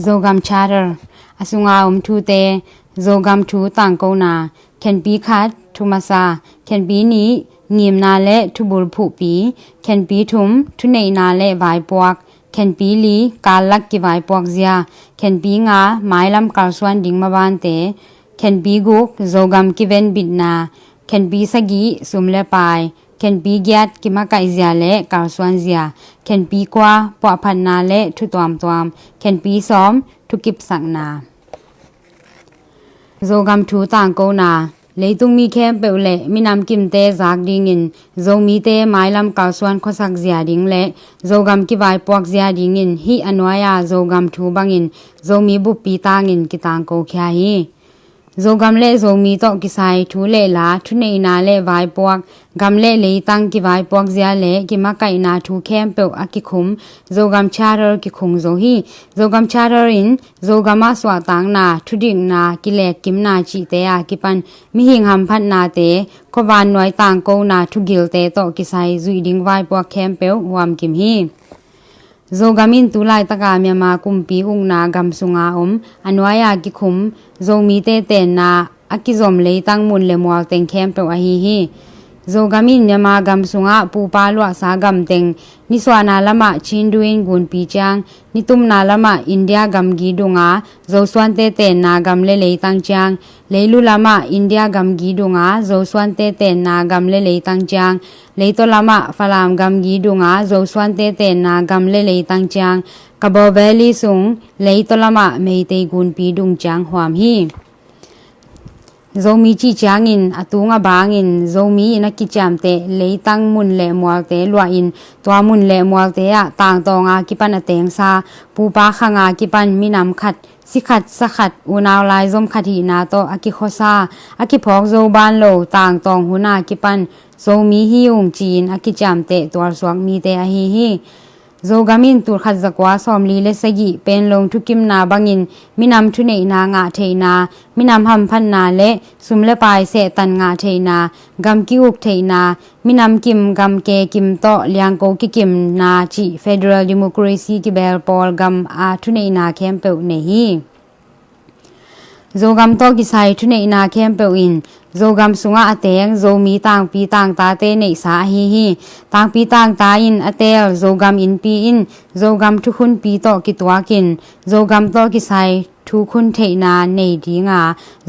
zogam charter asunga thu te zogam thu tang ko na can be khat thumasa can be ni ngim na le thubul phu pi can be thum thunei na le vai puak can be li kalak ki vai puak zia can be nga mailam kalswan ding maban te can be guk zogam ki ven bitna can be sagi sumle pai can be gyat ki ma kai zia le kalswan zia can be kwa pa phan na le thu twam can be som thu kip sak na zogam thu tang ko na leitung mi khem pe le minam kim te zak ding in zomi te mailam kalswan khosak zia ding le zogam ki vai pok zia ding in hi anwaya zogam thu bangin zomi bu pi tangin ki tang ko khya hi zogam le zomi to ki sai thu le la thu nei na le vai pok gam le le tang ki vai pok zia le ki ma kai na thu khem pe aki khum zogam charar ki khung zo hi zogam charar in zogama swa tang na thu ding na ki le kim na chi te a ki pan mi hing ham phat na te ko wan noi tang ko na thu gil te to ki sai zui ding vai pok khem pe wam kim hi zogamin tulai taka myama kumpi ungna gam sunga anwaya ki khum zomi te ten na akizom le tang mun le mwal teng khem pe a hi zogamin myama gam sunga pu pa lwa sa gam teng ni swana lama chinduin gun pi chang ni tumna lama india gam gi dunga zo swan te ten na gam le tang chang leilu lama india gam gi dunga zo swan te ten na gam le tang chang leito lama falam gam gi dunga zo swan te ten na gam le tang chang kabo valley sung leito lama meitei gun pi dung chang hwam hi zomi chi changin atunga bangin zomi na ki chamte leitang mun le mwalte lwa in twa mun le mwalte a tang tonga ki pan ateng sa pupa khanga ki pan minam khat sikhat sakhat unaw lai zom khathi na to aki khosa aki phok zo ban lo tang tong huna ki pan zomi hi ung chin aki chamte twar swak mi te a hi zogamin tur khat zakwa somli le sagi pen long thukim na bangin minam thune na nga theina minam ham phan na le sumle pai se tan nga theina gam ki uk theina minam kim gam ke kim to liang ko ki kim na chi federal democracy ki bel pol gam a thune na khem pe ne hi zogam to ki sai thune na khem pe in zogam sunga ateng zomi tang pi tang ta te nei sa hi tang pi tang ta in atel zogam in pi in zogam thu khun pi to ki twa kin zogam to ki sai thu khun theina nei dinga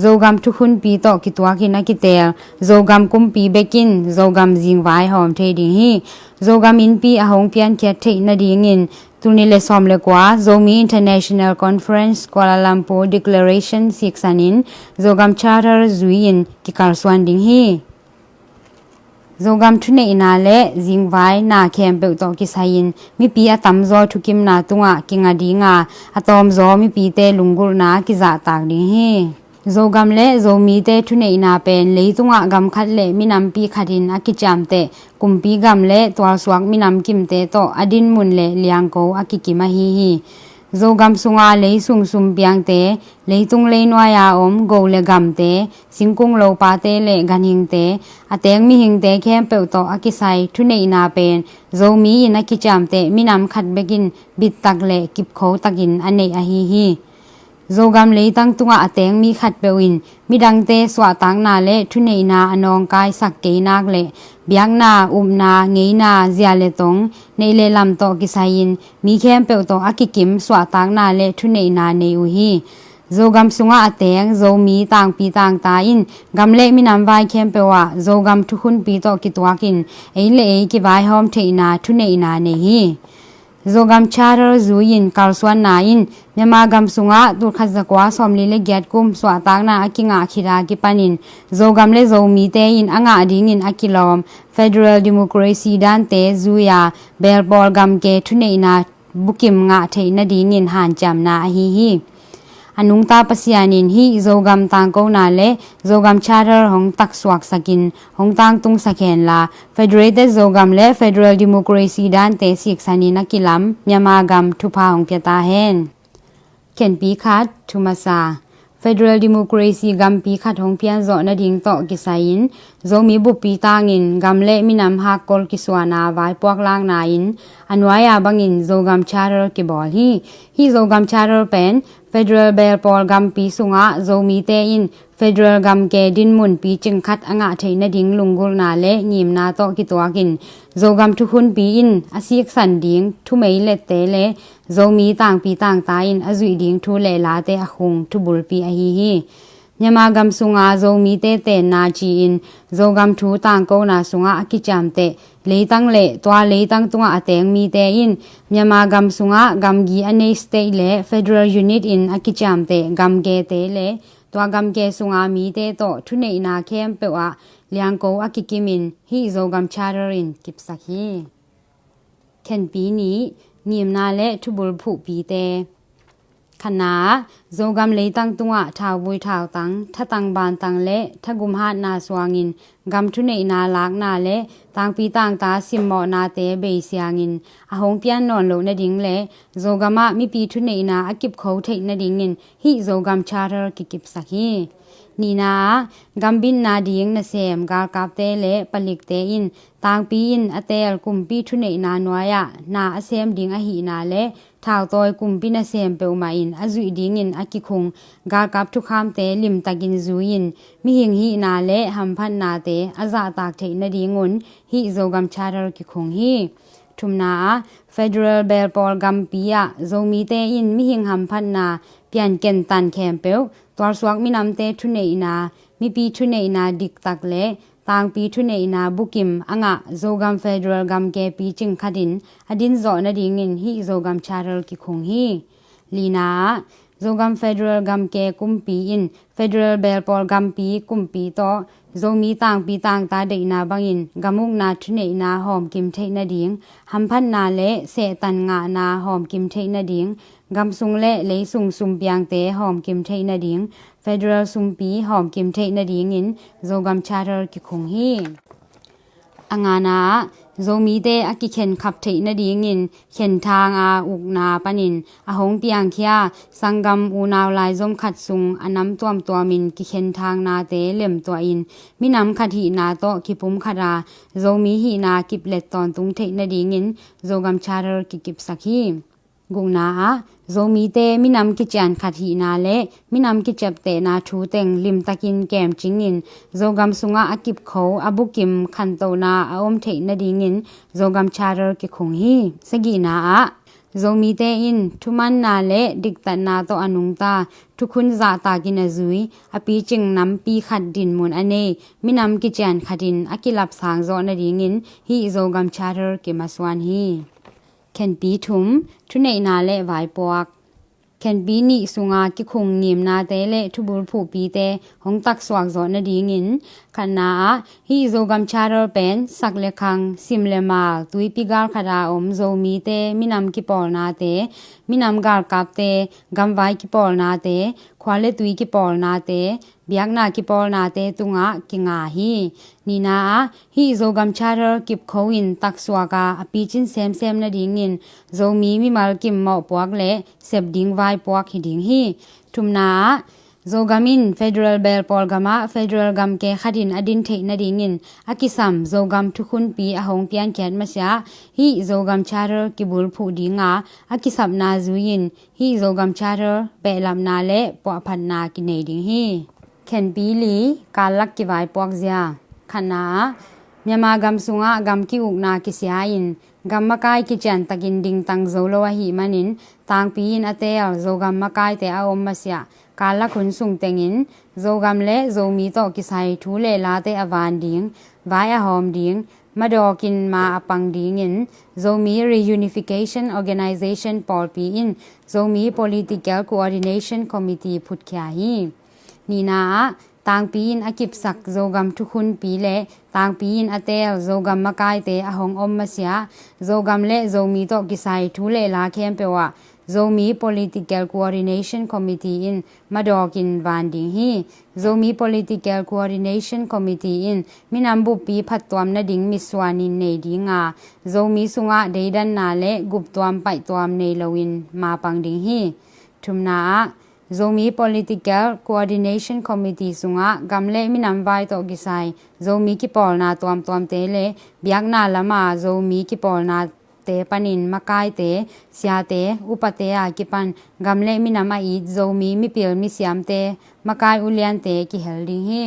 zogam thu khun pi to ki twa kin ki tel zogam kum pi bekin zogam jing vai hom the ding hi zogam in pi a hong pian kya theina ding in tunile somle kwa zomi international conference Kuala Lumpur declaration 6 anin zogam charter zuin ki karswan ding hi zogam thune ina le jingwai na khem pe to ki sain mi pi atam zo thukim na tunga kinga dinga atom zo mi pi te lungur na ki za tak ding hi zogam le zomi te thune ina pen leitunga gam khat le minam pi khatin aki chamte kumpi gam le twal swak minam kimte to adin mun le liang ko aki kima hi zogam sunga le sung sum piang te leitung le noya go le gam te singkung lo pa te le ganing te ateng mi hing te khem pe to aki sai thune ina pen zomi ina ki chamte minam khat begin bit tak le kip kho takin ane a hi zogam leitang tunga ateng mi khat pewin midang te swa tang na le thune na anong kai sak ke nak le biang na na ngei na zia le tong nei le lam to ki sain mi khem pe to akikim swa tang na le thune na nei u hi zogam sunga ateng zomi tang pi tang ta in gam le minam vai khem pe wa zogam thukhun pi to ki twakin ei le ki vai hom theina thune na nei hi zogam charter zuin kalswan na in myama gam sunga tur khazakwa somli le gyat kum swa tang na akinga khira ki panin zogam le zomi te in anga ding in akilom federal democracy dan te zuya belbol gam ke thune na bukim nga theina ding in han cham na hi anung ta pasianin hi zogam tang ko na le zogam charter hong tak swak sakin hong tang tung sakhen la federated zogam le federal democracy dan te sik sanina kilam myama gam thupa hong pyata hen ken pi khat thumasa Federal Democracy gam pi khat hong pian zo na ding to ki sain zomi bu pi tangin gamle minam ha kol ki swana vai pok lang na in anwaya bangin zogam charter ki bol hi zogam charter pen Federal Bell Pol gam pi sunga zomi te in Federal gam ke din mun pi ching khat anga theina ding lungul na le ngim na to ki twakin zogam thukhun pi in asik san ding thu mei le te le zomi tang pi tang ta in azui ding thu le la te akhung thu bul pi a hi nyama gam sunga zomi te na chi in zogam thu tang ko na sunga ki cham te leitang le twa leitang tunga ateng mi te in nyama gam sunga gam gi ane state le Federal Unit in akicham te gam ge te le twa gam ge sunga mi te to thu nei na khem pe wa liang ko akikimin hi zogam charter in kipsakhi ken pi ni ngim na le thu bul phu pi teขณะโจกำเลยตั้งตัวท้าวบุยท้าวตังถ้าตังบานตังเละถ้ากุมหาดนาสวางินกำทุเนนาลากนาเละตังปีตังตาสิมหมอนาเตเบยเสียงินอาหงเปียนนอนโลนดิ่งเละโจกำมะมีปีทุเนนาอากิบเขาเทนดิ่งงินฮิโจกำชาเรกิบสักฮีนีนากำบินนาดิ่งนาเซมกาลกาบเตเละปลิกเตอินตังปีอินอเตลกุมปีทุเนนาหน่วยะนาเซมดิ่งอหีนาเละท้าวตอยกุมปินาเซมเปวมาอินอจุยดิงินอากิคงกากับทุกคำเตลิมตะกินจุยินมีหิงฮีนาเลหัมพันนาเตอาจาตากเทนดีงุนฮีโจกัมชาร์กิคงฮีทุมนา Federal Bell Pol กัมปียะโจมีเตอินมีหิงหัมพันนาเปลี่ยนเกนตันแคมเปวตัวสวกมีนำเตทุเนนามีปีทุเนนาดิกตักเลตางปีทุเนนาบุกิมอ่างโจกัมเฟเดอรัลกัมเกปีจิงคดินอดินโจนดิงินฮีโจกัมชาร์กิคงฮีลีนาโจกัมเฟเดอรัลกัมเกกุมปีอินเฟเดอรัลเบลปอลกัมปีกุมปีโตโจมีตางปีตางตาเดนาบังอินกามุกนาทุเนนาหอมกิมเทนดิงหัมพันนาเลเสตันงานาหอมกิมเทนดิงกำสุงเละเลยสุงสุมเปียงเตหอมกิมเทนดิงFederal สุมปีหอมกิมเทนดิงอินโจกัมชาร์กิคงฮีอังานาโจมีเตอกิเข็นขับเทนดิงินเข็นทางอาอุกนาปนินอาหงเปียงเคียสังกัมอูนาวลายจมขัดสุงอันน้ำตัวมตัวมินกิเข็นทางนาเตเล่มตัวอินมิน้ำขัดหีนาโตกิปุมขดาโจมีหีนากิบเล็ดตอนตุงเทนดิงินโจกัมชาร์กิบสักฮีกุงนาโจมีเตมินำกิจันขัดหีนาเลมินำกิจับเตนาทูเต็งลิมตะกินแกมจิงินโจกัมสุงะอากิบเขาอบุกิมขันโตนาอาอมเทนดีงินโจกัมชาร์กิคงฮีสกีนาโจมีเตอินทุมันนาเลดิกตันนาโตอนุงตาทุกคนจาตากินจุยอปีจิงนำปีขัดดินมุนอเนมินำกิจันขัดดินอากิลับสางโจนดีงินฮีโจกัมชาร์กิมาสวานฮีเคนปีทุมทุเนนาเลไวปวกเคนปีนี่สุงากิคงนิมนาเตเลทุบุลผู้ปีเตหงตักสวกโจนดีงินขณะฮีโจกัมชาร์เป็นสักเลคังซิมเลมาตุยปิกาลขดาอมโจมีเตมินำกิปอลนาเตมินำกาลกับเตกัมไวกิปอลนาเตควาเลตุยกิปอลนาเตเบียกนากิปอลนาเตตุงะกิงาฮีนีนาฮีโจกัมชาร์กิบเขาอินตักสวกาอปีจินเซมนาดิงินโจมีมิมัลกิมหมอปวกเลเซบดิงไวปวกฮิดิงฮีทุมนาโจกามิน Federal Bell Pol กามา Federal กามเกขัดินอดินเทนดิงินอากิซัมโจกามทุกคนปีอาหงเปียนแขนมาเสียฮีโจกามชาร์กิบุลผู้ดิงาอากิซัมนาจุยินฮีโจกามชาร์เปลำนาเลปวพันนากินเนดิงฮีเข็นปีลีกาลักกิไวปวกเสียขณะเมียมากำสุงะกำกิอุกนากิเสียอินกำมากายกิจันตะกินดิงตังโจโลวะหิมันินตางปีนอเตลโจกำมากายเตอาอมมาเสียกาลักขุนสุงเตงินโจกำเลโจมีโตกิไซทูเลลาเตอวานดิงไวอาหอมดิงมาดอกินมาอปังดิงินโจมี Reunification Organization ปอลปีอินโจมี Political Coordination Committee พุทธยาฮีนีนาตางปีนอากิบสักโจกัมทุกคนปีเลตางปีนอเตลโจกัมมากายเตอหงอมมาเสียโจกัมเลโจมีโตกิไซทูเลลาเข้มเปวะโจมี Political Coordination Committee อินมาดอกินวานดิงฮีโจมี Political Coordination Committee อินมินำบุปีพัดตวมนาดิงมิสวานินเนดิงาโจมีสุงะเดดันนาเลกุบตวมไปตวมเนลวินมาปังดิงฮีทุมนาโ zomi political coordination committee sunga gamle minam vai to gisai zomi ki pol na tom te le biak na lama zomi ki pol na te panin makai te sia te upate a ki pan gamle minam a I zomi mi pil mi siam te makai ulian te ki helding hi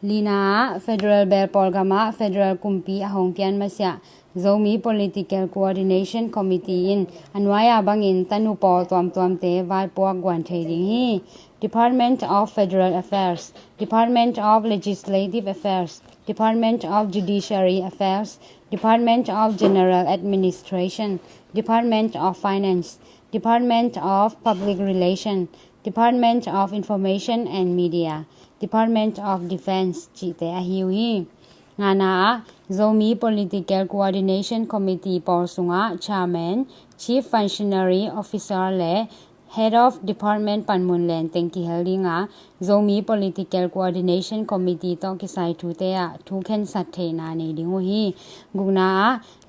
Lina Federal Bel Polgama Federal Kumpi Ahongpian Masya Zomi Political Coordination Committee in Anwaya Bangin Tanu Pol Tom Te Vai Puak Gwan Trading Hi Department of Federal Affairs Department of Legislative Affairs Department of Judiciary Affairs Department of General Administration Department of Finance Department of Public Relations Department of Information and Media Department of Defense chi te a hiwi ngana zomi Political Coordination Committee por sunga chairman chief functionary officer le head of department panmunlen tengki heldinga zomi Political Coordination Committee to kisai thu te a thu khen sathe na ne dingu hi guna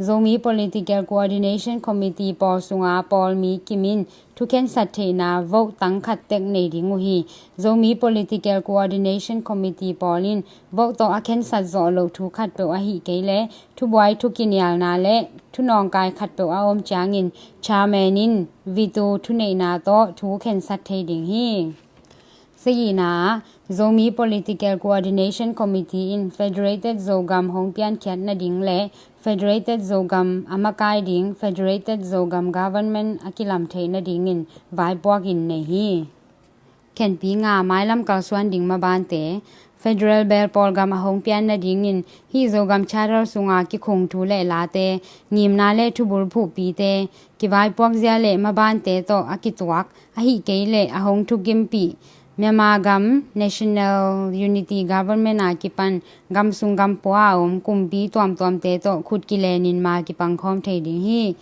zomi Political Coordination Committee por sunga pol mi kimin thu khen sathe na vote tang khat tek ne dingu hi zomi Political Coordination Committee polin vote to akhen sat zo lo thu khat pe a hi ke le thu boy thu kinyal na le thu nong kai khat pe a om changin chairmanin vito thu nei na to thu khen sathe ding hi Sayina Zomi Political Coordination Committee in Federated Zogam Hongpian Khyat na ding le Federated Zogam Amakai ding Federated Zogam Government Akilam the na ding in vai puak in nei hi Ken pi nga mailam kalswan ding maban te Federal Bel Polgam Hongpian na ding in hi Zogam Charter sunga ki khong thu le la te ngim na le thu bul phu pi te ki vai puak zia le maban te to akituak a hi ke le a hong thu gim pi Myanmar Gam National Unity Government a kipan gam sungam poa kumpi tom te to khut ki lenin ma ki pangkhom thei ding hi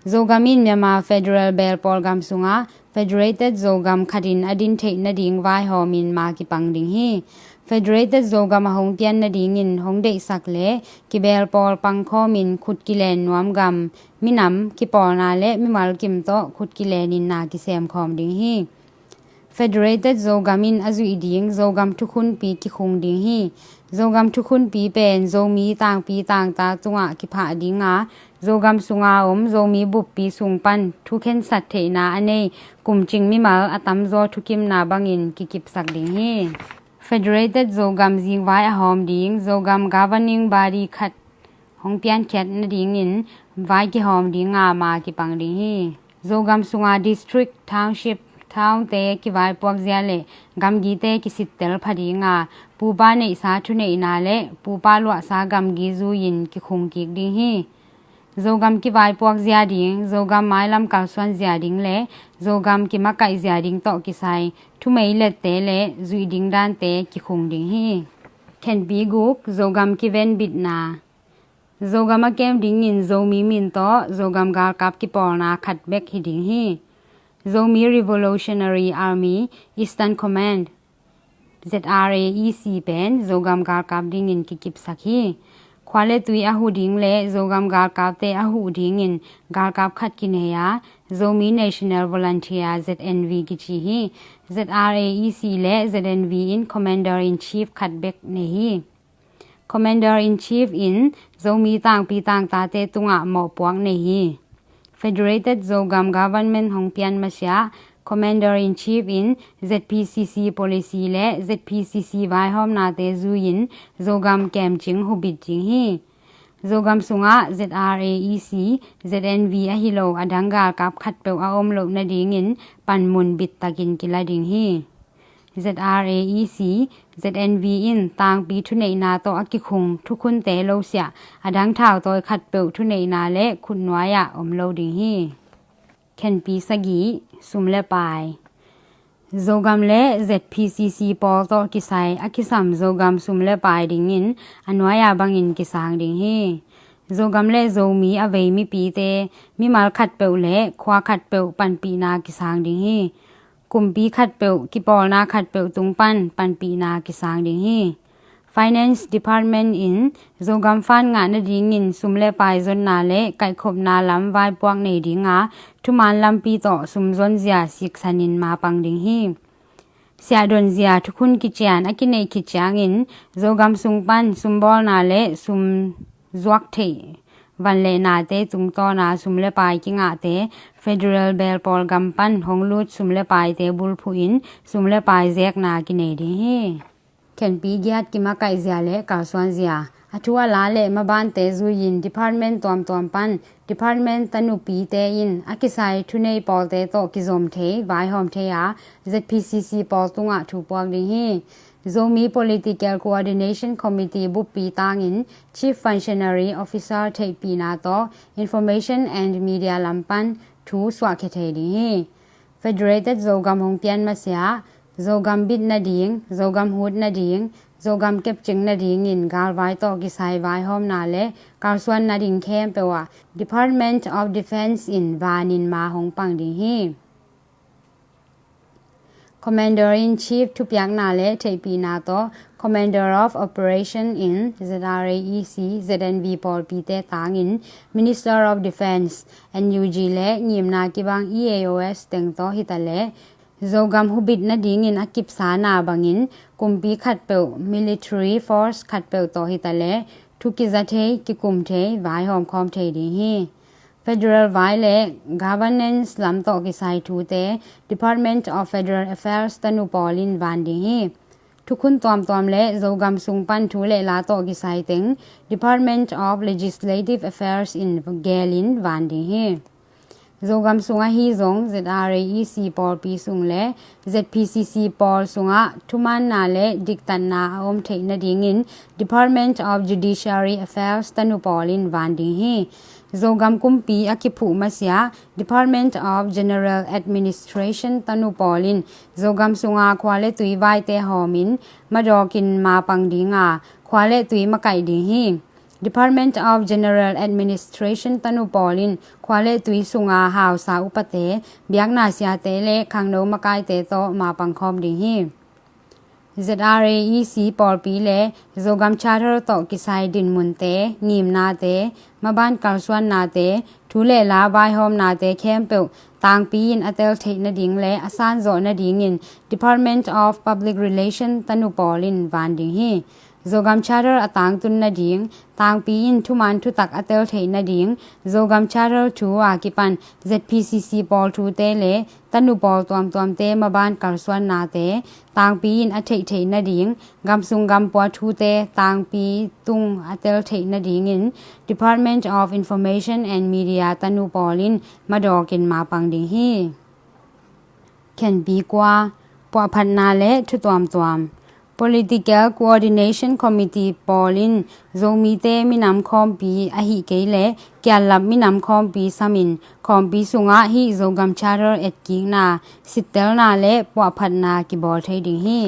zogamin Myanmar Federal Bel Polgam sunga Federated Zogam khatin adin thei na ding vai homin ma ki pang ding hi Federated Zogam hongpian na ding in hongdei sakle ki bel pol pangkhomin khut ki len nuam gam minam ki pol na le mimal kim to khut ki lenin na ki sem khom ding hi Federated Zogamin azui ding zogam tukhun pi ki khung ding hi zogam tukhun pi pen zomi tang pi tang ta chunga ki pha dinga zogam sunga zomi bup pi sungpan thukhen sat theina ane kumching mi mal atam zo thukim na bangin ki kip sak ding hi Federated Zogam jing vai a hom ding zogam governing body khat hongpian khyat na ding in vai ki hom dinga ma ki pang ding hi zogam sunga district township Thang te ki vai puak zia le gam gi te ki sitel phadi nga pu ba nei sa thu nei na le pu pa lwa sa gam gi zu yin ki khung ki ding hi zogam ki vai puak zia ding zogam mailam kalswan zia ding le zogam ki makai zia ding to ki sai thu mei le te le zui ding dan te ki khung ding hi khen bi guk zogam ki ven bit na zogam a kem ding in zomi min to zogam gar kap ki por na khat bek hi ding hi Zomi Revolutionary Army Eastern Command ZRAEC pen zogam gar kap ding in ki kip sakhi khwale tui a hu ding le zogam gar kap te a hu ding in gar kap khat ki ne ya Zomi National Volunteer ZNV ki chi hi ZRAEC le ZNV in Commander in Chief khat bek ne hi Commander in Chief in Zomi tang pi tang ta te tunga mo puak ne hi Federated Zogam Government Hongpian Masya Commander-in-Chief in ZPCC Policy le ZPCC vai hom na te zuin Zogam Kem Ching Hubit Ching hi Zogam sunga ZRAEC ZNV a hilo adanga kap khat pe a om lo na ding in panmun bit takin kila ding hi ZRAEC ZNV in tang pi thu nei na to akikhung thukhun te lo sia adang thau toy khat pe thu nei na le khun nwaya om lo ding hi khen pi sagi sumle pai zogam le ZPCC pol to kisai akisam zogam sumle pai ding in anwaya bangin kisang ding hi zogam le zomi avei mi pi te mi mal khat pe le khwa khat pe pan pi na kisang ding hi kumpi khat pe ki pol na khat pe tung pan pi na ki sang ding hi Finance Department in Zogam Fan nga na ding in sumle pai zon na le kai khop na lam vai puak nei dinga thuman lampi to sumzon zia sik sanin ma pang ding hi sia don zia thukun ki chian akinei ki chiangin Zogam sungpan sumbol na le sum zuak the van le na te tung to na sumle pai ki nga te Federal Bell Pol Gampan Honglut sumle pai te bul phuin sumle pai zek na ki nei ding hi Ken pi giat ki ma kai zia le ka swan zia athua la le ma ban te zu yin department tom pan department tanu pi te in akisai thunei pol te to ki zom the vai hom the ya ZPCC pol tunga thu pok ding hi Zomi Political Coordination Committee bu pi tangin Chief Functionary Officer the pi na to Information and Media lampan thu swa khe the ding hi Federated Zogam Hong Pian ma sia Zogam bit na ding Zogam hut na ding Zogam kep ching na ding in gal vai to ki sai vai hom na le karswan na ding khem pe wa Department of Defense in vanin ma hong pang ding hi Commander in Chief Thupyak na le Theipi na to Commander of Operation in ZRAEC ZNB Pol Pite Tangin Minister of Defense NUG le ngim na ki bang EAOS teng to hitale Zogam hubit na ding in akip sana bangin kumpi khat pe military force khat pe to hitale thuki zathe ki kumthe vai hom khom the ding hi Federal vai le governance lam to ki sai thu te Department of Federal Affairs tanu polin van ding hi thukun tom le Zogam sungpan thu le la to ki sai teng Department of Legislative Affairs in Gelin van ding hi Zogam sunga hi zong ZRAEC Pol pi sung le ZPCC Pol sunga thuman na le diktan na om the na ding in Department of Judiciary Affairs tanu polin van ding hi Zogam kumpi akiphu masya Department of General Administration tanu polin Zogam sunga khwale tui vai te homin madokin ma pang dinga khwale tui makai ding hi Department of General Administration tanu polin khwale tui sunga haw sa upate biakna sia te le khangno makai te to ma pangkhom ding hi ZRAEC Pol pi le Zogam charter to kisai din munte ngim na te maban kalswan na te thule la vai hom na te khem pe tang pi in atel the na ding le asan zo na ding in Department of Public Relation tanu polin van ding hi Zogam charter atang tun na ding tang pi in thuman thu tak atel the na ding Zogam charter thu a kipan ZPCC Pol thu te le tanu pol tom te maban kalswan na te tang pi in athei na ding gam sung gam po thu te tang pi tung atel the na ding in Department of Information and Media tanu polin madokin ma pang ding hi ken bi kwa po phan na le thu tom Political Coordination Committee Polin Zomi te minam khom pi ahi keile kyalap minam khom pi samin khom pi sunga hi Zogam charter et king na sitel na le po phat na ki bol thei ding hi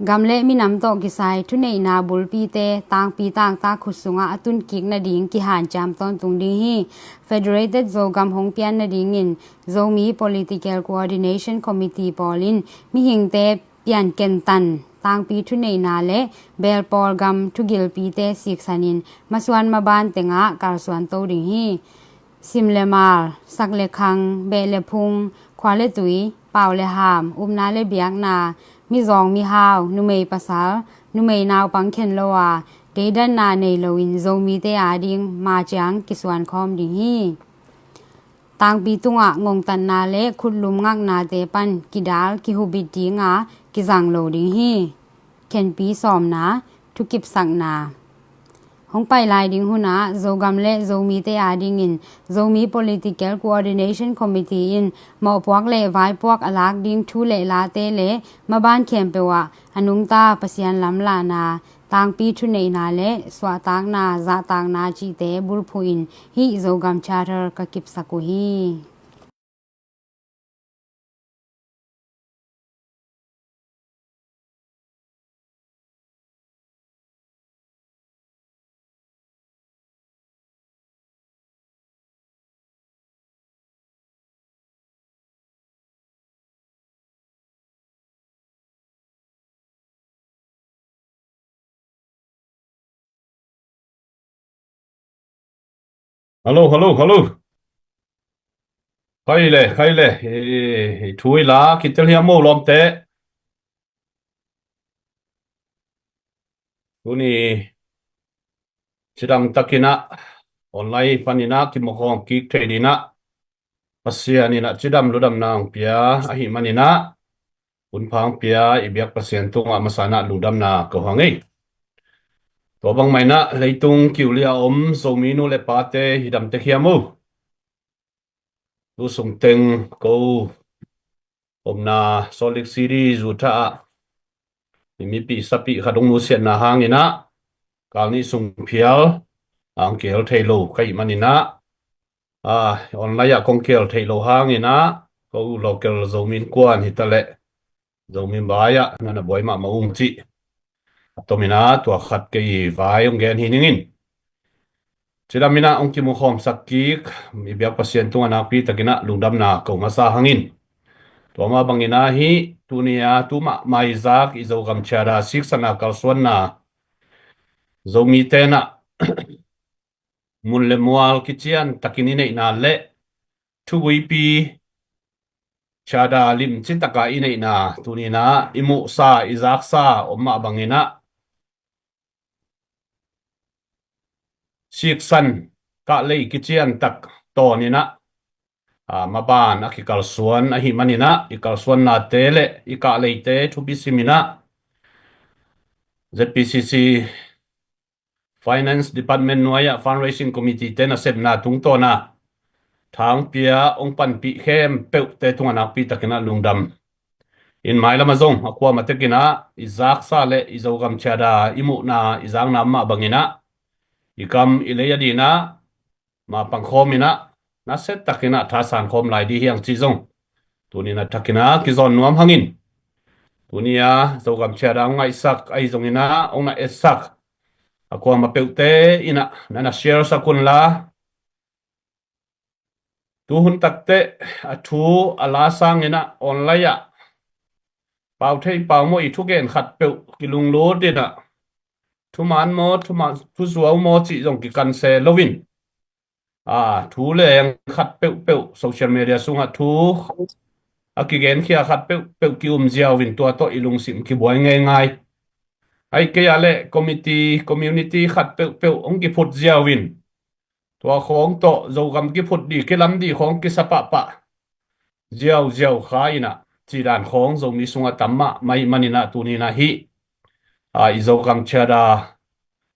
gamle minam to ki sai thunei na bul pi te tang pi tang ta khusunga atun kik na ding ki han cham ton tung ding hi Federated Zogam Hong Pian na ding in Zomi Political Coordination Committee Polin mi hing te pian ken tan tang pi thunei na le bel pol gam thugil pi te sik sanin maswan maban tenga karswan to ding hi simle mar sakle khang be le phung khwale tui paule ham umna le biak na mi zong mi haw numei pasal numei naw pang khen lowa dedan na nei loin zomi te ading ma chang kiswan khom ding hi tang pi tunga ngong tan na le khulum ngak na te pan kidal ki hubit dinga ki jang lo ding hi ken pi som na thukip sang na hong pai lai ding huna Zogam le Zomi te ading in Zomi Political Coordination Committee in mo puak le vai puak alak ding thu le la te le maban khem pe wa anung ta pasian lam la na tang pi thu nei na le swa tang na za tang na chi te bul phuin hi Zogam charter ka kip saku hi Hello, hello, hello. Khaile, thui la kitel hiam mo lom te. Tuni sidang takina online panina kimokong kik tredina. Pasia ni na sidam ludam nang pia ahi manina unpang pia ibiak pasien tunga masana ludam na kohangi. To bang maina leitung kiulia sominu le pate hidam te hiamu. Tu sung teng ko na solik series uta imipi sapi khadung musian na hangina. Kali sung pial ang kel thelo kai manina online ya kong kel thelo hangina ko local zomin kwan hitale zomin baya nana boy ma maung chi atomina tua khat kai vai ong gen hiningin chiramina ong ki mu khom sakik mi biak pasien tunga na pi takina lungdam na ko masa hangin toma bangina hi tunia tuma mai zak izo gam chara sik sana kalswan na zomi tena mun le mual kichian takini nei na le thui pi chada lim chin taka inei na tunina imu sa izak sa omma bangina siksan ka lei kichian tak tonina maban akikal suan ahi manina ikal suan na tele ika leite thubi simina ZPCC Finance Department nuaya Fundraising Committee tena sep na tungtona thang pia ong pan pi khem pe te tunga pi takina lungdam in mai lama zong akwa matekina izak sa le izogam chada imu na izang na ma bangina ikam ileya dina ma pangkhomina na set takina thasan khom lai di hiang chi zong tunina takina kizon nuam hangin tunia zogam chada ngai sak ai zongina ong na esak akwa ma peute ina nana share sakun la tu hun takte athu ala sangina online bảo thei bảo mo i thu gen khat pe ki lung lo de na thu man thu zuaw mo chi jong ki kan se lovin thu le khat pe social media sunga thu ki gen khia khat pe ki jiao win to to ilung sim ki boy ngai ngai ai ke ale community khat pe ong ki phut jiao win to khong to zo gam ki phut di ki lam di khong ki sapa pa jiao khaina chi dan khong zo mi sunga tamma mai manina tunina hi izo kam chada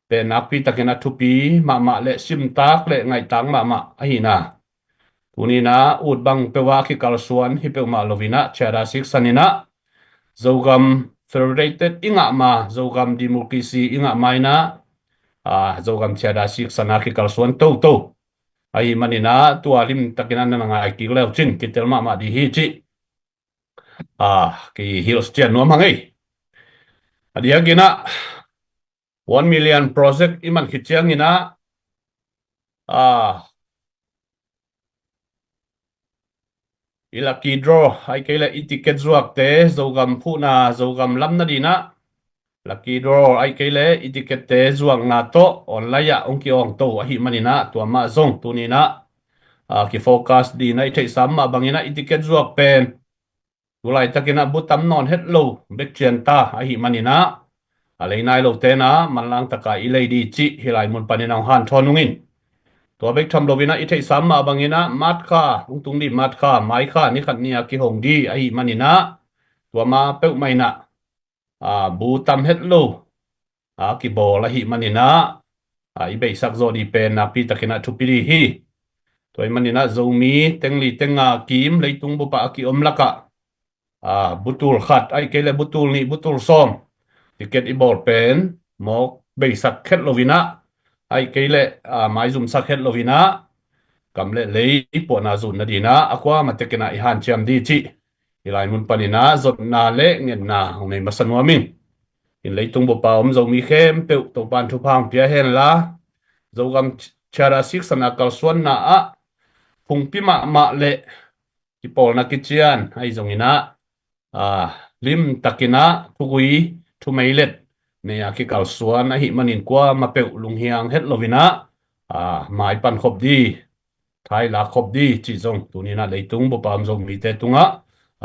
pe nakpi takena thupi ma le sim tak le ngai tang ma ahina tunina utbang pewa ki kalsuan hi pe ma lovina chada sik sanina zogam federated inga ma zogam democracy inga maina zogam chada sik sana ki kalsuan to ai manina tualim takena na ngai ki le chin kitel ma di hi chi ki hills chen no mangai adia gina 1 million project iman khichiang ina lucky draw ai kele ticket zuak te zogam phuna zogam lam na dina lucky draw ai kele ticket te zuak na to online ya ongki ong to hi manina to ma zong tunina ki focus di nai thei sam ma bangina ticket zuak pen tulai takina butam non hello bek chen ta hi manina alei nai lo te na manlang taka ilei di chi hilai mun paninang han thonunginตัวเบกทำโลวินะอิเทสามมาบางเงินะมัดค่าตุงดีมัดค่าไม้ค่านี่ขัดเนี่ยกิหงดีไอ้มันนี่นะตัวมาเป้าไม่นะบูตำเฮ็ดโลกิโบละหิมันนี่นะอีเบกสักโซดีเป็นนะปีตะกินะทุปีดีฮีตัวมันนี่นะโซมีเต็งลีเต็งกิมเลยตุงบุปะกิอมละกะบุตุลขัดไอ้เกลบุตุลนี่บุตุลซ้อมติเกตอีบอลเป็นหมอกเบกสักเฮ็ดโลวินะไอ้เกลไม้ซุ่มสักเฮ็ดโลวินะ cầm lệ lấy bộ na zun na đi na aqua mà teke na ihan cham đi chi ilai mun pani na zot na le ngen na hong nei masan wa min in lấy tung bộ pa zo mi khem pe to ban thu phang pia hen la zo gam chara sik sana kal suan na phung pi ma le ki pol na ki chian ai zong ina lim takina thugui thu mai let ne ya ki kal suan a hi manin kwa ma pe lung hiang het lovina mai pan khop di thai la khop di chi zong tunina leitung bo pam zong mi te tunga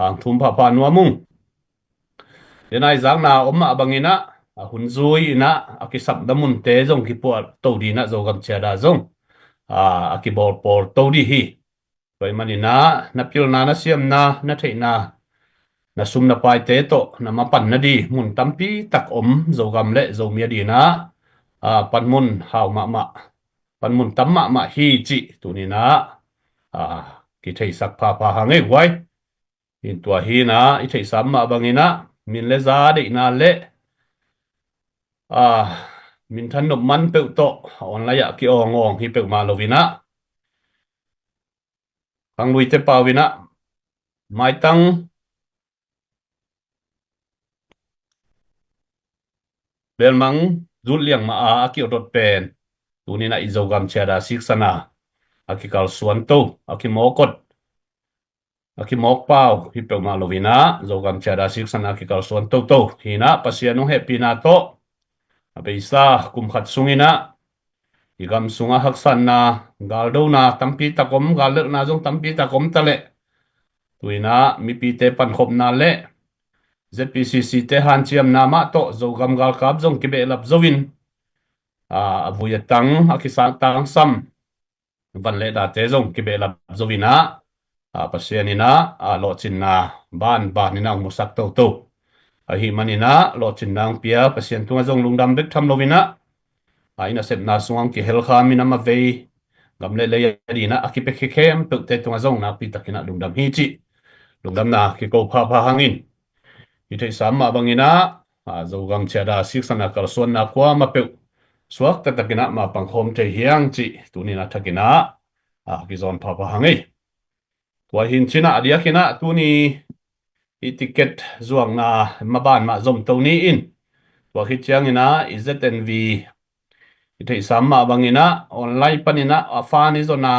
ang thum pha pa nuamung denai zang na omma bangina hun zui ina akisap damun te zong ki po to di na zo gam cha da zong akibor por to di hi toy manina na pil na na siam na thei na sum na pai te to na ma pan na di mun tampi tak om zo gam le zo mia di na pan mun hau ma pan mun tam ma hi chi tu ni na ki thei sak pa hangai wai in tua hi na i thei sam ma bangina min le za de na le min than nop man pe to on la ya ki ong ong hi pe ma lovina kang lui te pa wina mai tang bel mang zul liang ma ki odot pen tu ni na i zo gam cha da sik sana akikal suan to akimokot akimok pau hi pe ma lovina zo gam cha da sik sana akikal suan to hina pasiano happy na to abeisa kum khat sungina igam sunga haksan na galdo na tampi takom galer na jong tampi takom tale tuina mi pi te pan khop na le ZPCC te han chiam na ma to zo gam gal kap jong kibe lap zowin avuya tang akisa tang sam van le da te jong kibe lap zowina pasianina lo chin na ban ni na musak to hi manina lo chin nang pia pasian tunga jong lungdam bek tham lovina ina sep na suang ki hel kha mina ma vei gamle le ya na akipe khem tu te tunga zong na pi takina lungdam hi chi lungdam na ki ko pha hangin i thei sam ma bangina zo gam chada sik sana kal suan na kwa ma pe suak ta takina ma pang khom te hiang chi tuni na thakina ki zon pha hangai tua hin china adia kina tuni i ticket zuang na ma ban ma zom to ni in tua khi chiang ina ZNV i thei sam ma bangina online panina afani zona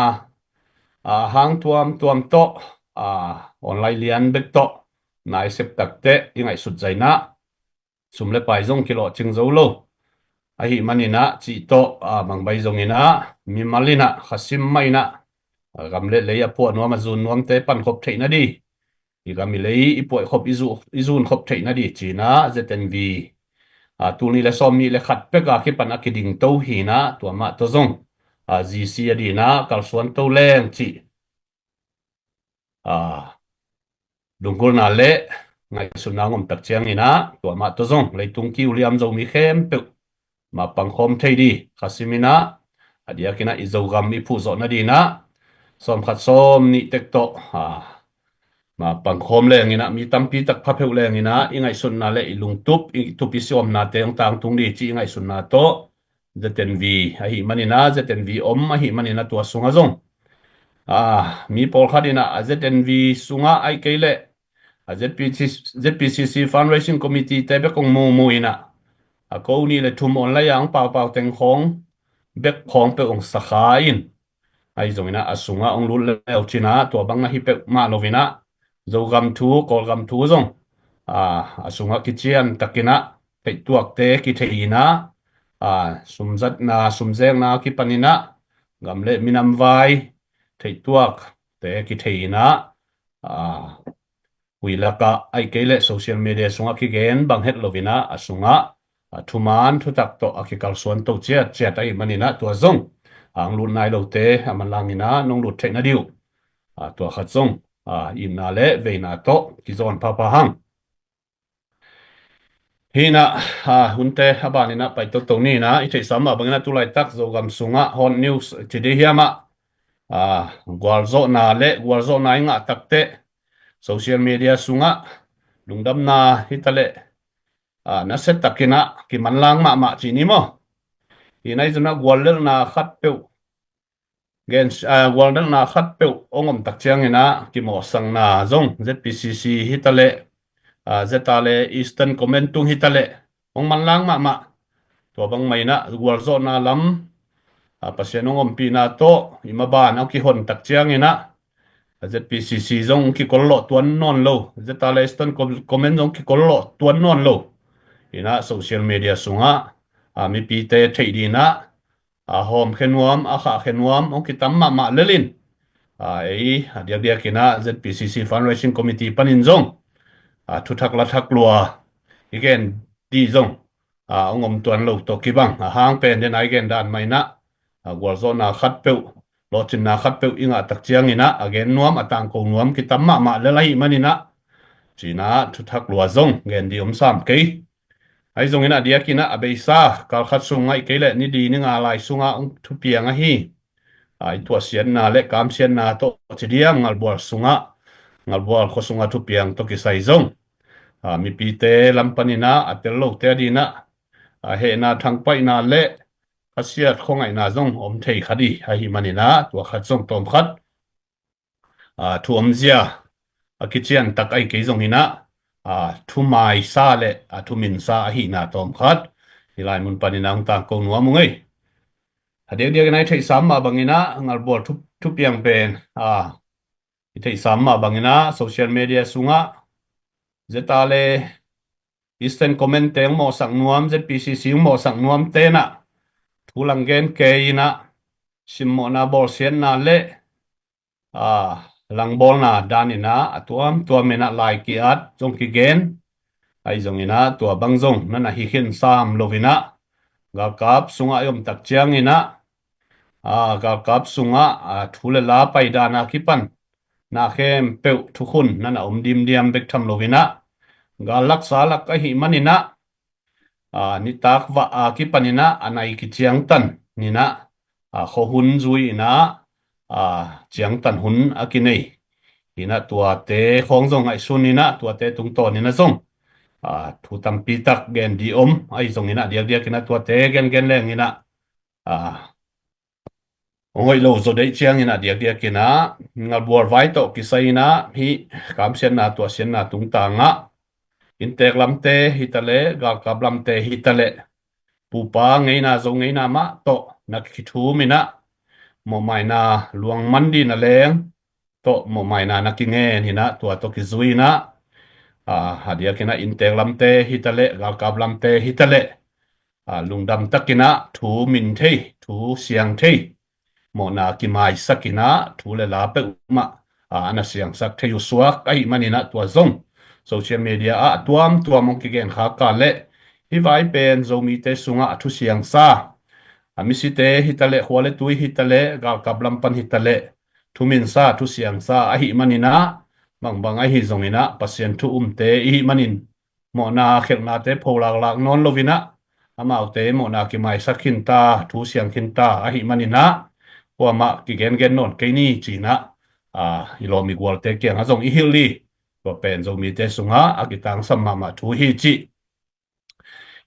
hang tuam to online lian bek to nai sep takte ingai sut zaina sumle pai zong kilo ching zo lo ahi manina chi to mang bai zong ina mi malina khasim maina gamle leya po no ma zun nom te pan khop theina di i gami lei i po khop izun khop theina di china ZNV tuni le som mi le khat pe ka ki pan akiding to hi na to ma to zong GC adi na kal suan to leng chi dungkul na le ngai sunang om tak chiang ina to ma to zong leitung ki uliam zo mi khem pe ma pang khom thei di khasimina adia kina i zo gam mi phu zo na di na som khat som ni tek to ma pang khom le ngina mi tampi tak pha pheu le ngina ingai sun na le ilung tup i tupi som na teng tang tung di chi ingai sun na to ZNV hi manina ZNV om hi manina to sunga zong mi por khadina ZNV sunga ai keile ZPCC fundraising committee te be kong mu ina ko ni le thum on la yang pau teng khong bek khong pe ong sakha in ai zong ina asunga ong lul le china to bang na hi pe ma lovina zo gam thu kol gam thu zong asunga kichian takina pe tuak te ki theina sumzat na sumzeng na ki panina gamle minam vai thei tuak te ki theina huilaka ai kele social media sunga ki gen bang het lovina asunga thuman thutak to akikal suan to chia tai manina to zong ang lu nai lo te amalangina nong lu theina diu to khat zong imna le veina to ki zon pa hang hina hunte abanina pai to ni na i thei sama bangina tu lai tak zo gam sunga hot news chide hiama gwalzo na le gwalzo na inga takte social media sunga lungdam na hitale na set takina ki manlang ma chini mo inai zuna gwalel na khat pe gen gwalel na khat pe ongom tak chiang ina ki mo sang na zong ZPCC hitale zetale eastern comment tung hitale ong manlang ma to bang mai na gwalzo na lam pasianong om pi na to imaba na ki hon tak chiang ina ZPCC zong ki kollo tuan non lo zetale eastern comment zong ki kollo tuan non lo ina social media sunga mi pi te thei di na hom khenuam kha khenuam ong kitam ma lelin dia kina ZPCC fundraising committee panin zong thu thak la thak lua again di zong ong tuan lo to kibang hang pen den again dan mai na gwal zo na khat peu lo chin na khat peu inga tak chiang ina again nuam atang ko nuam kitam ma lelai manina china thu thak lua zong gen di sam ke ai zong ina dia kina abeisa kal khat sungai ke le ni di ni nga lai sunga ong thu piang a hi ai tua sian na le kam sian na to chidiam ngal bor sunga ngal bor kho sunga thu piang to ki sai zong mi pi te lampanina atel lo te dina he na thang pai na le asiat khongai na zong om thei khadi a hi manina tua khat zong tom khat thu om zia kichian tak ai ke zong ina thu mai sa le thu min sa hi na tom khat hilai mun panina hung ta ko nuam ngai dia nai thei sam ma bangina ngal bor thu piang pen thei sam ma bangina social media sunga zetale Eastern comment teng mo sang nuam ZPCC mo sang nuam te na thulang gen ke ina sim mo na bor sian na le lang bol na danina atuam tua mena lai ki at jong ki gen ai jong ina tua bang jong na hi khin sam lovina ga kap sunga yom tak chiang ina ga kap sunga thule la pai dana ki pan na khem pe thu khun na om dim diam bek tham lovina ga lak sa lak ka hi manina ni tak wa ki panina anai ki chiang tan nina kho hun zui na chiang tan hun akinei ina tua te khong zong ai sunina tua te tung to nina zong thu tam pi tak gen di ai zong ina dia kina tua te gen leng ina ongoi lo zo dei chiang ina dia kina ngal buar vai to ki sai na hi kam sian na tua sian na tung ta nga intek lamte hitale gal kab lamte hitale pupa ngei na zo ngei na ma to nak ki thu mina mo mai na luang mandi na leng to mo mai na nakinge ni na tua to ki zui na hadia kina intek lamte hitale gal kab lamte hitale lungdam takina thu min thei thu siang thei mo na ki mai sakina thu le la pe ma ana siang sak thei suak ai manina tua zong social media tuam mong ki gen kha ka le hi vai pen zo mi te sunga thu siang sa mi si te hitale khwale tui hitale gal kablam pan hitale thumin sa thu siang sa a hi manina bang a hi zongina pasien thu te hi manin mo na khelna te pholak lak non lovina amau te mo na ki mai sakhin ta thu siang khin ta a hi manina ma ki gen non ke ni china ilomi gwal te kyang azong i hili ko pen zo mi te sunga akitang samma ma thu hi chi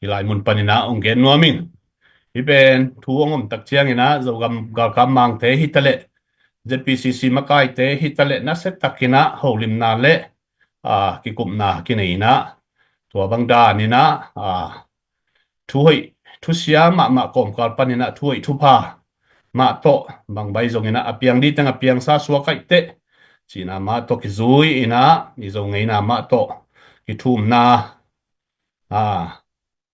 ilai mun panina ong gen nuaming iben thu ongom tak chiang ina zo gam gal kam mang te hitale ZPCC makai te hitale na set takina holim na le ki kum na kineina tua bangda nina thu hoi thu sia ma kom kal panina thu hoi thu pa ma to bang bai zongina apiang di tang apiang sa suwa kai te china ma to ki zui ina ni zo ngei na ma to ki thum na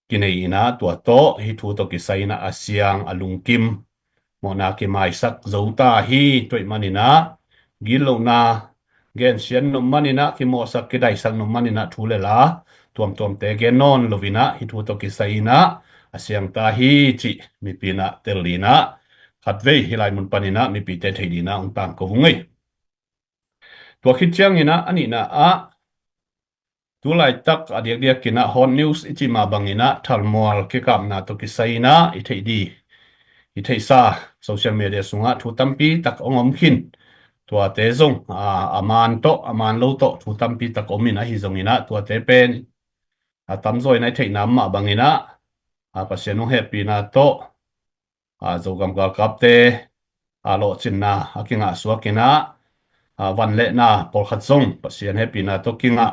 kinei ina tua to hi thu to ki sai na asyang alungkim mo na ki mai sak zo ta hi toi manina gilo na gen sian no manina ki mo sak ki dai sak no manina thu le la tuam te gen non lovina hi thu to ki sai na asyang ta hi chi mi pina telina khatve hilai mun panina mi pi te theidina ong tang ko vungai tua khit chiang ina ani na tulai tak adiak kina hot news ichi ma bangina thalmol ke kam na to ki saina i theidi i theisa social media sunga thu tampi tak ongom khin tua te zong aman lo to thu tampi tak omin a hi zongina tua te pen tam zoi nai theina ma bangina pasianu happy na to zogam gal kapte lo chinna akinga suakina van le na por khat zong pasian happy na to kinga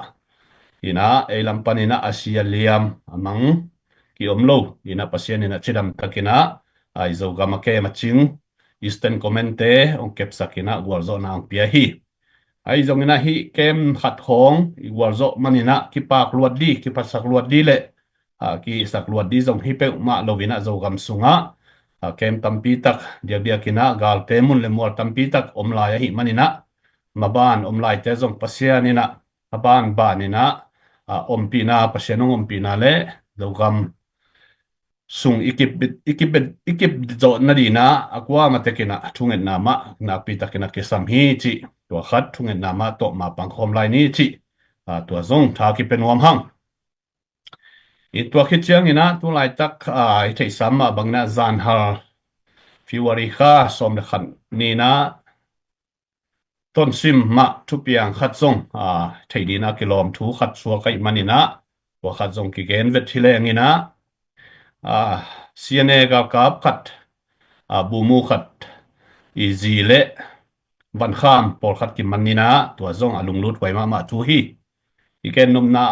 ina elam panina asia liam amang ki omlo ina pasien ina chidam takina ai zo gama ke maching eastern commente ong kep sakina gwalzo na ang pia hi ai zong ina hi kem khat hong gwalzo manina ki pak luat di ki pasak luat di le ki sak luat di zong hi pe ma lovina zo gam sunga kem tampi tak dia kina gal temun le mol tampi tak omlai hi manina maban omlai te zong pasianina aban banina ompina pasianong ompina le dogam sung ikip zo na di na akwa matekina thungen nama na pi takina kesam hi chi to khat thungen nama to ma pang khom lai ni chi to zong tha ki pen wam hang i to khi chiang ina tu lai tak i thei sam ma bangna zan hal February kha som le khan ni na ton sim ma thu piang khat zong thei di na kilom thu khat suwa kai manina wa khat zong ki gen vet thile ngina CNA ga kap khat bu mu khat easy le van kham por khat ki manina to zong alung lut wai ma thu hi iken num na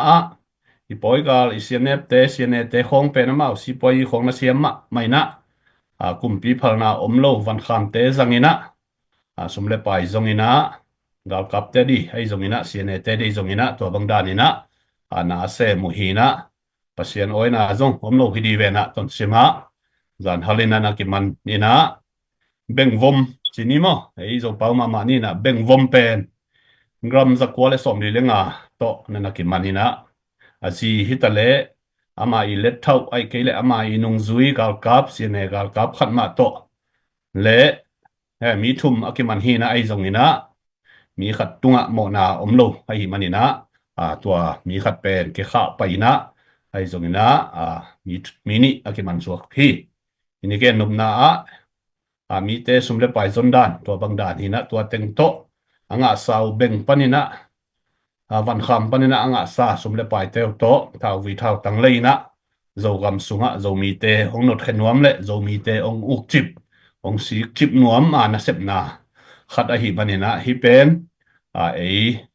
i poi gal i CNA te khong pe na ma si poi khong na siam ma mai na kumpi phalna omlo van kham te zangina sumle pai zongina gal kap te di ai zongina CNA te di zongina to bangdanina na se muhina pasien oina zong omlo hidi ve na ton sima zan halina na ki man ina beng vom chini mo ei zo pau ma ni na beng vom pen gram za kwale som li lenga to na ki manina azi hitale ama i let thau ai kele ama i nung zui gal kap CNA gal kap khat ma to le mi thum akiman hi na ai zongina mi khat tunga mo na omlo ai manina tua mi khat pen ke kha paina ai zongina mi ni akiman suak hi ini ke num na mi te sumle pai zondan tua bangdan hina tua teng to anga sau beng panina van kham panina anga sa sumle pai te to thau vi thau tang leina zo gam sunga zo mi te ong not khenwam le zo mi te ong uk chip ong si chip nuam na sep na khat a hi manina hi pen ei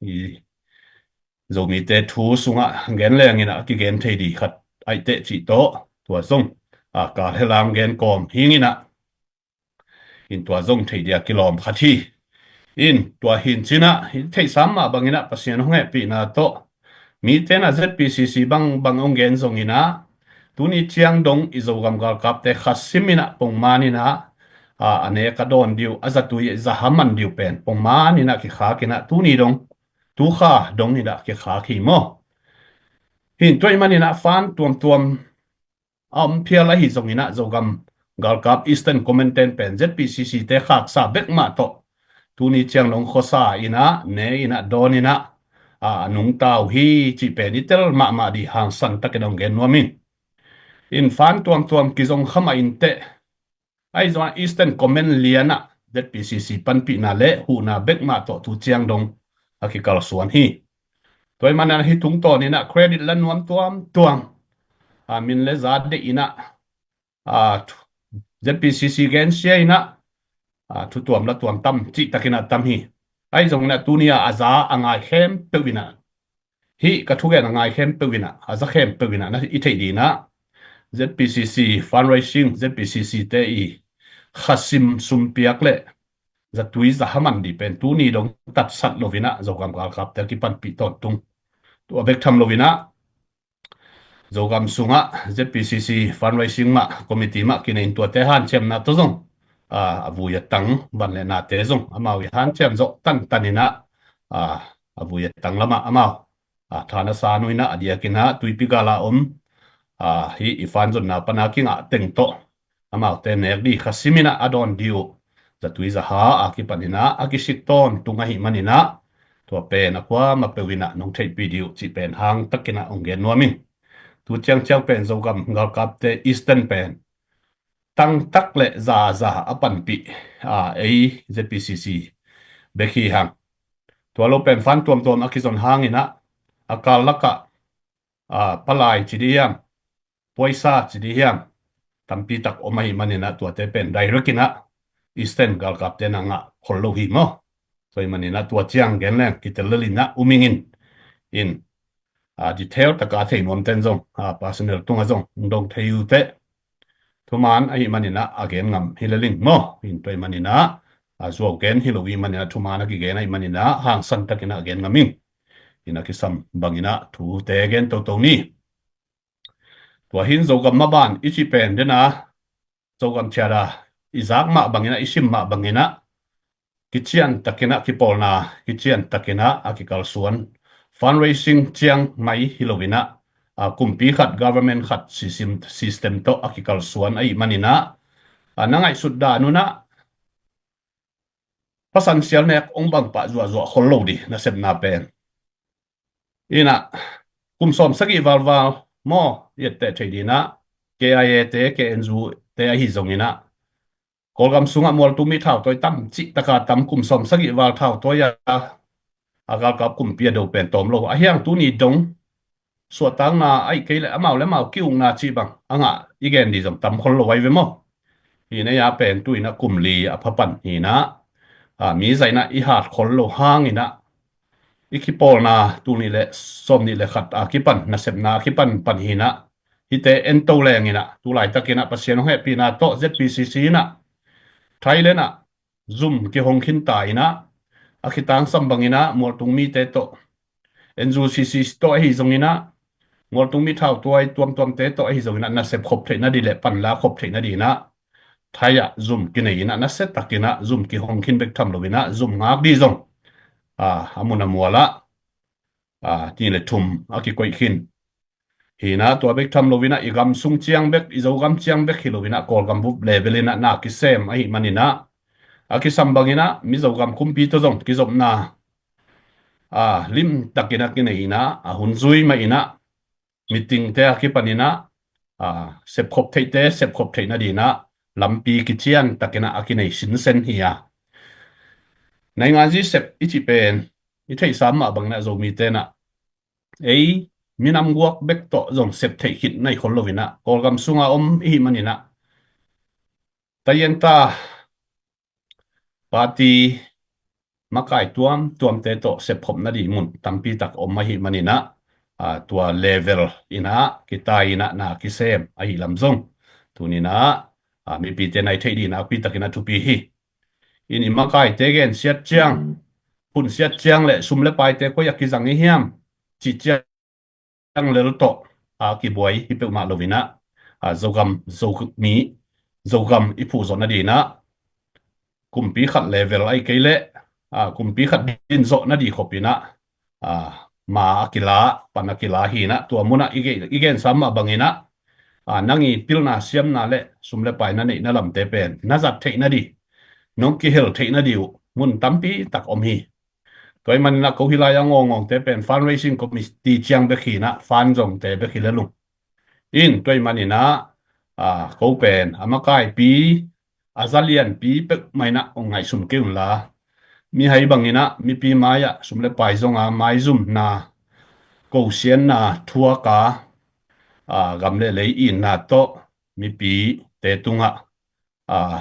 zo mi te thu sunga gen le ngina ki gen thei di khat ai te chi to tua song ka helam gen kom hingina in tua zong thei dia kilom khathi in tua hin china hin thei sam ma bangina pasien honge pi na to mi te na ZPCC bang ong gen zong ina tuni chiang dong izogam gal kap te khasimina pongmanina ane ka don diu azatui zahaman diu pen pongmanina ki kha kina tuni dong tu kha dong ida ki kha ki mo hin toy manina fan tuam phia la hi zong ina zogam gal kap eastern commenten pen ZPCC te khak sa bek ma to tuni chiang long khosa ina ne ina donina nung tau hi chi penitel ma di hang san takedong gen nomin in fan tuam ki zong khama in te ai zong eastern comment liana ZPCC panpi na le hu na bek ma to tu chiang dong akikal suan hi toy manan hi tung to ni na credit lan nuam tuam min le za de ina ZPCC gen sia ina thu tuam la tuam tam chi takina tam hi ai zong na tunia aza angai khem pewina hi ka thu gen angai khem pewina aza khem pewina na i thei di na ZPCC fundraising ZPCC te i khasim sumpiak le zatui zahaman di pen tu ni dong tat sat lovina zogam gal kap te ki pan pi ton tung tu abek tham lovina zogam sunga ZPCC fundraising ma committee ma kinin tu te han chem na to zong avuya tang ban le na te zong amau han chem zo tanina avuya tang lama amau thana sa nuina adia kina tuipi gala hi ifan zon na panaking teng to amau te nek di khasimina adon diu zatui za ha akipanina akisiton tunga hi manina to pen akwa mapewina nong thei video chi pen hang takina ongen nomin tu chang pen zogam ngal kap te eastern pen tang tak le za apan pi ei ZPCC beki hang to lo pen fan tuam akizon hangina akal laka palai chidiam poisa chidiam tampi tak omai manina to te pen directina eastern gal kap te nanga kholo hi mo toy manina to chiang gen le kitelelina umingin in detail taka thei nom ten zong personal tunga zong dong theiu te thuman ai manina again ngam hilaling mo in toy manina zo gen hilowi manina thumana ki gen ai manina hang san takina again ngaming ina kisam bangina thu te gen to ni tua hin zo gam maban ichi pen dena zogam chara izak ma bangina isim ma bangina kichian takina kipolna kichian takina akikal suan fundraising chiang mai hilowina kumpi khat government khat system to akikal suan ai manina nangai sudda nuna pasan sial nek ong bang pa zua zua hollo di na sep na pen ina kum som sagi wal mo yette thedina KIA te KNZU te hi zongina kolgam sunga mol tumi thau toy tam chi taka tam kum som sagi wal thau toy ya agal kap kum pia do pen tom lo a hiang tu ni dong so tang na ai ke le amau le mau kiung na chi bang anga igen di zam tam hol lo wai ve mo hi na ya pen tu ina kum li a phapan hi na mi zaina i hat khol lo hang ina ikipol na tu ni le som ni le khat akipan na sep na akipan pan hi na hite ento leng ina tu lai takina pasien he pi na to ZPCC na Thailand na zoom ki hong khin ta ina akitang sambangina mol tung mi te to NZCC to hi zongina mol tung mi thau toy tuam te to hi zongina na sep khop the na di le pan la khop the na di na thaya zoom ki nei ina na set takina zoom ki hong khin bek tham lovina zoom ngak di zong amuna muala ti le thum aki koi khin hina to bek tham lovina igam sung chiang bek izogam chiang bek hilovina kol gam bup levelina na ki sem ai manina aki sambangina mizogam kumpi to zong ki zom na lim takina ki nei na hunzui ma ina meeting te aki panina sep khop thei te sep khop thei na dina lampi ki chian takina aki nei sin sen hiya nai nga ji sep ichi pen i thei sam ma bangna zo mi te na ei minam guak bek to zong sep thei hit nai khol lovina kolgam sunga hi manina tayenta party makai tuam te to sep khop na di mun tampi tak ma hi manina tua level ina kita ina na kisem ai lamzong tunina mi pi te nai thei di na pi takina tu pi hi ini makai te gen siat chiang pun siat chiang le sum le pai te ko yakizang hi hiam chi chiang le to ki boy hi pe ma lovina zogam mi zogam ipu zona di na kumpi khat level ai keile kumpi khat din zo na di khopina ma akila panakila hi na tua muna igen sama bangina nangi pilna siam na le sumle pai na nei na lam te pen na zat thei na di nong ki hel thei na di mun tampi tak om hi toy man na ko hilaya ngong te pen fundraising committee chiang be khina fan jong te be khile lu in toy manina ko pen amakai pi azalian pi pek maina ongai sum keun la mi hai bangina mi pi maya sumle pai zonga mai zum na ko sian na thua ka gamle lei in na to mi pi te tunga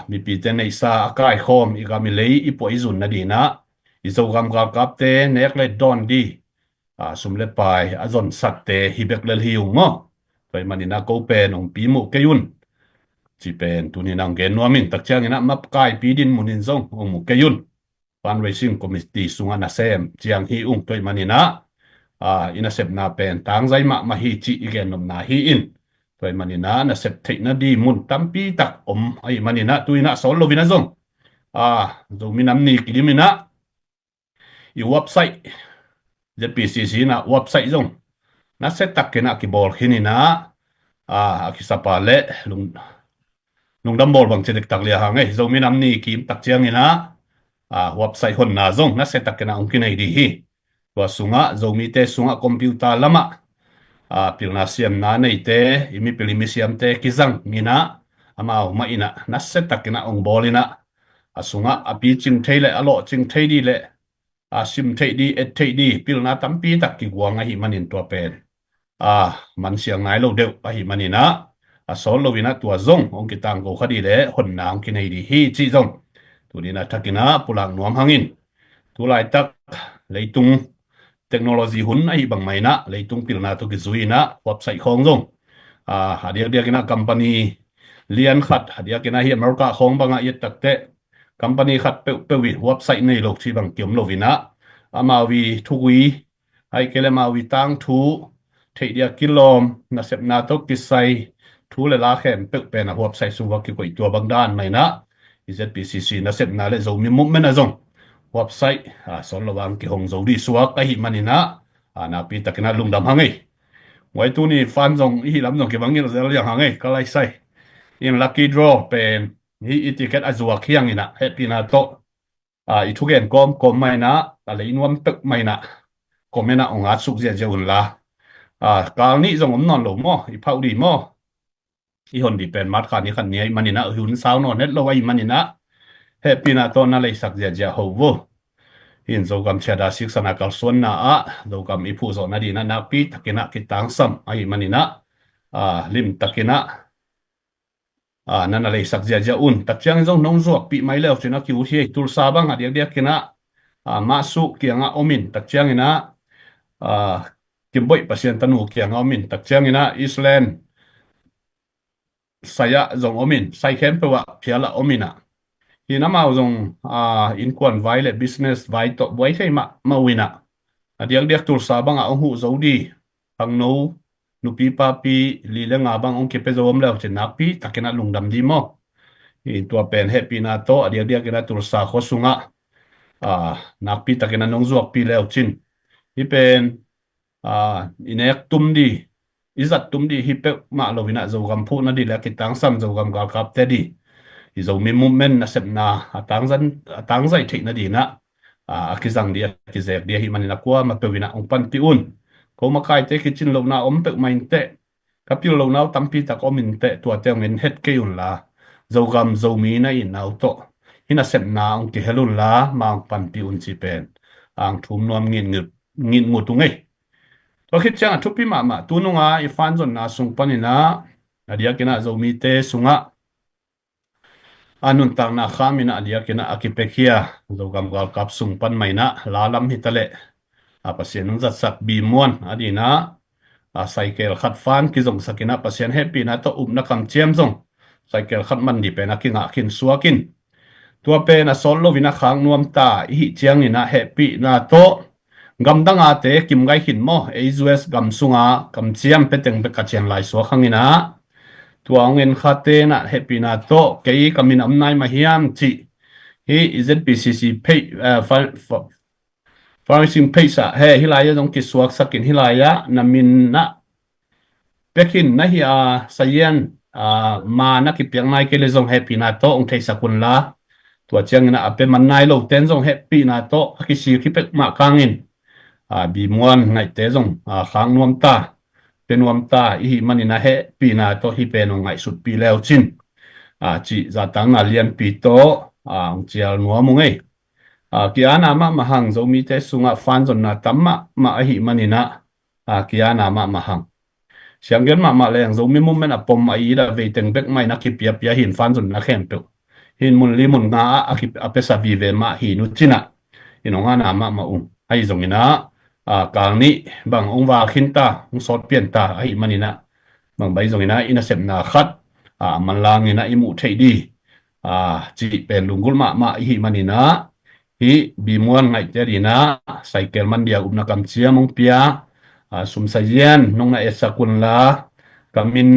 mi pi te nei sa kai khom i gami lei i po izun na di na i zo gam ga kap te nek le don di sumle pai azon sat te hibek le hiu mo toy manina ko pen ong pi mu ke yun chỉ pen tunin ang gen nuamin tak chiang ina map kai pi din munin zong ong mu ke yun fundraising committee sunga na sem chiang hi toy manina ina sep na pen tang zai ma hi chi igen nom na hi in toy manina na sep thei na di mun tampi tak ai manina tuina sol lovina zong zo minam ni kilimina i website ZPCC na website zong na set tak kena ki bol hinina ki sapale lung dam bol bang chedek tak lia hangai zo minam ni kim tak chiang ina website hon na zong na set tak kena ong kinai di hi wa sunga zo mi te sunga computer lama pilna siam na nei te imi pilimi siam te kizang mina amao ma ina na set tak kena ong bolina sunga api ching theile alo ching thei di le sim thei di et thei di pilna tampi tak ki guanga hi manin to pen man siang ngai lo deu hi manina sol lovina tua zong ong kitang go khadi le hon na ong kinai di hi chi zong tunina thakina pulang nuam hangin tulai tak leitung technology hun ai bang mai na leitung pilna to ki zuina website khong zong hadia kina company lian khat hadia kina hi america khong banga yet takte company khat pe wi website nei lo chi bang kiom lovina amawi thuwi ai kele mawi tang thu thei dia kilom na sep na to kisai thu le la khem pe pe na hop sai su wa ki koi tua bang dan mai na ZPCC na sep na le zo mi mum men a zong hop sai son lo wang ki hong zo di suak ka hi manina na pi takina lungdam hangai wai tu ni fan zong hi lam zong ki bangin zel yang hangai ka lai sai in lucky draw pen hi ticket azua khiang ina happy na to i thu gen kom mai na le inwam pek mai na komena onga suk je je un la kal ni zong om non lo mo i phau di mo i hon di pen mat khan ni khan ni manina hun sao no net lo wai manina happy na to na le sak je je ho wo in zo gam chada sik sana kal suan na zo gam i phu zo na di na pi takina ki tang sam ai manina lim takina nana le sak ja ja un tak chiang jong nong zuak pi mai le china ki u hi tur sa bang dia dia kina ma su kianga omin tak chiang ina kimboi pasien tanu kianga omin tak chiang ina Island saya zong omin sai khem pe wa phiala omina hina mau zong in kwan vai le business vai to vai thei ma wina adiang dia tur sa bang ong hu zo di ang no nupi pa pi li le nga bang ong ke pe zo om le china pi takina lungdam di mo in tua pen happy na to dia kena tur sa khosunga nakpi takena nong zuak pi leo chin hi pen inek tum di izat tum di hi pe ma lovina zo gam phu na di la kitang sam zo gam gal kap te di i zo mi movement na sep na atang zai thei na di na akizang dia kizek dia hi manina kwa ma pe wina ong pan pi un ko ma kai te kitchen lo na om pe main te kapil lo na tampi tak omin te tua te ngin het ke un la zogam zomi na in nau to hina sep na ong ki helun la mang pan pi un chi pen ang thum nom ngin ngu tu ngai to khit chang thu pi ma tu nunga I fan zon na sung panina adia kina zomi te sunga anun tang na khamina adia kina akipekia zogam gal kap sung pan mai na la lam hitale pasien nung zat sak bi mon adina cycle khat fan ki zong sakina pasien happy na to na kam chem zong cycle khat man di pe na kinga kin suakin tua pe na solo vina khang nuam ta hi chiang ina happy na to gam danga te kim gai hin mo AUS gam sunga kam chiam pe teng be ka chen lai so khangina tua ngen khate na happy na to ke kamin am nai ma hiam chi hi ZPCC pay farming paysa he hilaya dong ki suak sakin hilaya namin na pekin na hi sayan ma na ki piang nai ke le zong happy na to ong thei sakun la tua chiang na ape man nai lo ten zong happy na to ki si ki pek ma kangin bi muan ngai te zong khang nuam ta penuam ta hi manina he pi na to hi penong ngai sut pi leo chin chi za tang na lian pi to ong chial nuam ngai kiana ma mahang zo mi te sunga fan zon na tamma ma hi manina kiana ma mahang siang gen ma leng zo mi mum men apom ai da ve teng bek mai na ki pia pia hin fan zon na khem pe hin mun li mun nga apesa vi ve ma hi nu china inonga na ma ai zong ina kal ni bang ong wa khin ta ong sot pian ta ai manina bang bai zong ina ina sep na khat man lang ina imu thei di chi pen lungul ma hi manina hi bimuan ngai te rina cycle man dia na kam chiam ong pia sum sayen nong na esa kun la kamin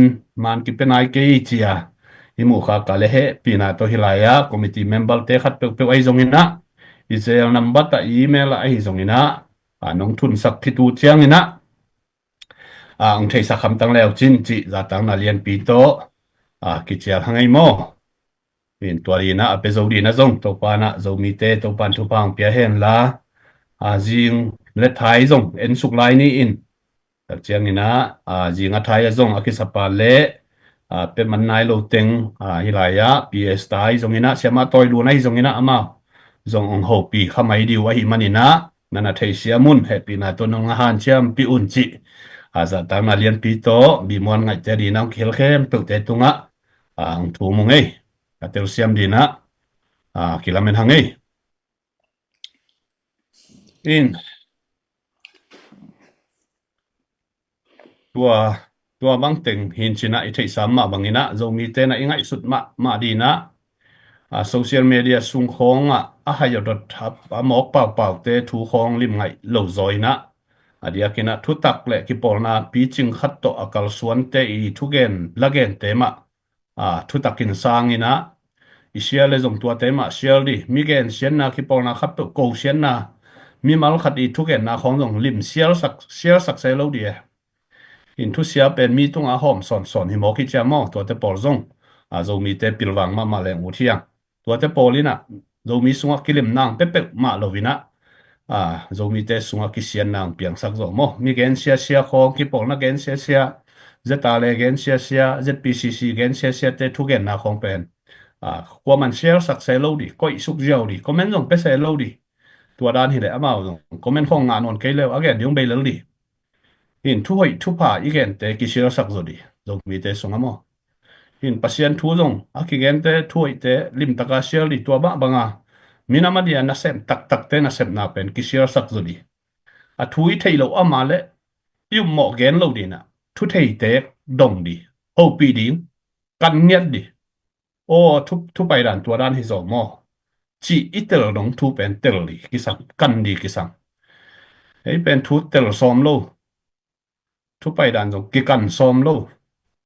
man ki penai ke chia imu kha ka le he pina to hilaya committee member te khat pe ai zong ina Israel number ta email ai zong ina nong thun sak thi tu chiang ina ong thei sa kham tang leo chin chi za tang na lian pi to ki chia hangai mo in tuarina apezo di na zong to pana zo mi te to pan thu pang pia hen la jing le thai zong en suk lai ni in tak chiang ina jing a thai zong akisapa le pe man nai lo teng hilaya PS tai zong ina siama toy lu nai zong ina ama zong ong ho pi khamai di wa hi manina nana thei siamun happy na to nong han chiam pi un chi za tang na lian pi to bi mon ngai te di nang khel khem pe te tunga ang thu mu ngei atel siam dina kilamen hangai in tua bang teng hin china I thei sam ma bangina zo mi te na ingai sut ma dina social media sung khong a hayodot thap mok pau te thu khong lim ngai lo zoina adia kina thutak le ki polna pitching khat to akal suan te I thugen lagen tema thutakin sangina isial le zong tua tema sial di migen sian na ki polna khat to ko sian na mi mal khat I thugen na khong zong lim sial sak se lo di in thu sia pen mi tung a hom son hi mo ki cha mo to te pol zong zo mi te pilwang ma le ngu thiang to te polina zo mi sunga kilim nang pe ma lovina zo mi te sunga ki sian nang piang sak zo mo mi gen sia khong ki pol na gen sia zeta le gen sia zpcc gen sia te thu gen na khong pen kwa man share sak se lo di koi suk jiao di comment zong pe se lo di tua dan hi le amao zong comment khong nga non ke le again yung be lo di in thu hoi thu pa igen te ki share sak zo di zo mi te sunga mo in pasien thu zong aki gen te thu hoi te lim taka share di tua ba banga minama dia na sem tak te na sem na pen ki share sak zo di thui thei lo ama le yu mo gen lo di na thu thei te dong di ho pi ding kan nyat di o thu pai dan tua dan hi zo mo chi itel dong thu pen tel li ki sang kan di ki sang ei pen thu tel som lo thu pai dan zo ki kan som lo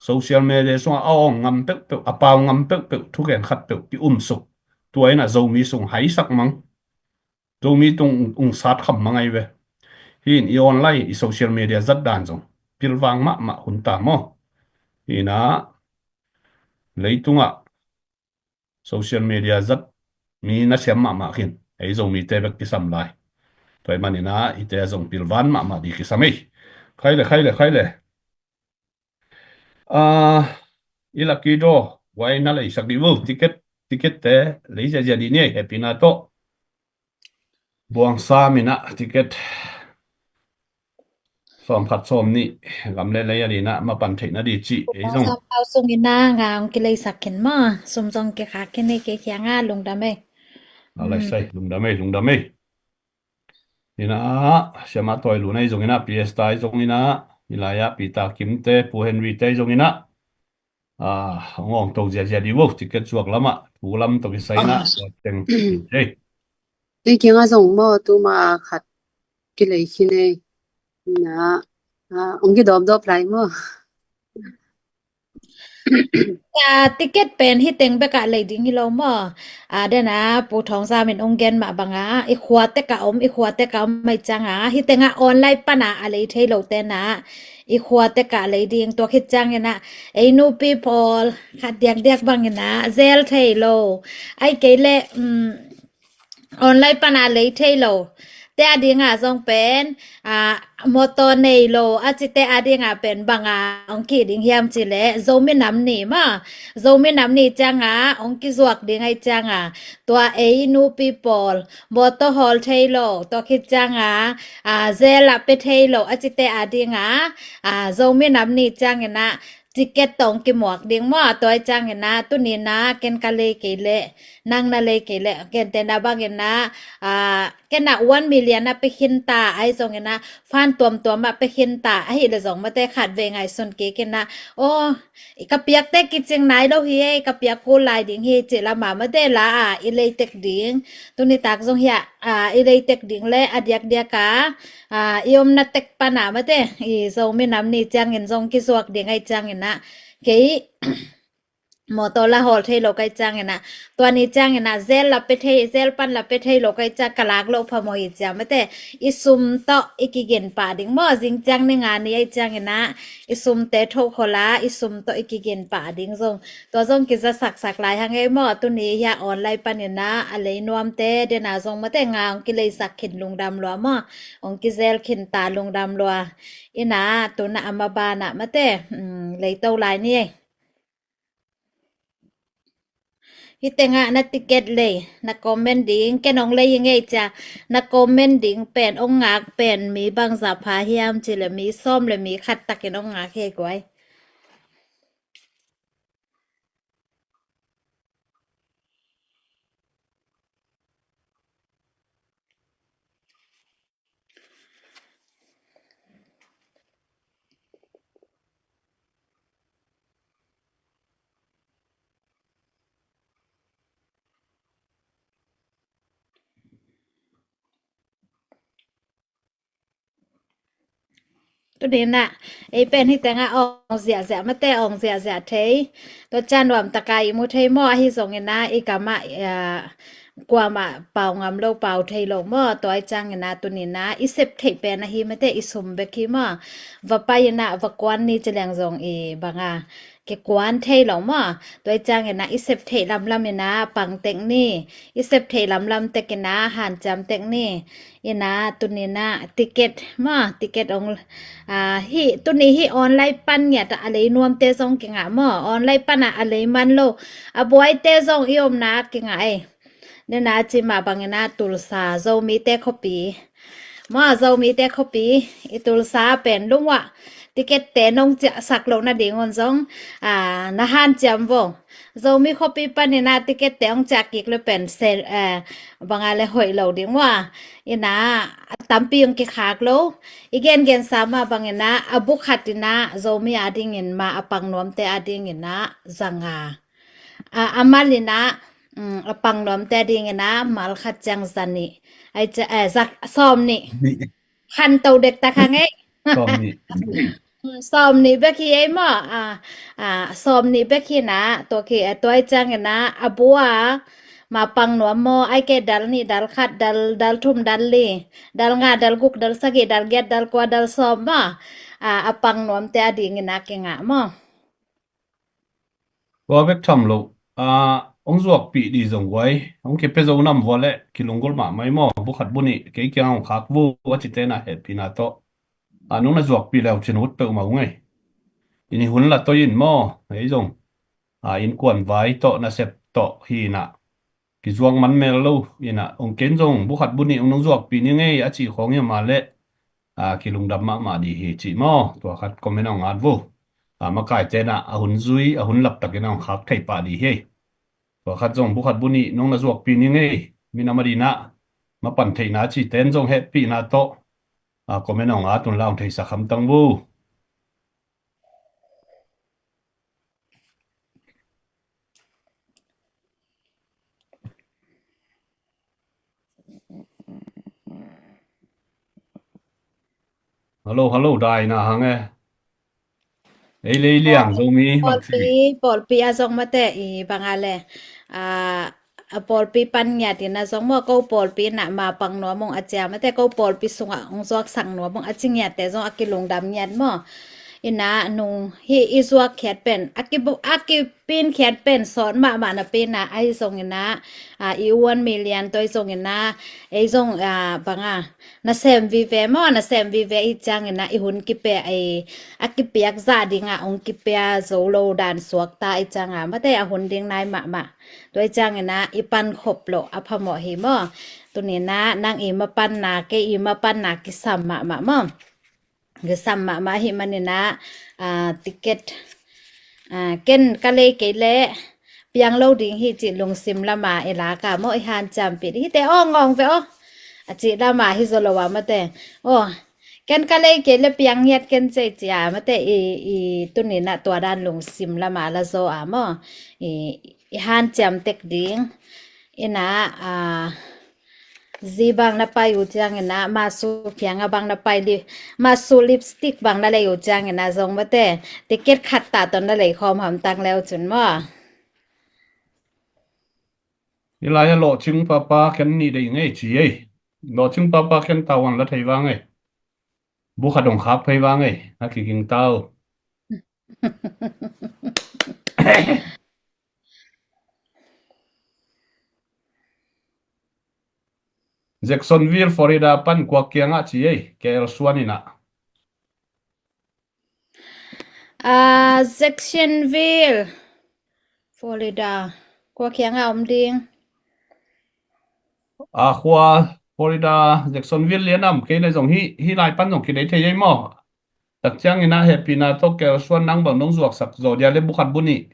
social media so aong ngam pe apaw ngam pe thu gen khat pe ki suk tuai na zo mi sung hai sak mang zo mi tung sat kham mangai ve hin I online I social media zat dan zong pilwang ma hun ta mo ina leitunga social media zat mi na siam ma khin ei zo mi te bek ki sam lai toy manina ite zong pilwan ma di ki samei khaile ilaki do wai na le sak di wo ticket te le ja di ne happy na to buang sa mina ticket som phat som ni gam le ya di na ma pan thei na di chi ei Tao zong sao tao sung ina nga ang kilay sakin mo. Sumsong ke kakin ke kya nga lung dame. alai sai lung da mei ina siama toy lu nei zong ina ps tai zong ina ilaya pita kim te pu henry te zong ina ngong to ja di wo ticket chuak lama tu lam to ki sai na teng ei Cái kia nga zong mo tu ma khat cái lấy khi này na ông cái đốp lại mo Ticket pen hi teng beka lay ding hi lo mo. Dena pu thong sa min onggen ma banga. Ikhwate ka om may changa. Hi tenga online pa na alay thay lo te na. Ikhwate ka lay ding to khit chang na. Ay no people khat diak bang na. Zel thay lo. Ay kayle online pa na lay thay lo. Te adi nga zong pen moto nei lo te adi nga pen banga ong ki ding hiam chile zomi nam ni ma zomi nam ni changa ong ki zuak ding ai changa tua ei nu people moto hall thei lo to ki changa zela pe thei lo te adi nga zomi nam ni changa na ticket tong ki muak ding mo toy chang na tu ni na ken ka le ke le nang na le ke le ken te na bang na ken na 1 million na pe hin ta ai zong na fan tuam ma pe hin ta ai le zong ma te khat ve ngai son ke ken na o ka piak te ki ching nai lo hi e ka piak ko lai ding hi che la ma te la i le tek ding tu ni tak zong ya i le tek ding le adyak dia ka iom na tek pa na ma te I zong mi nam ni chang en zong ki suak ding ai chang na ke mô tô la hol thei lo kai chang na to ni chang na zel la pe thei zel pan la pe thei lo kai cha kalak lo pha mo hi cha mate isum to ikigen pa ding mo jing chang ni nga ni ai chang na isum te tho khola isum to ikigen pa ding zong to zong ki za sak lai hang ei mo tu ni ya online pan na alei nuam te de na zong mate nga ong ki lei sak khin lung dam lo mo ong ki zel khin ta lung dam lo ina tu na ama ba na mate lei to lai ni Hitenga na ticket le na comment ding kenong le yenge cha na comment ding pen ong ngak pen mi bang za pha hiam chile mi som le mi khat takenong ngak he kwai ตัวนี้น่ะไอ้เป็นที่แต่งอ่ะอองเสียเสียมาแต่อองเสียเสียเทยตัวจานวมตะกายมุเทยหม้อที่ส่งเงินนะไอ้กะมะกว่ามาเป่างามโลเป่าเทยลงหม้อตัวไอ้จังเงินนะตัวนี้นะอีเสพเทยเป็นนะฮีมาแต่อีสมเบคีหม้อว่าไปนะว่ากวนนี่จะแรงซองบางอ่ะแกกวนเทยลงหม้อตัวไอ้จังเงินนะอีเสพเทยลำเนี่ยนะปังเต็งนี่อีเสพเทยลำแต่กันนะหันจำเต็งนี่นะตัวนี้นะติเกตมาติเกตองhi tu ni hi online pan nya ta alei nuam te song ki nga mo online pan a alei man lo a boy te song iom na ki nga ai ne na chi ma bang na tul sa zo mi te khopi ma zo mi te khopi i tul sa pen lung wa ticket te nong cha sak lo na ding on song na han cham wo zo mi khopi pan na ticket te ong cha ki le pen se bang ale hoi lo ding wa ina tampi yung ki khak lo igen gen sama bangena abu khatina zomi ading in ma apang nom te ading in na zanga amalina apang nom te ading in na mal khat chang zani ai cha zak som ni khan tau dek ta khang ấy Tom ni. som ni be khi ấy mà som ni be khi na to khi toy chang na abua ma pang no mo ai ke dal ni dal khat dal thum dal li dal nga dal guk dal sagi dal get dal kwa dal som ma apang nom te adi ngina ke nga mo Wa vek tham lo. Ông zuak pi di zong wai. Ông ke pe zo nam wa le kilungol ma mai mo bu khat bu ni ke kyang khak bu wa chi te na he pi na to. Nung na zuak pi leo chen hut pe ma ngai. Ini hun la to yin mo. Ei zong. In kwan vai to na sep to hi na. Ki zuang man mel lo ina ông ken zong bu khat bu ni ông nung zuak pi ni ngai a chi khong ya ma le. Kilung dam ma di hi chi mo. Tua khat komen ang at vu. Ma kai te na hun zui hun lap takin ang khak thai pa di hi. Tua khat zong bu khat bu ni nung na zuak pi ni ngai. Mina ma di na. Ma pan thai na chi ten zong he pi na to. Komen ang atun laung thai sa kham tang vu. Hello, dai na hang e. Ei le liang zo mi bang si. pol pi a zong ma te bangale pol pi pan nya ti na zong mo ko pol pi na ma pang no mong a cha ma te ko pol pi sunga ong zok sang no mong a ching nya te zong akilung dam nya mo ina nung hi izwa khet pen akipin khet pen son ma na pen na ai zong ina i 1 million toy zong ina ai zong banga na sem vi ve mo na sem vi ve i chang ina i hun ki pe ai akipiak za dinga ong ki pe zo lo dan suak ta i chang ma te a hun ding nai ma toy chang ina i pan khop lo a pha mo hi mo tu ni na nang i ma pan na ke i ma pan na ki sam ma mo ge sam ma hi manina ticket ken kale ke le piang lo ding hi chi lung sim lama elaka mo i han cham pi hi te ong ong ve o chi lama hi zolo wa ma te ken kale ke le piang yat ken che chia ma te i tu ni na to dan lung sim lama la zo mo i han cham tek ding ina bang na pai u chang na masu phiang bang na pai li masu lipstick bang na le u chang na zong ma te ticket khat ta ton na le khom ham tang leo chun mo Ilaya lo chung papa ken ni de ngai chi ei. Lo chung papa ken tawan la thai wang ei. Bu khadong khap phai wang ei. Ki king tao. Jacksonville, Florida pan kwa kianga chi ei. KL Swanina. Jacksonville Florida kwa khiang om ding Khwa Florida Jacksonville lianam ke le zong hi lai pan zong ki dei thei ei mo. Tak chang ina happy na to KL Swan nang bang nong zuak sak zo dia le bu khat bu ni.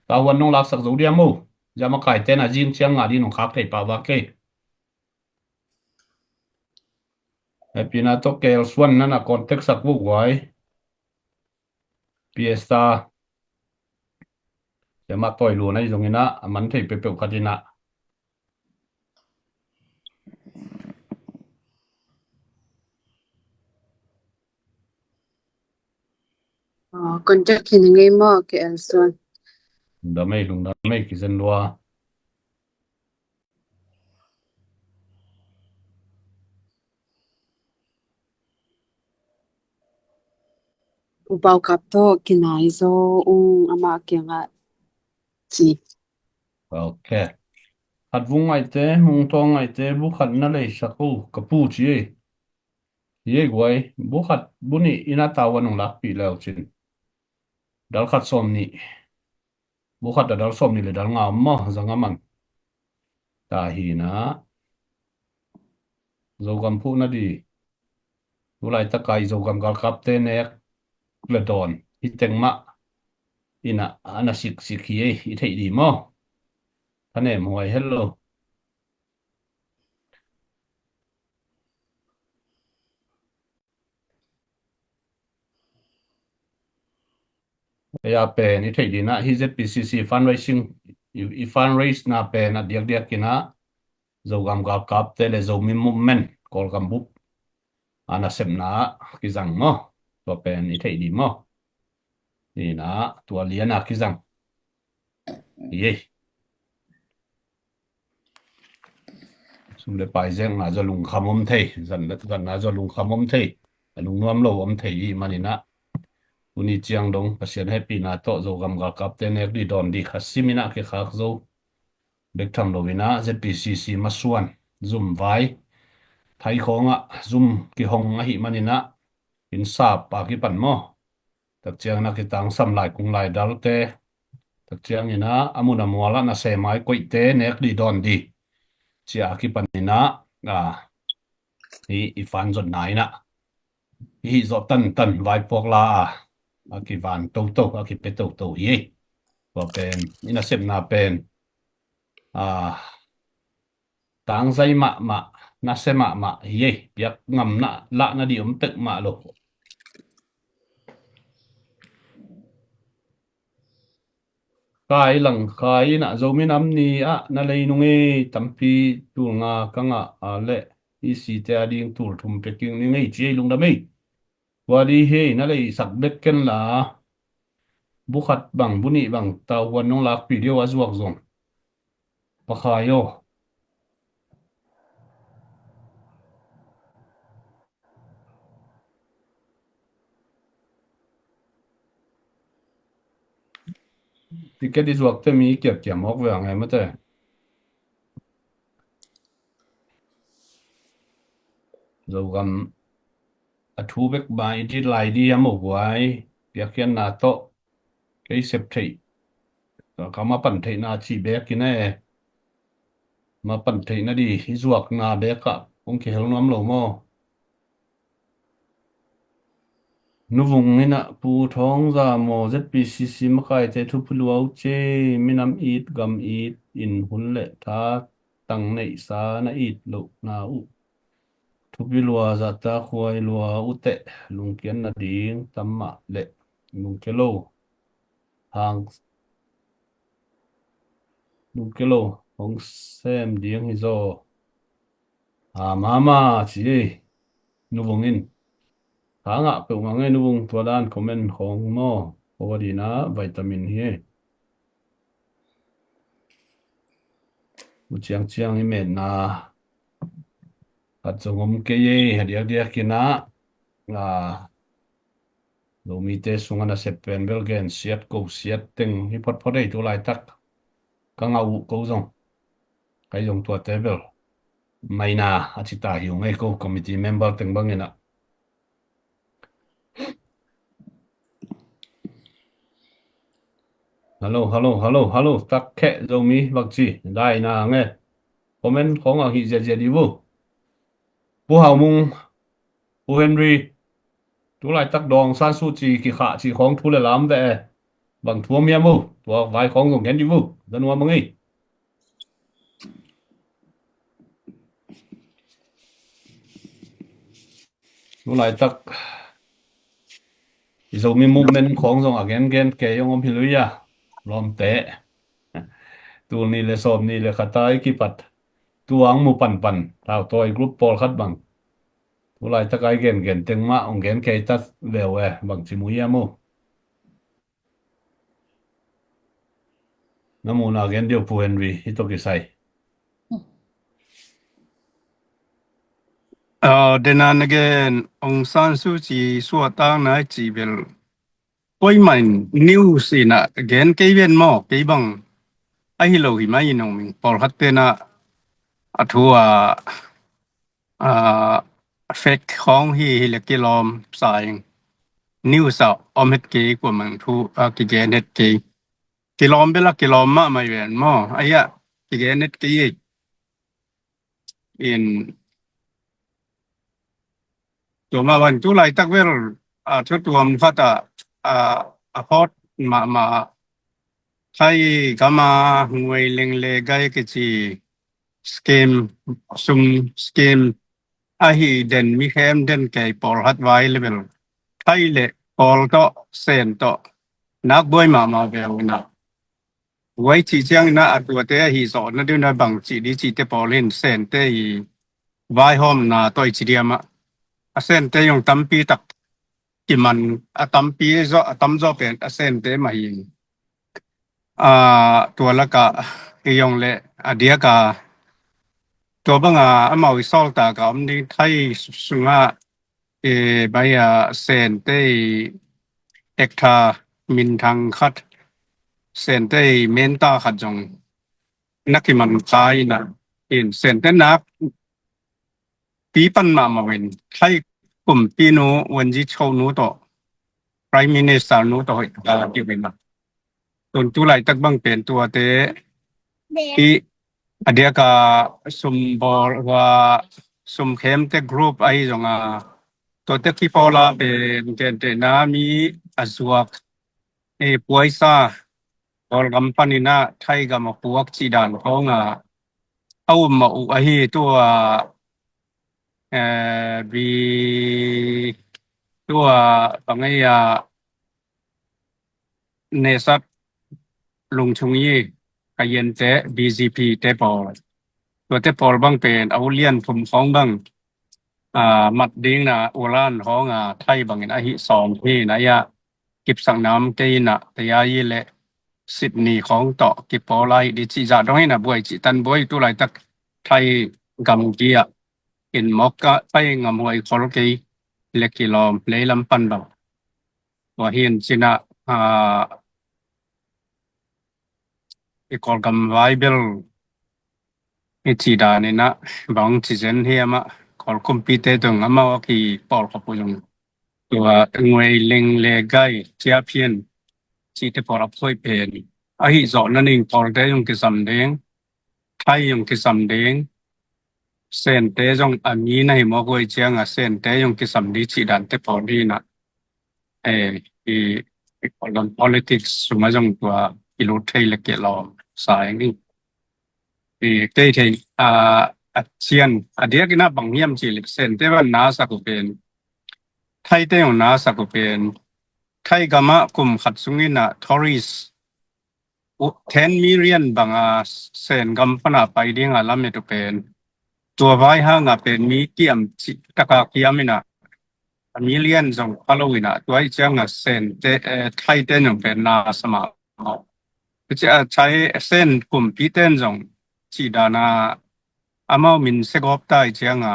Ta wan nong lak sak zo dia mo. Jama kai te na jing chiang nga di nong khak thai pa wa ke. Happy na to KL Swan na na contact sak bu wai. Fiesta Jama toy lu na zong ina man thei pe pe khatina. contact hin ngai mo ke alson lung da mai ki zen lua upau kap to kinai zo ama kenga chi okay hat vung ai te mung tong ai te bu khat na lei saku kapu chi ye gwai bu khat bu ni ina tawanung lak pi leo chin dal khat som ni bu khat da dal som ni le dal nga ma zanga man ta hi na zo gam phu na di tu lai ta kai zo gam gal kap te nek le don hi teng ma ina ana sik sik hi i thei di mo thane moi hello ya pe ni thei di na hi zpcc fundraising i fundraise na pe na diak diak kina zo gam gal kap te le zo mi movement kol gam bup ana sem na ki zang mo to pe ni thei di mo ni na tua liana ki zang ye sum le pai zeng na zo lung khamom thei zan na zo lung khamom thei lung nuam lo om thei i manina uni chiang dong pasien happy na to zo gam gal kap te nek di don di khasimina ke khak zo bek tham lovina zpcc masuan zum vai thai khonga zum ki hong a hi manina in sa pa ki pan mo tak chiang na ki tang sam lai kung lai dal te tak chiang ina amuna muala na se mai koi te nek di don di chia ki panina hi fan zon nai na hi zo tan tan vai pok la ki van to to ki pe to to ye wa pen ina sep na pen tang zai ma na se ma ye yak ngam na la na di tek ma lo kai lang kai na zo mi nam ni na lei nu nge tampi tu nga ka nga le i si te ading tur thum peking ni ngai che lung da mei wa di he na lei sak bek ken la bu khat bang bu ni bang taw wan nong lak pi dio azuak zong pa kha yo ticket izuak te mi kiap kiam hok ve ngai ma te zo gam a thu bek bai di lai di am wai pia kian na to cái sep thei ka ma pan thei na chi bek ki ne ma pan thei na di izuak na bek ka ong ki hel nom lo mo nu vung ni na pu thong za mo zpcc ma kai te thu pulu au che minam it gam it in hun le tha tang nei sa na it lo na u thu pi lua za ta khuai lua u te lung kian na ding tamma le lung ke lo hang lung ke lo hong sem ding hi zo mama chi nu vung in hanga pe ma ngai nu vung tua dan comment khong mo ori na vitamin hi u chiang chiang i men na at zongom ke ye hadiak dia kina lo mi te sunga na sepen belgen siat ko siat teng hi pot pot ei tu lai tak ka ngau ko zong kai zong tua tebel mai na achita hiu ngai ko committee member teng bangena hello tak khe zo mi bak chi dai na nge comment khong a hi je je di vu bu hao mung bu Henry tu lai tak dong san su chi ki kha chi khong thu le lam ve bằng thua mía mu tua vai khong dùng gen di vu dan wa mangi tu lai tak zo mi movement khong dùng again gen ke yong om hiluya lom te tu ni le som ni le khatai ki pat tuang mu pan pan tao toy group pol khat bang tu lai tak ai gen gen teng ma ong gen ke ta le we bang chi mu ya mu namuna gen dio pu Henry ito kisai Denan again, Aung San Suu Kyi suatang na chỉ vel poi man news ina again kay ben mo kay bang ai hi lo hi mai nong ming por hat te na athua fake khong hi le ki lom sai news a omet ke ko man thu ki gen net ke ki lom bela ki lom ma mai ben mo aya ki gen net ke inตัวมาวันจุไลตักเวลชุดรวมฟัตพอดมาไทยก็มาหวยเล็งเลไกกิจีสเกมซุมสเกมอาเดนมีแฮมเดนไก่ปอลฮัดไว้เลเวลไทยเลปอลก็เซนต่อนักบวยมาเวลนะไว้ที่เจ้างนะตัวเตะฮีสอนนั่นด้วยนะบางจีดีจีเตปอลินเซนเตยไว้หอมนาตัวจีเดียมเซนเตยงตั้มปีตักกิมันตั้มปีตั้มจอเป็นเซนเตมาหิงตัวละกะยงเลเดียกะตัวบังมาวิสอลตากะมนี่ไทยสุงะใบเซนเตเอกทามินทางคัดเซนเตเมนตาขัดจงนักกิมันตายนะเซนเตนักปีปันมาเวนไทยกลุ่มปีโนวันจีโชนูต่อ Prime Minister นูต่อที่เป็นมาตุนตุไลตักบังเป็นตัวเตอีเดียกาสมบอลว่าสมเข้มเตกรุ๊ปไอจงตัวเตกีพอลาเป็นเตนามีอาสวกป่วยซาบอลกัมปานินาไทยกัมปวกจีดานของเอามาอุไอตัวบีตัวบางอย่างเนสัตลงชงยี่กเย็นเตะ BGP เตะปอลตัวเตะปอลบางเป็นเอาเลียนผมของบางมัดดิ้งนะโอลานของไทยบางอย่างหิสองที่นะยะกิบสังน้ำเกยนะแต่ยายี่เละสิดนีของต่อกิบปอลไลดิจิจาตรงนี้นะบวยจิตันบวยตัวไรตักไทยกำเกียอินมอกกะไปงำหวยคอลเกยเล็กกิโลมเลยลำปันบางว่าเห็นสินะกอลกัมไวเบลจีดานี่นะบางจีเซนเฮียมะกอลคอมพิวเตอร์ตรงอามาว่ากี่ปอลขบวนตัวงวยเล็งเลไกเจียเพียนจีเตปอลพ่อยเป็นไอ้จอนั่นเองปอลได้ยงกิสัมเดงไทยยงกิสัมเดงเซนเตยงอามีในมอกวยเจียงเซนเตยงกิสัมดีจีดันเตปอลดีนะอีกอล politics สมัยจงตัวกิโลเทเลเกลอสายนี่เตยเชียนเดียกินะบางเยี่ยมจีลิเซนเตว่านาสักเป็นไทยเตยงนาสักเป็นไทยกามะกุมขัดสุงินะทอริส10 million บางเซนกัมปนาไปดิ้งลำเมตุเป็นตัวไว้ห้างเป็นมีเกี่ยมตะกาเกี่ยมินะมิเลียนจงพาโลวินะตัวไอ้เจ้าเซนเตไทยเตยงเป็นนาสมาก็จะใช้เส้นกลุ่มพีเตนจงจีดานาอามามินเซกอบได้เจ้า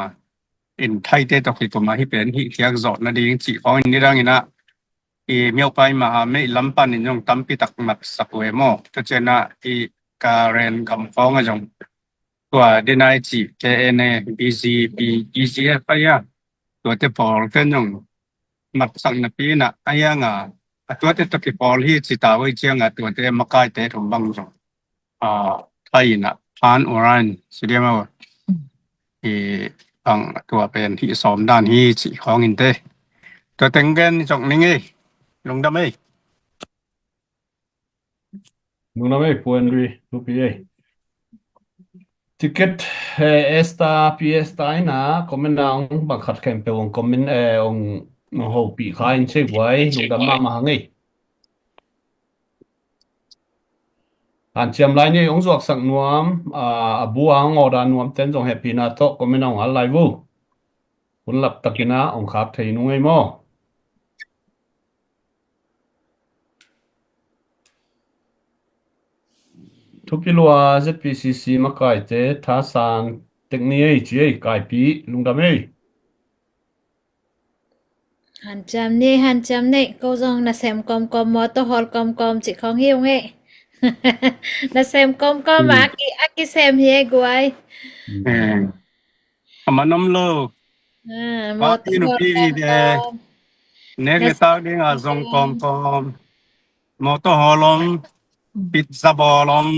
อินไทยเตตกิตัวมาให้เป็นที่เที่ยงจอดนั่นเองจีของนี่ดังนะเมียวไปมาไม่ลำปันนิยงตั้มปีตักมัดสักเวโมก็จะนะการเรนคำฟ้องจงตัวเดนายจีเคเอ็นเอบีซีบีอีซีเอฟไปตัวเตปอลเต้นจงมัดสังนปีนะไอ้ยังตัวเตตกิปอลที่จิตาไว้เจียงตัวเตมกายเตถุงบังจงไทยนะพานอรันสิเดียมาบังตัวเป็นที่สอมด้านที่จีของอินเตตัวเต็งเกนจงนิ่งลงดำnuna me pu Henry lupi ticket esta fiesta ina komena ong bakhat kempe ong komen ong ho pi khain che wai lungdam ma hangi an chiam lai ni ong zuak sak nuam abuang oda nuam ten jong happy na to komena ong al live kun lap takina ong khap thei nu ngai mo ทุกกิโลZPCC มาไก่เตท้าสานเทคนิคจีไก่ปีลุงดำเอ้ han cham ne câu dòng là xem com motor hall com chị không hiểu nghe là xem com mà aki xem hi guai เอออามันน้ำโล ว่า motor ที่หนู hall พี่เด com เน็ก là ตาดิ้งอาซงกอมกอมมอเตอร์ฮอลลมปิซซ่าบอลลม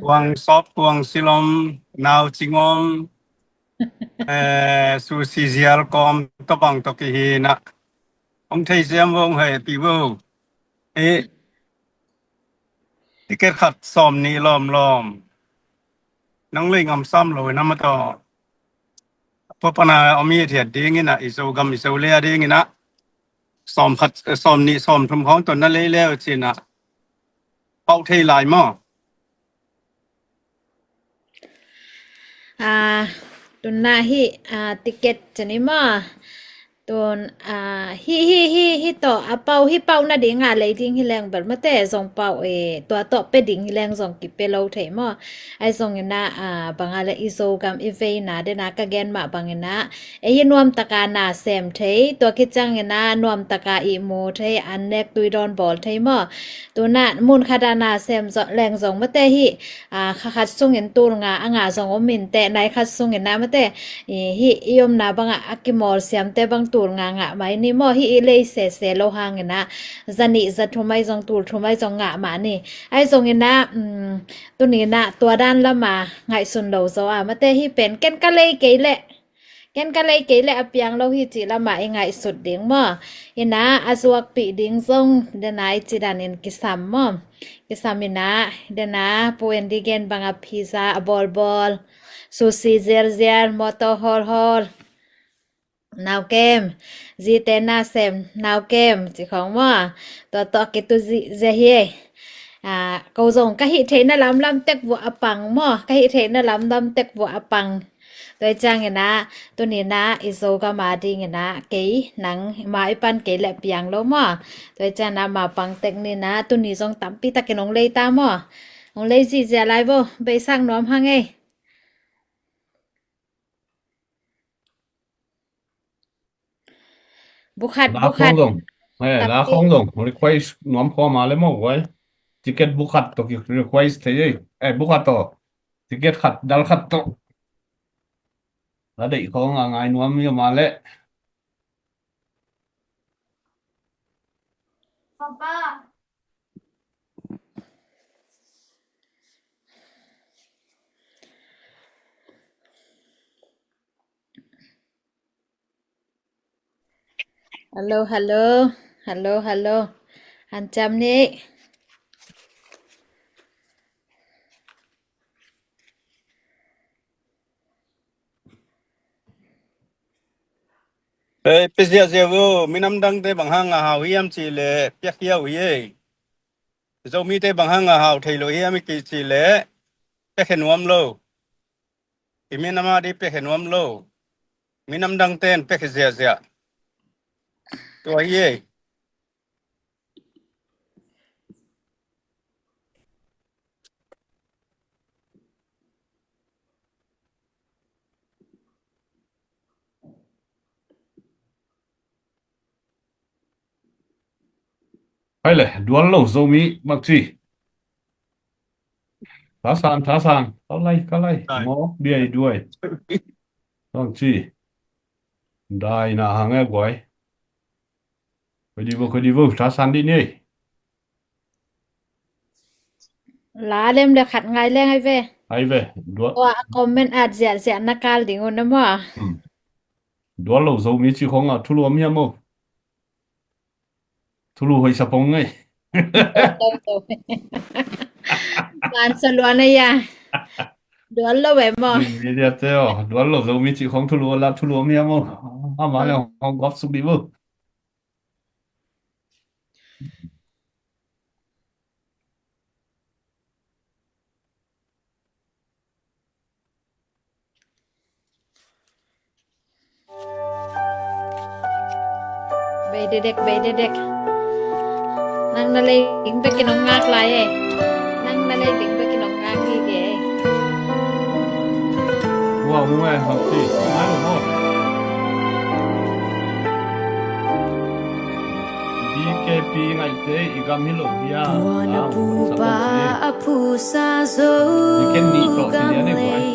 วังซอฟวังซิลมนาวจิงอมซูซิเซียลกอมตะบังตะกี้ฮีนะองไทยเสียมวงให้ปีเวลเอติเกตขัดซอมนี่ล้อมนังเลยงำซ้ำเลยนะมาต่อพวกปนาเอามีเถียดดิ้งนะอิโซกัมอิโซเลียดิ้งนะซอมขัดซอมนี่ซอมทุมของตนนั่นเลยแล้วสินะเป้าเทยหลายหม้อ tuần na hi ticket chani ma tuần hi to hi pau na ding a le ding hi leng ber ma te zong pau to pe ding hi leng zong ki pe lo the ma ai zong na banga le iso gam i ve na de na ka gen ma bangena hi nuam taka na sem the to ki chang na nuam taka i mo the an nek tui don bol the ma tu na mun khada na sem zo leng zong ma te hi khat sung en tur nga anga zong o min te nai khat sung en na ma te hi yom na banga akimol siam te bang tur nga mai ni mo hi le se lo hang na zani za thumai zong tur thumai zong nga ma ni ai zong na tu ni na tua dan la ma ngai sun lo zo ma te hi pen ken ka le ke le ken ka le ke le apyang lo hi chi la ma ngai sut ding mo ina azuak pi ding zong de nai chi dan in kisam mo kisamina de na poen digen banga pizza bol sushi zer motor hol nào kem gì tên na xem nào kem chỉ không mà to cái tu gì dễ hi câu dùng cái hệ thế nó làm tech vụ apang mà cái hệ thế nó làm tech vụ apang tôi chăng nghe na tôi nhìn na iso ka mà đi nghe na cái nắng mà ipan cái lẹp piang lo mà tôi chăng na mà pang tech ni na tôi nhìn trong tắm pi ta cái nông lây ta mà nông lây gì dễ lại vô bây sang nóm hang ấy lạ bukhat không rồi lạ tapi không rồi request nhóm kho mà lấy một cái ticket book khát to request thế gì book khát to ticket khát dal khát to là đấy không ngay nhóm như mà lấy hello anh chăm đi bây giờ giờ vô mình nằm đăng tới bằng hàng hào hiếm chỉ lệ biết hiểu gì rồi mi tới bằng hàng hào thầy lỗi hiếm cái chỉ lệ biết hiện nuông lâu thì mình nằm đi biết hiện nuông lâu mình nằm đăng tên biết giờ tôi gì hay là đuổi lâu rồi mi mặc gì thả sàn cái này mò bia đuổi bằng chi đại na hàng nghe quái khơi đi vô thả sàn đi nhỉ lá đêm được khát ngày lên hay về hay về đuổi comment dễ nakal đi ngon mà đuổi lâu rồi mi chỉ không thu lúa mi mà thu lúa hơi sập bông ngay đâu bạn sẽ luôn này ya đuổi lâu vậy mà đi đi theo đuổi lâu rồi mi chỉ không thu lúa mi mà mà là không góp sức đi vô bay dedek nang nalay ingbe kinong ngak lai nang na lay ding ba kinong aki ge. Wow, mua học gì? Má đúng không? BKP ngày thế, igam hilo bia. Buona pupa apusa zo Ikan ni to sini ane buai.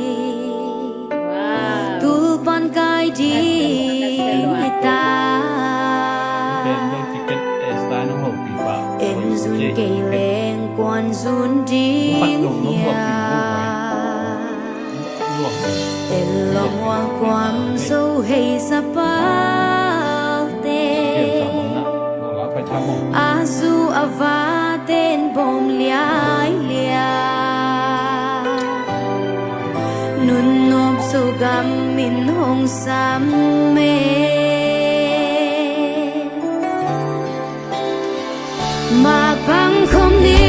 Wow. tulpan kai di ta Ben lo tiket esta no ho pi pa. en zun kei leng quan zun di ya Luộc. en long wang kwam so hei sa pa Tiền te sao mong na? Lo phải tham mong. azu ava ten bom liai lia nun nop so gam min hong sam me mà băng không đi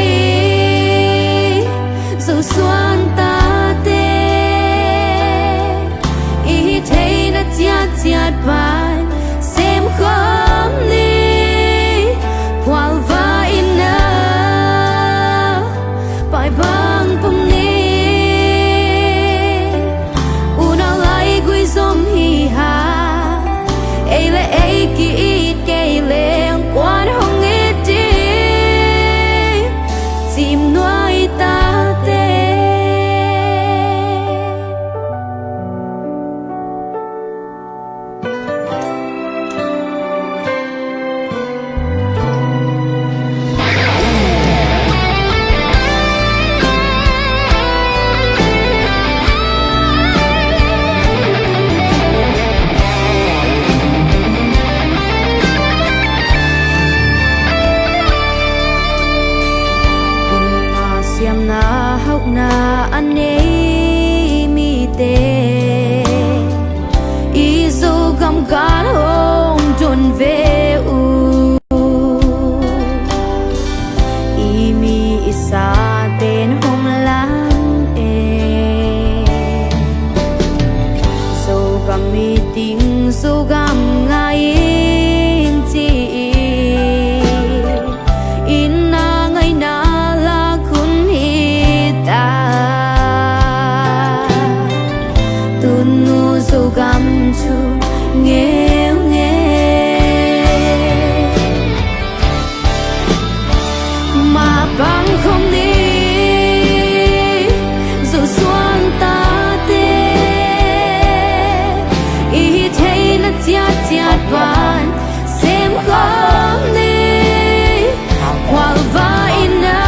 dù xuân ta tê ý thấy nó chát chát bài xem không đi qual va ina bài băng không đi una lại quy som hi ha ấy là ấy kỳ ít cây lên quan hồng ít đi tìm nuôi ta tê siam na hok na ane mi te izo gam gan hong don ve u i mi isa ten hong lam e so gam mi ting so gam ngai chi inna ngai na la kun hita tunu so gam chu nghèo nghề mà băng không đi dù xuân ta tê ý thấy nó chát chát van xem không đi qual va ina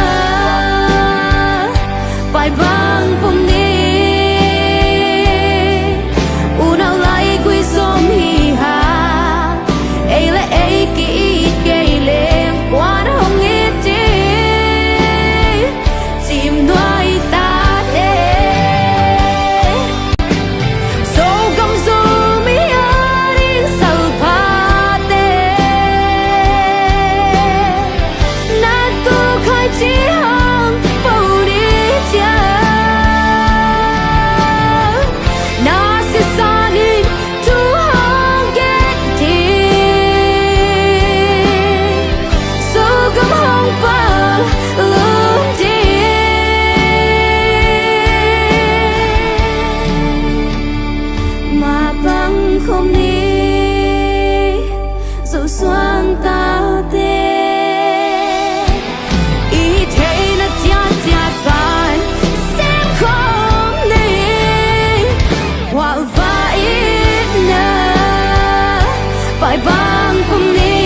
bài băng không đi una lại quy som hi ha ấy là ấy kỳ ít cây lên quan hồng ít đi tìm nuôi ta đê dấu gầm dấu mi đi sầu pa tê na tu khai chi hong bầu đi cha na si sa ni tu hong get đi so gam hong pa luôn đi mà băng không đi dù xuân ta tê ý thấy nó chát chát bài xem không đi qual va ít na bài băng không đi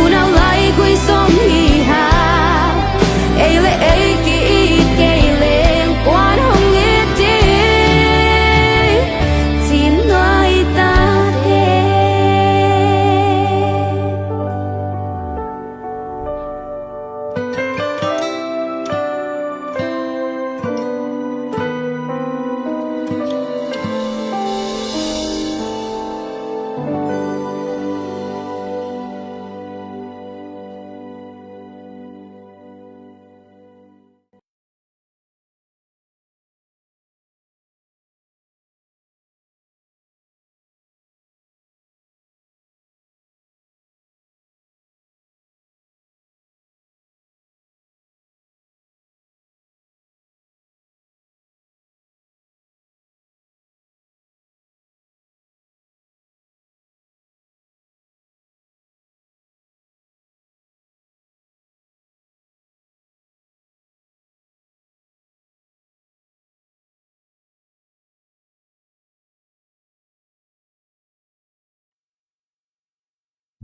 una lại quy som hi ha ấy là ấy kỳ ít cây lên quan hồng ít đi tìm nuôi ta đê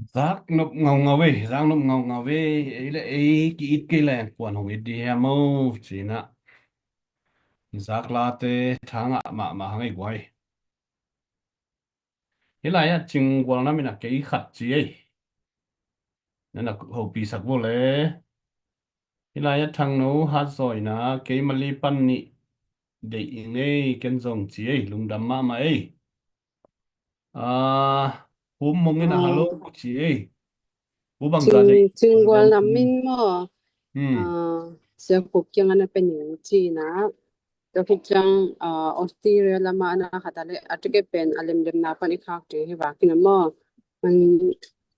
giác nộp ngầu ngầu về giác nộp ngầu ngầu về ấy là ấy cái ít cái lẻ quan hồng ít đi hem mô chỉ nè giác là tê tháng ạ mà hàng ấy quay thế là á chừng quan năm mình là cái khát gì ấy nên là hậu bị sạc vô lẽ thế là á thằng nó hát rồi na cái mà li pan nị để ý ấy cái dòng gì ấy lùng đam mà ấy à hôm mong cái là hello 어, chị ấy bố bằng giá đấy 증권 then 난민 뭐, ừ 지역 국경 하나 지나, 도키장, 오스트리아 lama ana katale, atike pen alim na pani kakte, hiwa kina mo, man,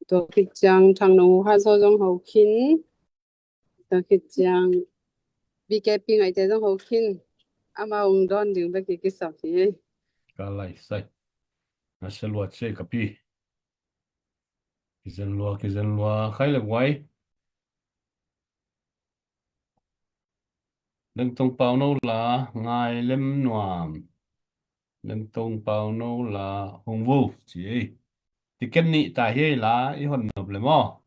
doki장 장로 하소정 호킨, doki장 비계핑 ai thế hokin, ama ungdon ding ba kiki sabi, cả lại sai nó sẽ luật chơi cà phê cái dân lúa khai là quay đừng tông bao nô là ngài lem noam đừng tông bao nô là hùng vũ chỉ thì cái nị tại hệ là ý hồn nộp lên mò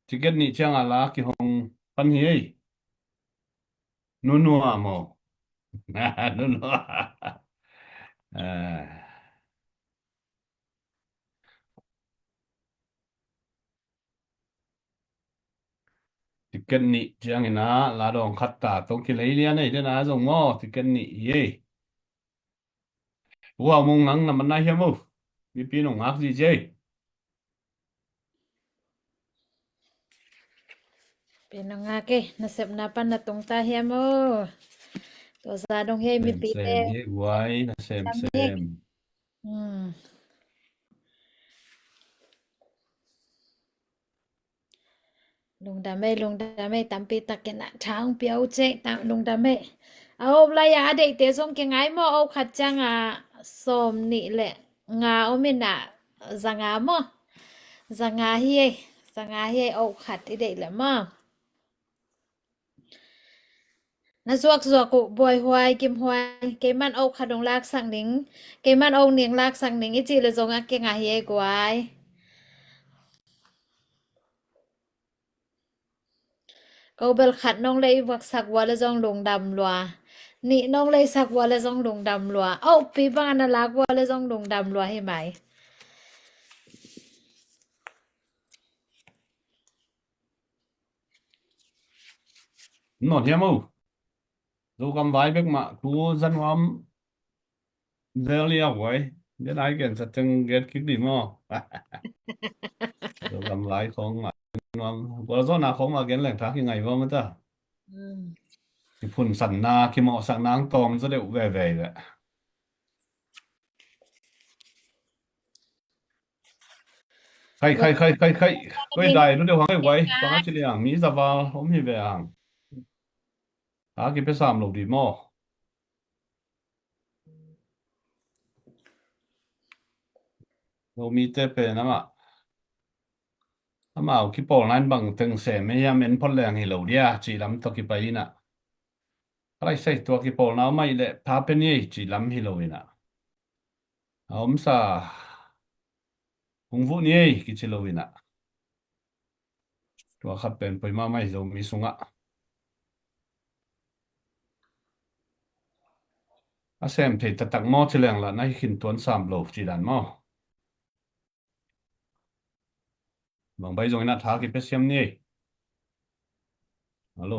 thì cái nị chẳng là cái hồng pan hệ nu nu à mò nu nu à thì cái nị chẳng là đồng khát ta tông cái lấy liền này thế nào dùng mò thì cái nị ye wow mong nắng là mình nay hiếm không bị pin ông ác gì chơi Pinangake, nasep na pan na tong tahiya mo. To sa dong hey mi pite, xem he guay là tamhek. xem Hmm. Lung dame tampi takena chang piao che tam lung dame. Au la ya de te song ke ngai mo au khat chang a som ni le nga o mina zanga mo zanga hi au khat i de le mo. Na zuak zuak ku boy huai kim huai ke man au khadong lak sang ning ke man au ning lak sang ning i chi le zong a ke nga hi guai. Câu bel khát nong lấy vạc sạc wa le zong lung đam lua nị nong lấy sạc wa le zong lung đam lua au pi bang na lag wa le zong lung đam lua hi mai nọ hiếm không dù cầm vài biết mà cú dân hóa giờ li học vậy biết ai kiện sát chân ghét kích đi mà dù cầm vài không mà nó có do nào không mà ghét lẻn thác cái ngày vào mà ta cái phun sẵn na cái mọ sẵn nang tòm rất đều về về đấy khai cái đài nó đều hàng cái vậy bằng chỉ là mỹ ra vào không hi về hàng cái phải làm lục đi mà đâu mi tê pe mà mà cái bộ này bằng từng xe mấy em mình phun lẹng thì lâu đi à chỉ làm tao cái bay nè cái say tua cái bộ nào mà ile tháp bên này chỉ làm hi lâu nè ông sa hùng vũ này cái chỉ lâu nè tua khắp bên phải mà mấy dòng mi sung á à xem thì ta tặng mò chỉ lẹng là nay khiến tuấn sàm lâu chỉ đàn mò bằng bây giờ nó tháo cái phải xem này alo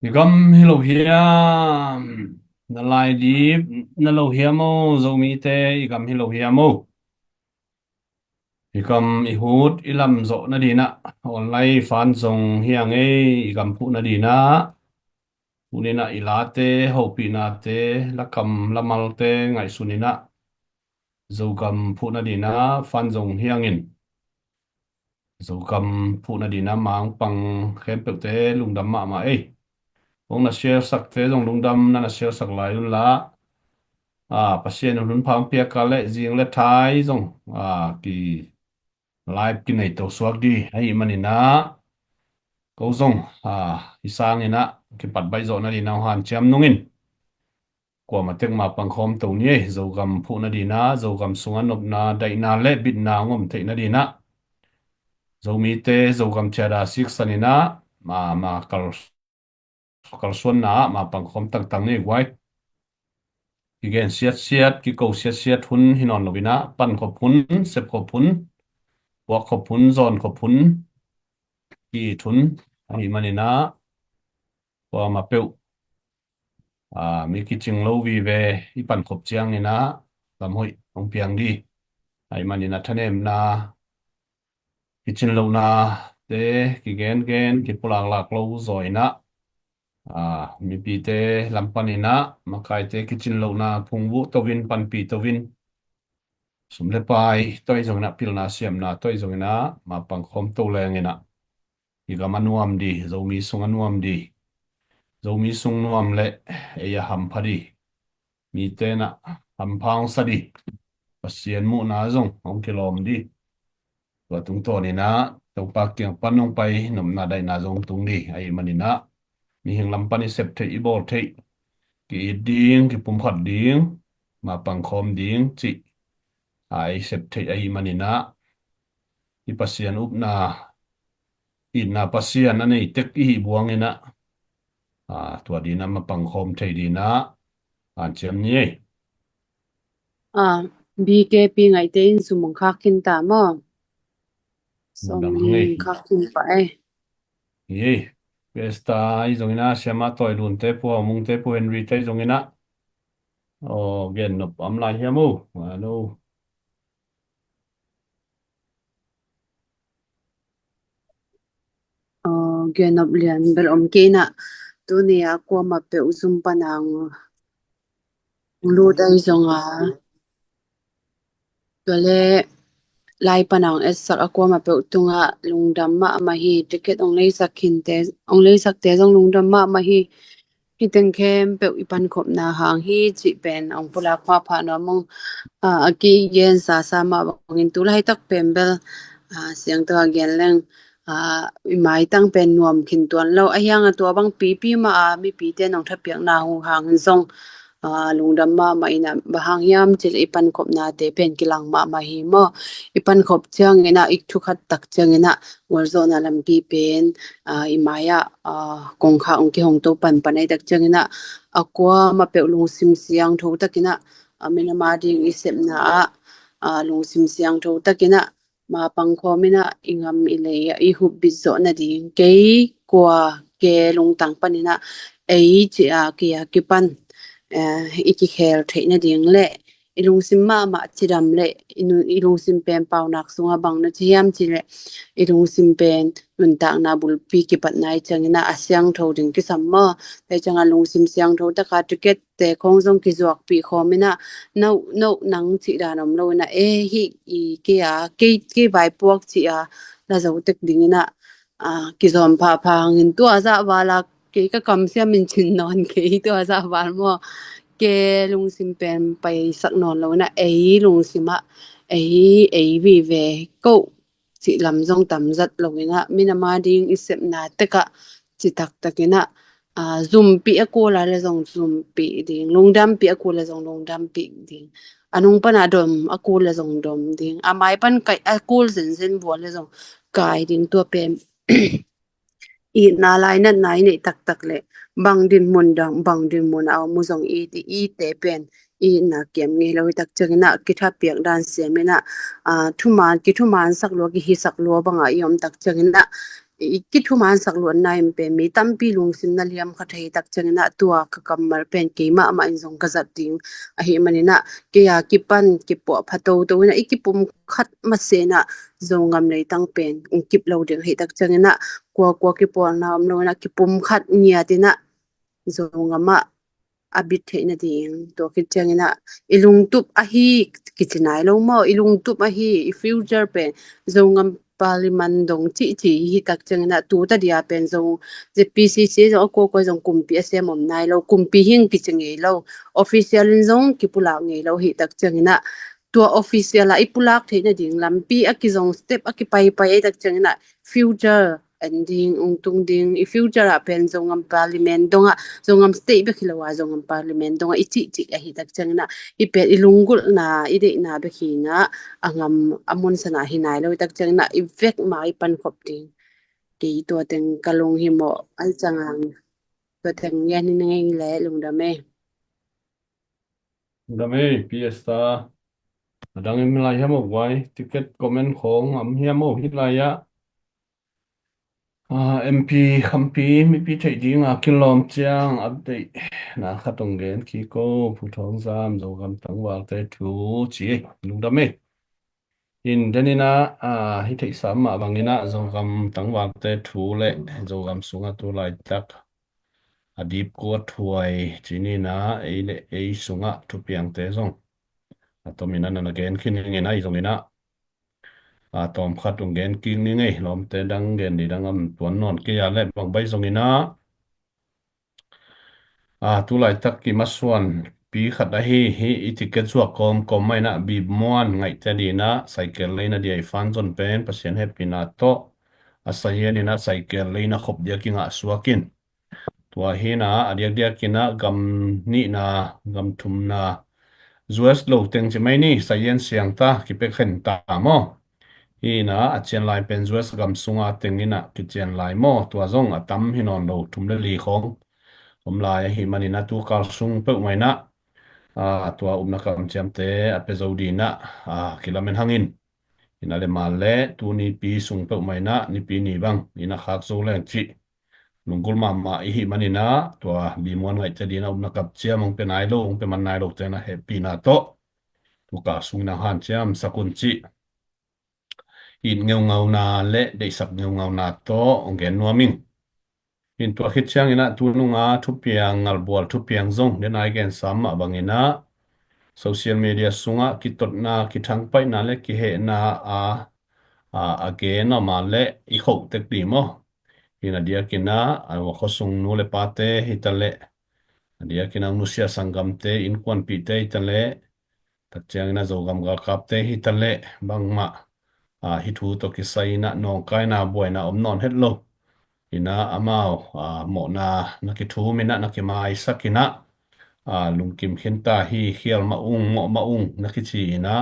gam hello hiam na lai di na lo hiamo zomi te gam hello hiamo gam I hut ilam zo na di na online fan zong hiang e gam pu na di na unina ilate hopi na te lakam lamal te ngai sunina zo gam pu na di na fan zong hiangin zo gam pu na di na mang pang khem pe te lungdam ma e ong na share sak te zong lungdam na share sak lai lun la pasien hun phang pia ka le jing le thai zong ki live ki nei to swak di ai manina ko zong isang ina ki pat bai zo na di na han cham nungin kwa ma tek ma pang khom to ni zo gam phu na di na zo gam sunga nop na dai na le bit na ngom the na di na zo mi te zo gam chara sik sanina ma kal suan na ma pang khom tang tang ni wai ki gen siat ki ko siat hun hinon lovina pan khop hun sep khop hun wa khop hun zon khop hun ki thun ani manina wa ma peu mi ki ching lo vi ve I pan khop chiang ni na lam hoi ong piang di ai manina thanem na ki chin lo na te ki gen ki pulang lak lo zoi na mi pi te lam panina ma kai te ki chin lo na phung bu to win pan pi to win sum le pai toy zong na pil na siam na toy zong na ma pang khom to leng ina ki ga manuam di zo mi sung anuam di zo mi sung nuam le e ya ham phadi mi te na ham phang sa di pasien mu na zong ong kilom di wa tung to ni na to pa kyang panong pai nom na dai na zong tung di ai manina mi hing lam pani sep the I bol the ki ding ki pum khat ding ma pang khom ding chi ai sep the ai manina I pasien up na in na pasien na nei tek I buang ina tua di na ma pang khom the di na an chem ni BKP ngai te in sumong khakin ta mo som dang li ngai khakin pa e ye pesta I zongina siama toy lun te po mung te po Henry te zongina gen nop am lai hiamu no genop lian bel om ke na tu ni a ko ma pe usum panang lu dai zonga tole lai panang es sak akwa ma pe utunga lungdam ma hi ticket ong lei sakhin te ong lei sak te jong lungdam ma hi hi teng khem pe ipan khop na hang hi chi pen ong pula khwa pha no mong aki gen sa ma bangin tu lai tak pembel siang to gen leng mai tang pen nuam khin tuan lo a yang a to bang pi ma mi pi te nong tha piak na hu hang zong lungdam ma ina bahang yam chil ipan khop na te pen kilang ma hi mo ipan khop chang ina ik thu khat tak chang ina warzo na lam pi pen imaya kong kha ong ki hong to pan panai tak chang ina akwa ma pe lung sim siang tho takina amina ma ding isep na lung sim siang tho takina ma pang kho mina ingam ile I hu bizo na ding ke kwa ke lung tang panina ei chi ki ki pan iki khel theina ding le ilung sim ma chiram le ilung sim pen pau nak sunga bang na chiam chi le ilung sim pen nun tak na bul pi ki pat nai changina asyang tho ding ki samma te changa lung sim siang tho ta ka ticket te khong jong ki zuak pi khomina no nang chi da nom lo na hi I ke ke vai puak chi la zo tek ding ina ki zom pha ngin tu aza wala ke ka kam sia min chin non ke tu aza wal mo ke lung sim pen pai sak non lo na lung sim ei vi ve ko chi lam jong tam zat lo ina mina ma ding isep na te ka chi tak takina zoom pi a ko la le jong zoom pi ding lungdam pi a ko la jong lungdam pi ding anung pana dom a ko la jong dom ding amai pan kai a ko zen bo le jong kai ding to pen I na lai na nai nei tak le bang din mun dang bang din mun aw mu zong I te pen I na kem nge lo tak chang na ki tha piak dan se me na thu man sak lo ki hi sak lo banga yom tak chang na ikithu man sak luan na im pe mi tampi lung sim na liam kha thei tak changina tua ka kammar pen ke ma ma in zong ka zat ding a hi manina ke ya ki pan ki po phato to na ikipum khat ma se na zongam nei tang pen kip lo ding hi tak changina kwa ki po na am lo na ki pum khat nia tina zongama abit theina ding to ki changina ilung tup a hi kichinai lo mo ilung tup a hi future pen zongam parliament dong chi hi tak changina tu ta dia pen zong je PCC zo ko zong kumpi asem om nai lo kumpi hing ki changi lo official in zong ki pula ngi lo hi tak changina tua official la ipulak theina ding lampi akizong step akipai tak changina future ending tung ding i future a pen zong am parliament donga zongam state be khilawa zongam parliament donga ichi a hi tak changna i pe ilungul na ide na be khina angam amon sana hinai lo tak changna i vek mai pan khop ting ti to teng kalung hi mo ai changang to teng yan ni ngai le lung da me Dami piesta adang im lai hamo wai ticket comment khong am hiamo hilaya MP khampi mi pi thei ding a kilom chiang update na khatong gen ki ko phu thong zam zo gam tang wal te thu chi lung da me in denina hi thei sam ma bangina zo gam tang wal te thu le zo gam sunga tu lai tak adip ko thuai chini na eile ei sunga thu piang te zong atomina na gen khin nge nai zong ina tom khatung gen king ni ngai lom te dang gen di dang am tuan non ke ya le bang bai zong ina tu lai tak ki maswan pi khat a hi ticket chuak kom mai na bi muan ngai te di na cycle leina di ai fan zon pen pasien happy na to asayen ina cycle leina khop dia ki nga suakin tua hi na adiak dia kina gam ni na gam thum na zuas lo teng che mai ni sayen siang ta ki pe khen ta mo hi na a chen lai pen zuas gam sunga teng ina ki chen lai mo tua zong atam hinon lo thum le li khong om lai hi mani na tu kal sung pe mai na tua na kam chem te a pe zo di na kilamen hangin ina le mal le tu ni pi sung pe mai na ni pi ni bang ina khak zo le chi lungkul mama hi mani na tua bi mon ngai te di na na kap chia mong pe nai lo ong pe man nai lo te na happy na to tu ka sung na han chiam sakun chi in ngau na le de sak ngau na to ong gen nuaming in tua khit chiang ina tu nunga thu piang ngal bol thu piang zong den ai gen sam ma bangina social media sunga ki tot na ki thang pai na le ki he na again ma le I khok tek pi mo ina dia kina wa khosung nu le pate hitale dia kina nusia sangam te in kwan pi te hitale tak chiang ina zo gam ga kap te hitale bangma hi thu to ki sai na nong kai na boy na om non het lo ina amao mo na na ki thu mina na ki mai sakina lungkim khenta hi khial ma ung na ki chi ina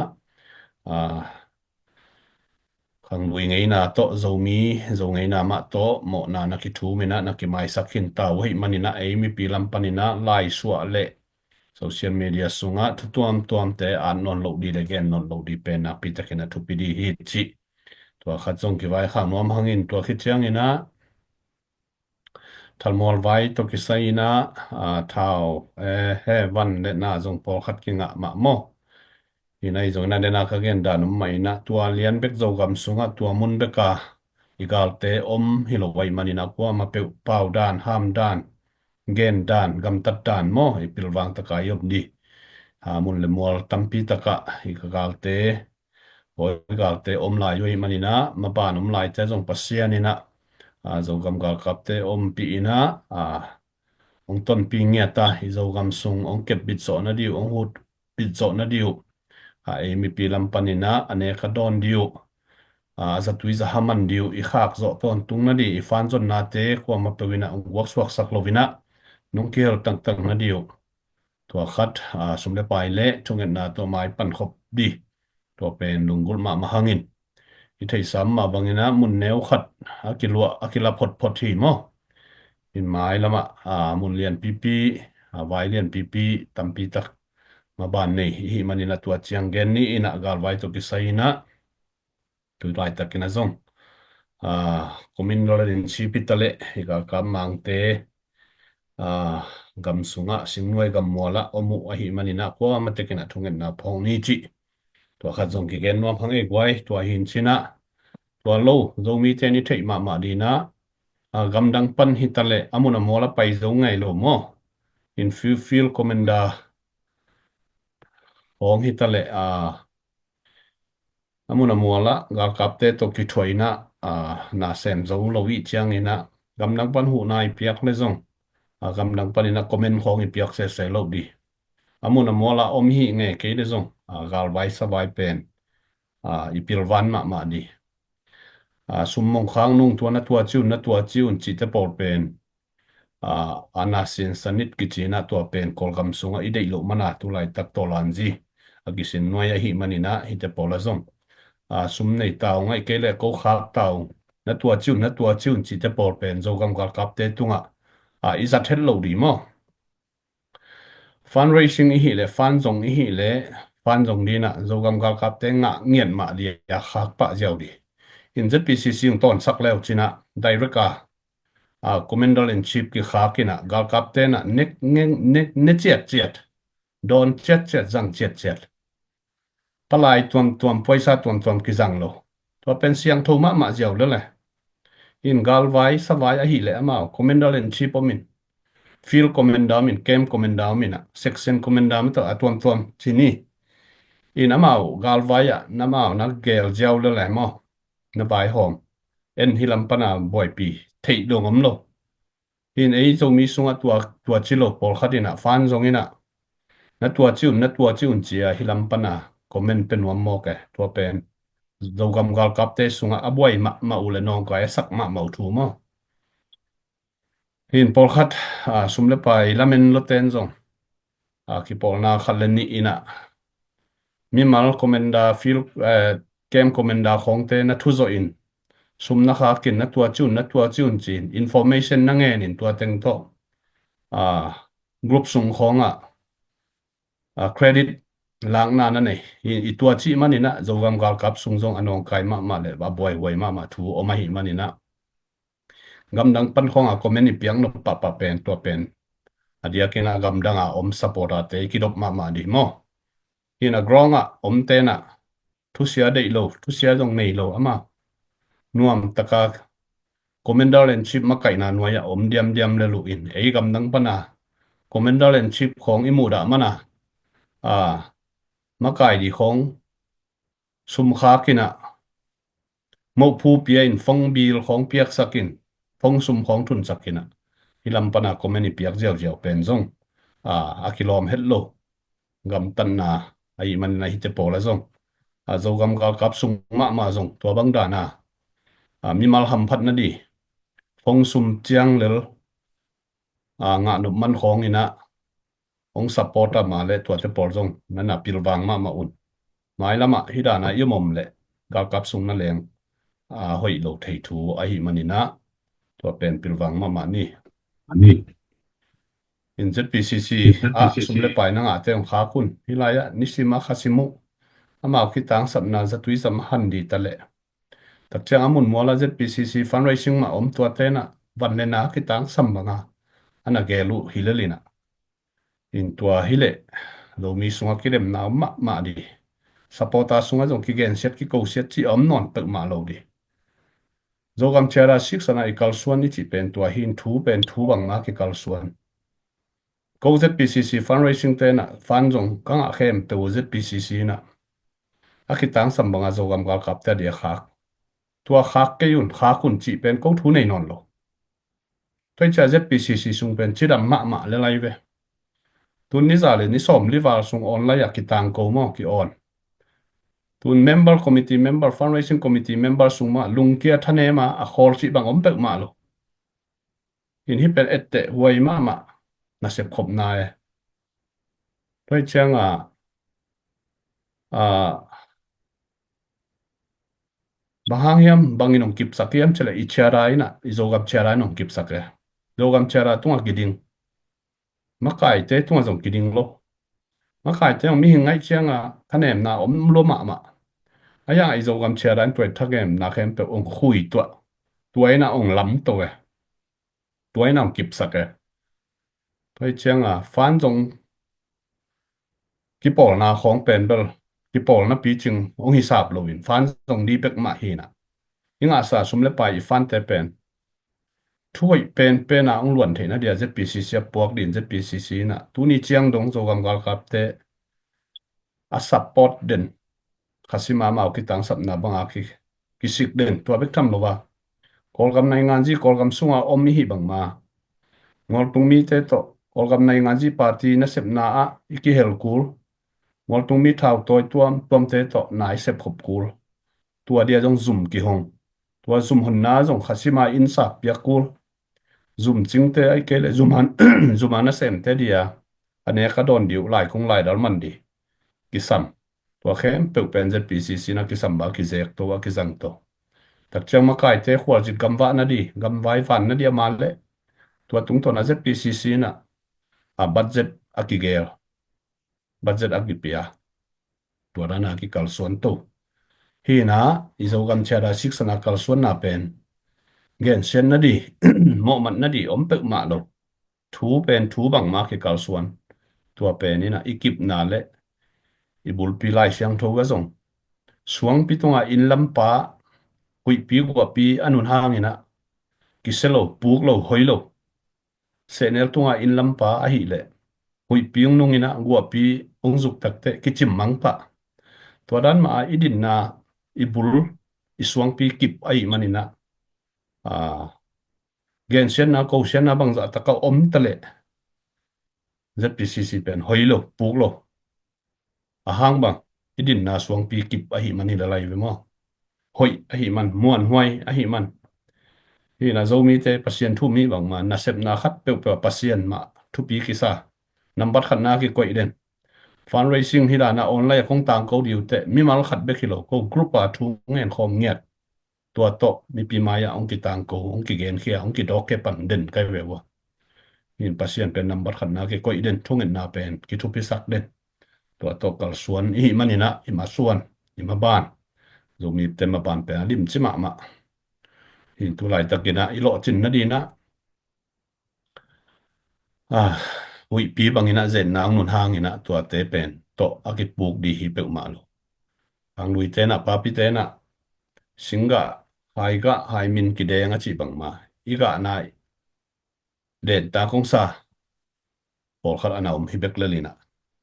khang lui ngei na to zo ngei na ma to mo na ki thu mina na ki mai sakhin ta wei manina ei mi pilam panina lai suwa le social media sunga tuam te an non lo di le gen non lo di pe na pi takena thu pi di hi chi to kha chong ki vai kha nom hangin to khi chiang ina thalmol vai to ki sai na thao he van le na zong pol khat ki nga ma mo inai zong na de na kha gen da num mai na tua lian bek zo gam sunga tua mun beka igal te om hilo wai manina kwa ma pe pau dan ham dan gen dan gam tat dan mo ipil wang taka yob di mun le mol tampi taka ikagal te ikagal te om lai yoi manina ma ban om lai te zong pasia ni na zo gam gal kap te om pi ina ong ton pi ngia ta hi zo gam sung ong kep bit so na diu ong hut bit so na diu ei mi pi lam panina ane ka don diu zatui za haman diu I khak zo ton tung na di I fan zon na te kwa ma pewina ong wak swak sak lovina nung kel tang na diu tua khat sumle pai le chungen na to mai pan khop di to pen lungul ma hangin I thei sam ma bangina mun neu khat akila phot hi mo in mai lama mun lian pipi vai lian pipi tampi tak ma ban nei hi manina tua chiang gen ni ina gal vai to ki sai na tu lai takina zong komin lorin chipitale ika kamangte gam sunga singwai gam mola omu ahi manina kwa matekina thungen na phong ni chi to kha jong ki gen no phang e gwai to hin china to lo zo mi te ni thei ma dina gam dang pan hitale amuna mola pai zo ngai lo mo in feel komenda ong hitale amuna mola gal kapte to ki thoina na sem zo lo wi chiang ina gam dang pan hu nai piak le zong gam dang pan ina comment khong i piak se lo di amuna mola om hi nge ke de zong gal vai sa vai pen ipil van ma di sum mong khang nung tua chiun chi te por pen anasin sanit ki china tua pen kolgam sunga idei lo mana tu lai tak to lanji agisin noya hi manina hi te pola zong sum nei tao ngai ke le ko khak tao na tua chiun chi te por pen zo gam gal kap te tunga izat het lo di mo fundraising hi le fan zong hi le fan zong di na zo gam gal kap te nga ngien ma di ya khak pa jaw di in ZPCC yung ton sak leo china direct commander in chief ki khakina gal captain ne chet don chet zang chet palai tuam poisa tuam ki zang lo to pen siang tho ma jaw le le in gal vai sa vai a hi le ma commander in chief omin field commander min camp commander min section commander min to tuam chini in amao gal vai namao na gel jaw le mo na vai hom en hilam pana boy pi thei dongom lo in ei zo mi sunga tua chilo por khatina fan zongina na tua chiun chia hilam pana comment pen wam mo ke tua pen zo gam gal kapte sunga aboi ma ule nong ka sak ma mau thu mo in por khat sumle pai lamen lo ten zong ki por na khaleni ina mi mal komenda fil kem komenda khongte na thu zo in sumna kha kin na tua chun chin information na nge nin tua teng to group sung khonga credit lang na nei i tua chi manina zogam gal kap sung zong anong kai ma le ba boy ma thu o ma hi manina gam dang pan khonga comment ni piang no pa pen to pen adia kena gam danga om support ate kidop ma di mo ina gronga om te na thu sia dei lo thu sia jong nei lo ama nuam taka commander in chief makai na noya om diam le lu in ei gam dang pana commander in chief khong imu da mana makai di khong sum kha kina mo phu pia in phong bil khong piak sakin phong sum khong thun sakina hilam pana komeni piak jaw pen zong akilom hello gam tan na ai man na hite pola zong zo gam gal kap sum ma zong to bang da na mi mal ham phat na di phong sum chiang lel nga no man khong ina ong support ma le to te por zong na na pilwang ma un mai lama hidana yumom le gal kap sung na leng hoi lo thei thu a hi manina to pen pilwang ma ni in ZPCC sumle pai na nga te ong kha kun hilaya nisima khasimu ama kitang sabna zatui sam handi tale tak chang amun mola ZPCC fundraising ma om to te na van le na kitang sambanga ana gelu hilalina in tua hile lo mi sunga kirem na ma di sapota sunga jong ki gen set ki ko set chi om non pe ma lo di zogam chera 6 ana ikal suan ni chi pen tua hin thu pen thu bang na ki kal suan ko ZPCC fundraising te na fan jong kang a khem pe ZPCC na akitang sambanga zogam gal kap ta dia khak tua khak ke yun kha kun chi pen ko thu nei non lo toi cha ZPCC sung pen chi dam ma le lai ve tun ni za le ni som li war sung online akitang ko mo ki on tun member committee member fundraising committee member sung ma lungkia thane ma a khol chi bang om pe ma lo in hi pel ette huai ma na se khop na e toi chang bahang hiam bangin ong kip sakiam chele ichara ina izogam chara nong kip sakre zogam chara tunga giding makai te tunga zong giding lo makai te ong mi hingai chiang thanem na om lo ma aya izogam chara toi thagem na khem pe ong khui to tuổi na ông lắm tôi tuổi nào kịp sắc tôi chăng phán trong cái bộ na không bền bel cái bộ na bị chừng ông hisab lovin phán trong đi bек mà hi na nhưng sa sum le pai phán te pen thui pen ông luận thế na dia ZPCC buộc din ZPCC na tu ni chiang dong zo gam gal kap te support den khasima mau ki tang sap na banga ki sik den to bek tham lova kolgam nai ngan ji kolgam sunga om mi hi bang ma ngol tung mi te to kolgam nai ngan ji party na sep na iki hel kul ngol tung mi thau toy tuam te to nai sep khop kul tua dia jong zoom ki hong tua zoom hun na jong khasima in sa pia kul zoom ching te ai ke le zoom han zoom an sem te dia ane ka don diu lai kung lai dal man di ki sam tua khem pe pen ZPCC na ki sam ba ki zek to wa ki zang to tak chang ma kai te khwal jit gam va na di gam vai van na dia man le tua tung to na ZPCC na budget akigel budget agipia tua na ki kal suan to hi na izo gam chara six na kal suan na pen gen sen na di mo man na di om pek ma lo thu pen thu bang ma ki kal suan tua pen ni na ikip na le ibul pi lai siang tho ga zong suang pi tonga in lam pa hui pi kwa pi anun hangina kiselo puk lo hoi lo senel tonga in lam pa a hi le hui pi ung nung ina gua pi ung zuk tak te kichim mang pa tua dan ma idin na ibul isuang pi kip ai manina gen sen na ko sen na bang za ta ka om tale ZPCC pen hoi lo puk lo hang bang idin na suang pi kip a hi mani la lai ve mo hoi a hi man muan huai a hi man hi na zo mi te pasien thu mi bang ma na sep na khat pe pe pasien ma thu pi ki sa number khat na ki koi den fundraising hi da na online khong tang ko diu te mi mal khat be khilo ko group a thu ngen khom ngiat tua to mi pi maya ong ki tang ko ong ki gen khia ong ki dok ke pan den kai we wa in pasien pen number khat na ki koi den thungen na pen ki thu pi sak den tua to kal suan hi manina i ma suan i ma ban zo mi te ma ban pe lim chi ma hin tu lai takina i lo chin na di na ui pi bangina zen na ang nun hangina tua te pen to akit buk di hi pe ma lo ang lui te na pa pi te na singa hai min ki de nga chi bang ma iga na den ta kong sa por khat ana hi bek le lina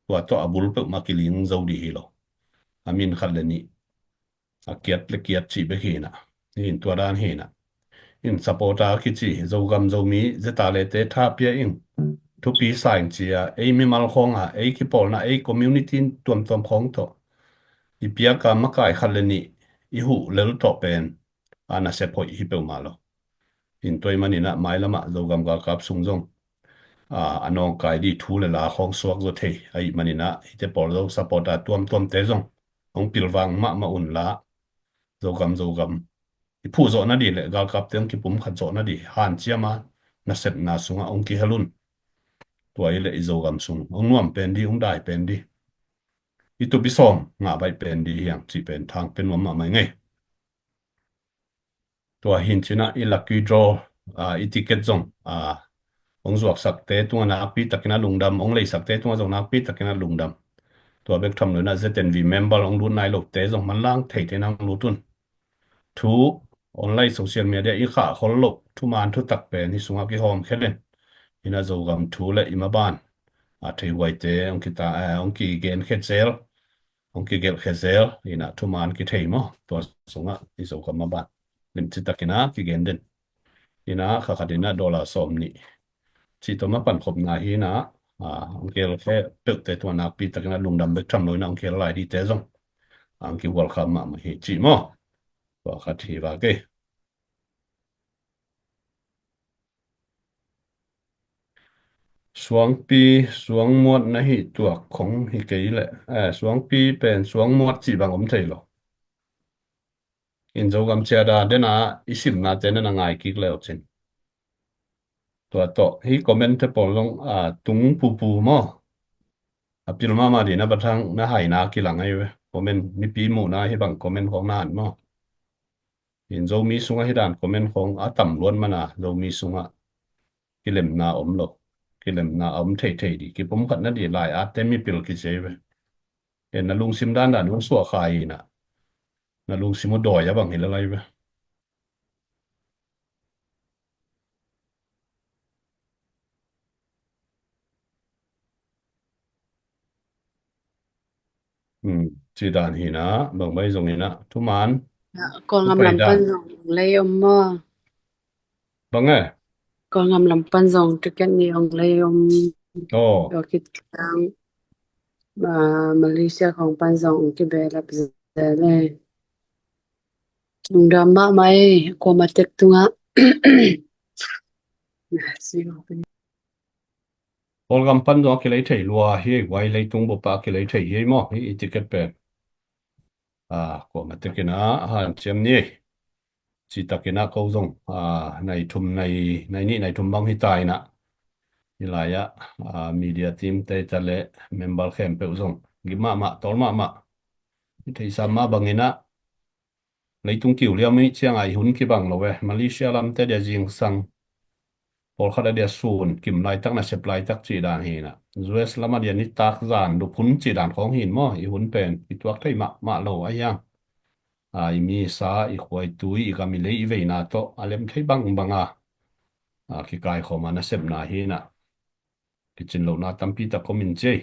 tua to abul pe ma ki ling zo di hi lo amin khat le ni akiat le kiat chi be hi na hin tua dan hi na in supporta ki chi zo gam zo mi zeta le te tha pia in thu pi saing chia ei mi mal khong ei ki pol na ei community tuam khong to i pia ka ma kai khaleni i hu lel to pen ana se phoi hi pe ma lo in toy mani na mai lama zo gam ga kap sung jong anong kai di thu le la khong suak zo thei ai mani na i te pol zo supporta tuam te jong ong pilwang ma un la zo gam i phu zo na di le gal kap teng ki pum khat zo na di han chiama na set na sunga ong ki halun tua ile izo gam sung ong nuam pen di ong dai pen di itu bisom nga bai pen di hiang chi pen thang pen ma mai ngai tua hin china i lucky draw i ticket zong ong zuak sak te tua na pi takina lungdam ong lei sak te tua zong na pi takina lungdam tua bek tham lo na ZNV member ong lu nai lo te zong man lang thei te nang lu tun thu online social media i kha khol lo thu man thu tak pen hi sunga ki hom khelen ina zo gam thu le ima ban thei wai te ong ki ta ong ki gen khet zel ong ki gel khet zel ina thu man ki thei mo to sunga i zo gam ma ban lim chi takina ki gen den ina kha khadina dollar som ni chi to ma pan khop na hi na ong kel khe pek te to na pi takina lungdam bek tham loi na ong kel lai di te zong ang ki wal kham ma hi chi mo wa khat hi wa ke xuống pi xuống muat na hi tuak khong hi ke le xuống pi pen xuống muat chi bang om thei lo in zo gam cha da de na isim na chen na ngai ki le chen to to hi comment te pol long tung pu mo apil ma di na bathang na hai na ki lang ai we comment mi pi mu na hi bang comment khong nan mo in zomi sunga hidan comment khong atam luan mana zomi sunga kilem na omlo kilem na thei thei di ki pom khat na di lai a temi pil ki cheve en na lung sim dan dan lung suwa khai na lung simo do ya bang hila lai ve chỉ đàn hi na bang bai zong ina thu man con thu ngam pai lam dan pan rong lấy ông mơ bang e con ngam lam pan rong ticket ni ông lấy ông oh ở cái trang mà Malaysia không pan rong cái bé là bây này chúng ta mà mai qua mặt tết tung á Olgam pan do ki lei thei lua hi wai lei tung bo pa ki lei thei hi mo hi ticket pe ko ma te kina han chem ni chi takina ko zong nei thum nei ni nei thum bang hi tai na ilaya media team te chale member khem pe zong gi ma tol ma thei sa ma bangina lấy tung kiểu liam ấy chiang ai hun ki bang lo we Malaysia lam te dia jing sang por khada dia sun kim lai tak na supply tak chi dan hi na US lama dia ni tak zan du phun chi dan khong hin mo i hun pen i tuak thei ma lo ayang i mi sa i khoi tui i kami lei ve na to alem thei bang banga ki kai khoma na sep na hi na ki chin lo na tampi ta komin che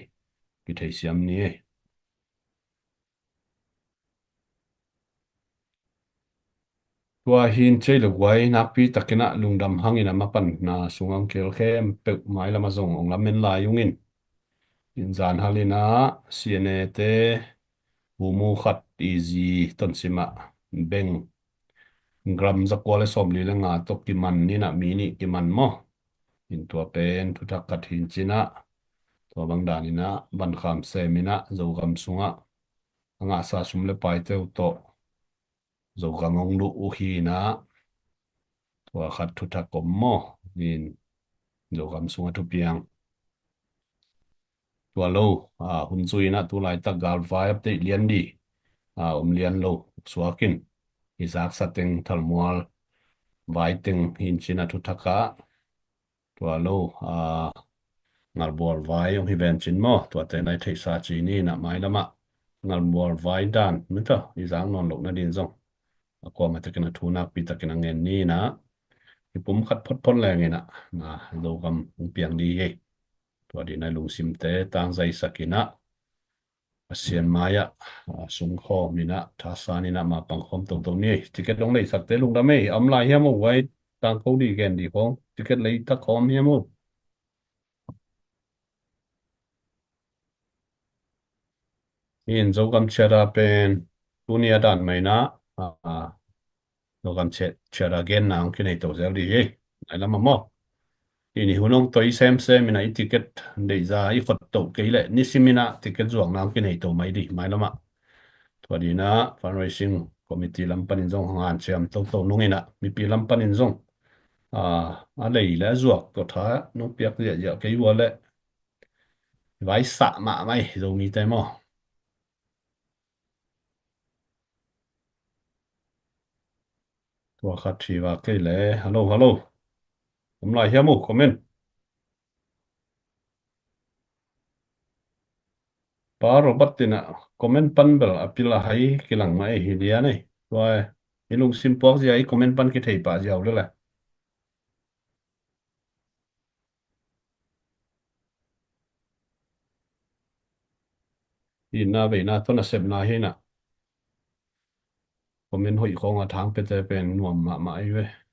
ki thei siam ni tua hin chơi được quay nạp pi takina lungdam hangin ama pan na sungang kel khem pe mai lama zong ong lamen la yungin in zan halina cna te bumu khat easy ton sima beng gram zakwale som li la nga to ki man ni na mi ni ki man mo in tua pen thu thak kat hin china to bang danina ban kham se mina zo gam sunga anga sa sum le pai te to zo gam ong lu u hi na tua khat thu thak kom mo in zo gam sunga tu piang tua lo hun chui na tu lai tak gal vai ap te lian di lian lo suakin izak sateng thalmual vai teng hin china thu thaka tua lo ngal bor vai ong hi ven chin mo tua te nai thei sa chi ni na mai lama ngal bor vai dan mita izang non lo na din zong ko ma te kana thu nak pi ta kana ngen ni na ipum khat phot phot le nge na lo gam piang di he tua di nai lung sim te tang zai sakina asian maya sung kho mina thasa ni na ma pang khom tong tong ni ticket dong nei sak te lung da me am lai hiam wai tang ko di gen di khong ticket lei ta khom hiam in zo gam chera pen tunia dan mai na zo gam chera gen na ong kinai to zel di he ai lama mo ini hunong toi sem mina i ticket dei za i khot to ke le ni simina ticket zuang na ong kinai to mai di mai lama to di na fundraising committee lam panin zong hangan cham to nungina mi pi lam panin zong a lei la zuak to tha no piak ya ke wa le vai sa ma mai zo mi te mo tua khát thì và cái lẽ hello hôm nay hiếm một comment pa robot tina comment pan bel apila hai kilang mai hi dia này rồi ilung simpok gì ai comment pan cái thầy pa giàu đó là ina về na to na sem na hi na comment hoi khong a thang pe te pen nuam ma ai ve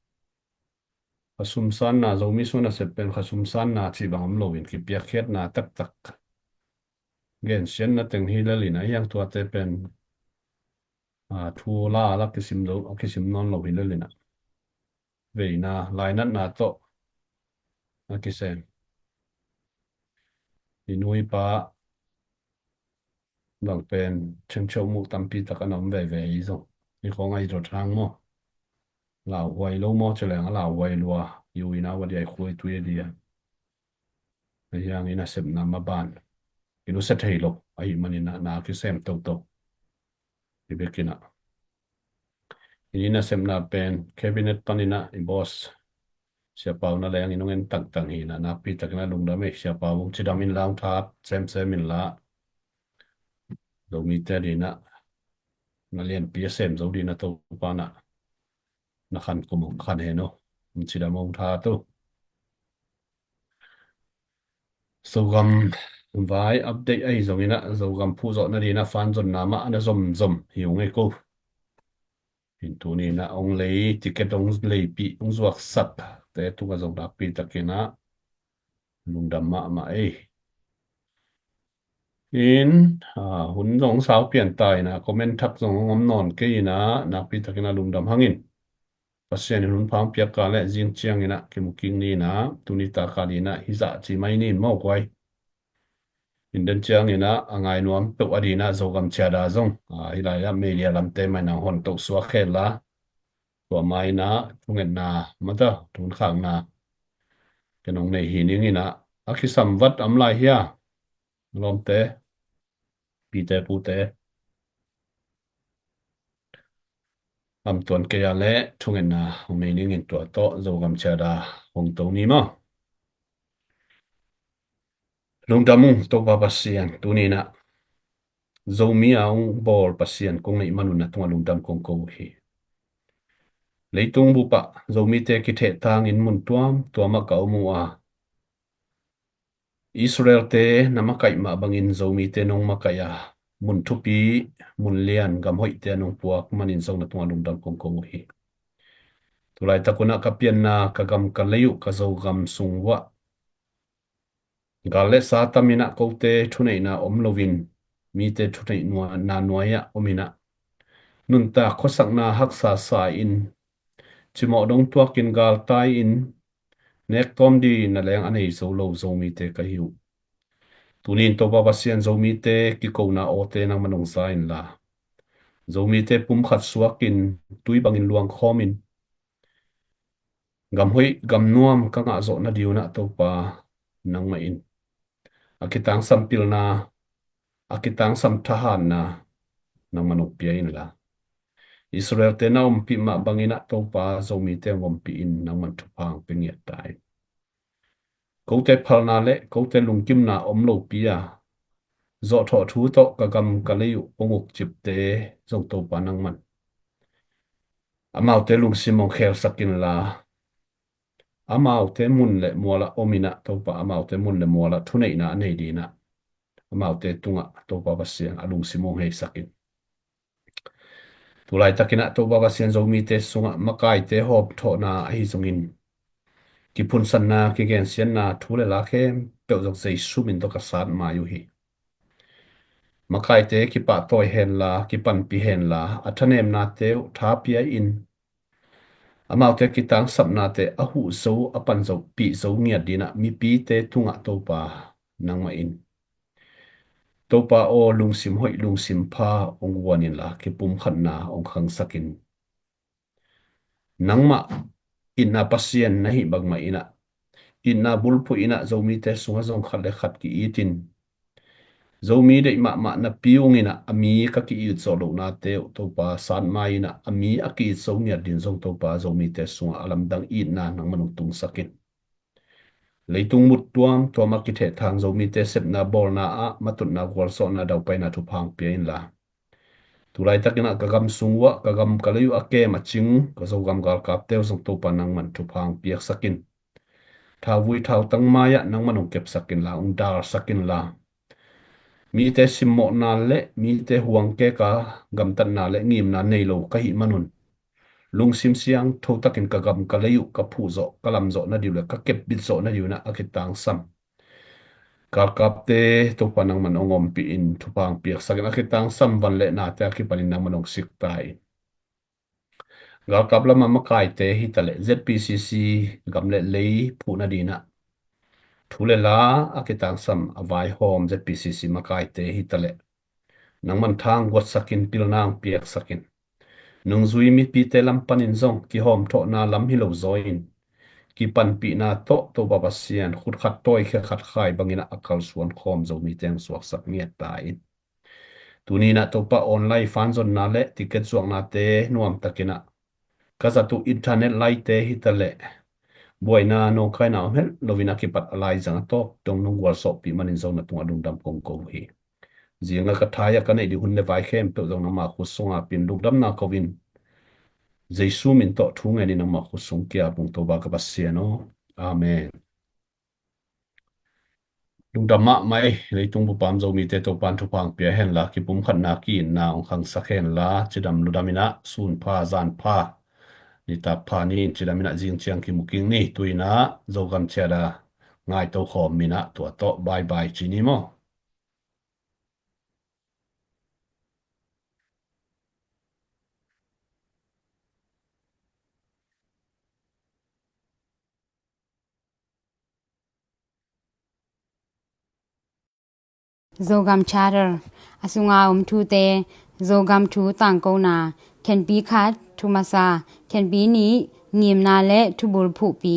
khasum san na zomi su na sep pen khasum san na chi bang lo in ki pia khet na tak gen sen na teng hi la li na yang tua te pen thu la kisim non lo hi la li na về na lai na to na kisem inui pa bang pen chen chou mu tampi takanom ve izo ni khong ai ro thang mo lao wai lo mo cheleng lao wai lua yu ina wa dai khoi tu ye dia yang ina sep na ma ban inu set hei lo ai mani na ki sem to ibekina ini na sem na pen cabinet panina i boss siapa na layang inungen tang tang ina na pi tak na lung dame siapa wong chidam in lang thap sem in la do mi te di na lian pi sem zo di na to pa na khan kum khan he no chidam ong tha to so gam vai update ai zong ina zo gam phu zo na di na fan zon na ma ana zom hiu nge ko in tu ni na ong lei ticket ong lei pi ong zuak sat te tu ga zong da pi takina lung dam ma ai in hun zong sao pian tai na comment thak zong ngom non ke ina na pi takina lung dam hangin pasien hun phang pia ka le jing chiang ina ke muking ni na tuni ta ka ni na hi za chi mai ni mo kwai in den chiang ina angai nuam pe adina zogam cha da zong hi la ya media lam te mai na hon to suwa khela tua mai na tungen na mata tun khang na cái nông này hi ning ina aki sam vat am lai hia lom te pi te pu te am tuan ke ya le thungen na home ning in tua to zo gam cha da hong to ni ma lung damu to ba pasian tu ni na zo mi aung bol pasian kong nei manu na tung lung dam kong ko hi leitung bu pa zo mi te ki the tang in mun tuam ma ka mu a Israel te namakai ma bangin zo mi te nong makaya mun thupi mun lian gam hoi te nong puak manin zong na tung lung dam kong ko hi tulai takuna kapian na kagam kalayu ka zo gam sungwa gale sa tamina ko te thunei na omlovin mi te thunei na nuaya omina nun ta khosak na haksa sa in chimo dong tuakin gal tai in nek tom di na leng anei zo lo zo mi te ka hiu tunin to ba sian zo mi te ki ko na o te nang manong sa in la zo mi te pum khat suakin tui bangin luang khomin gam hoi gam nuam ka nga zo na diu na to pa nang ma in akitang sampil na akitang sam thahan na nang manok pia in la Israel te na pi ma bangina to pa zo mi te ngom pi in nang man thu pang pengiat tai ko te phal na le ko te lungkim na om lo pia zo tho thu to ka gam ka le yu ponguk chip te zong to pa nang man amau te lung simong khel sakin la amau te mun le mola omina to pa amau te mun le mola thunei na nei di na amau te tunga to pa basian alung simong hei sakin tulai takina to ba basian zo mi te sunga makai te hop tho na hi zongin ki phun san na ki gen sian na thule la khem pe jok sei sumin to ka sat ma yu hi makai te ki pa toy hen la ki pan pi hen la athanem na te tha pia in amau te ki tang sap na te a hu zo apan zo pi zo ngia dina mi pi te tunga to pa nang ma in to pa o lungsim hoi lungsim pha ong wanin la ki pum khan na ong khang sakin nangma ina pasien na hi bagma ina ina bulpu ina zomi te sunga zong khat le khat ki itin zomi de ma na piung ina ami ka ki it so lo na te to pa san mai ina ami aki so nya din zong to pa zomi te sunga alam dang i na nang manung tung sakin leitung mut tuam to ma ki the thang zomi te sep na bol na a matut na gol so na dau pai na thu phang pe in la tulai takina kagam sungwa kagam kalayu ake maching ka zo gam gal kap teu song to pa nang man thu phang piak sakin thawui thaw tang maya nang manong kep sakin la ung dar sakin la mi te simmo na le mi te huang ke ka gam tan na le ngim na nei lo ka hi manun lung sim siang tho takin ka gam kalayu ka phu zo kalam zo na diu le ka kep bit zo na diu na akitang sam kar kap te to pa nang man ongom pi in thu phang piak sakin akitang sam van le na te ki panin nang manong sik tai gal kap lama makai te hi tale ZPCC gam le lei phu na dina thule la akitang sam avai home ZPCC makai te hi tale nang man thang got sakin pilnang piak sakin nung zui mi pi te lam panin zong ki hom tho na lam hi lo zoin ki pan pi na to baba sian khut khat toy khe khat khai bangina akal suan khom zo mi teng suak sak mi ta in tuni na to pa online fan zon na le ticket zuang na te nuam takina kazatu internet laite hitale boina no kaina mel lovina kipat alai jang to tong nong wal so pi manin zona tung adung dam kong ko hi zinga ka thaya ka nei di hun le vai khem pe zong na ma khu songa pin duk dam na kovin jesu min to thu nge ni na ma khu sung kya pung to ba ka basia no amen lung dam ma mai le tung bu pam zo mi te to pan thu pang pe hen la ki pum khat na ki na ong khang sa khen la chidam lu damina sun pha zan pha ni ta pha ni chidamina jing chiang ki muking ni tuina zogam chera ngai to khom mina to to bye bye chini mo zogam chatter asunga thu te zogam thu tang ko na can be khat thumasa can be ni ngim na le thubul phu pi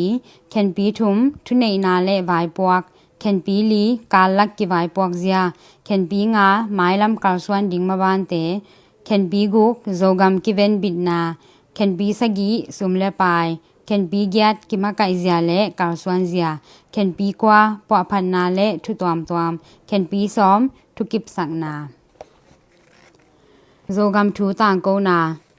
can be thum thu nei na le vai pok can be li kalak ki vai pok zia can be nga mailam kalswan ding ma ban te can be guk zogam ki ven bit na can be sagi sumle pai can be gyat ki ma kai zia le kalswan zia can be kwa po phan na le thu twam can be som thu kip sak na zogam thu tang ko na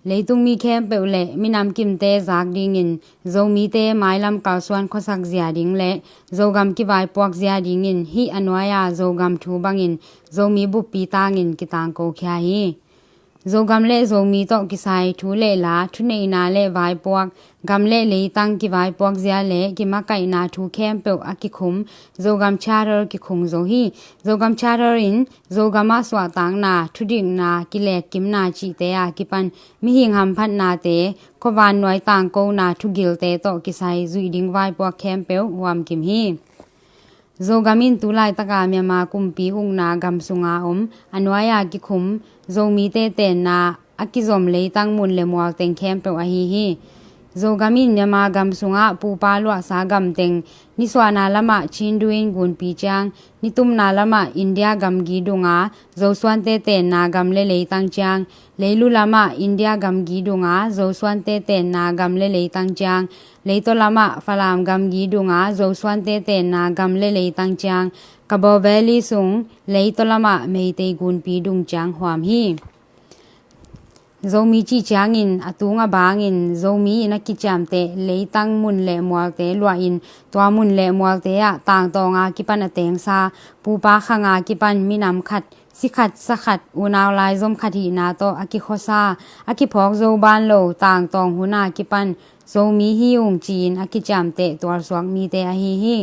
leitung mi khem pe le minam kim te zak ding in zomi te mailam kalswan khosak zia ding le zogam ki vai pok zia ding in hi anwaya zogam thu bangin zomi bu pi tangin ki tang ko khya hi zogam le zomi to ki sai thu le la thu nei na le vai pok gam le tang ki vai pok zia le ki ma kai na thu khem pe aki khum zogam charer ki khung zo hi zogam charer in zogama swa tang na thu ding na ki le kim na chi te a ki pan mi hing ham phat na te ko wan noi tang ko na thu gil te to ki sai zui ding vai pok khem pe wam kim hi zogamin tulai taka myama kumpi ungna gam sunga anwaya ki khum zomi te te na akizom le tang mun le mwal teng khem pe a hi zogamin myama gam sunga pu pa lwa sa gam teng ni swana lama chinduin gun pi chang ni tum na lama india gam gi dunga zo swan te te na gam le tang chang leilu lama india gam gi dunga zo swan te te na gam le tang chang leito lama falam gam gi dunga zo swan te te na gam le tang chang kabo valley sung leito lama meitei gun pi dung chang hwam hi zomi chi changin atunga bangin zomi na kicham te leitang mun le mwal te lwa in twa mun le mwal te a tang tonga kipan ateng sa pupa khanga kipan minam khat sikhat sakhat unaw lai zom khathi na to aki khosa aki phok zo ban lo tang tong huna kipan zomi hi chin aki cham te twar swak mi te a hi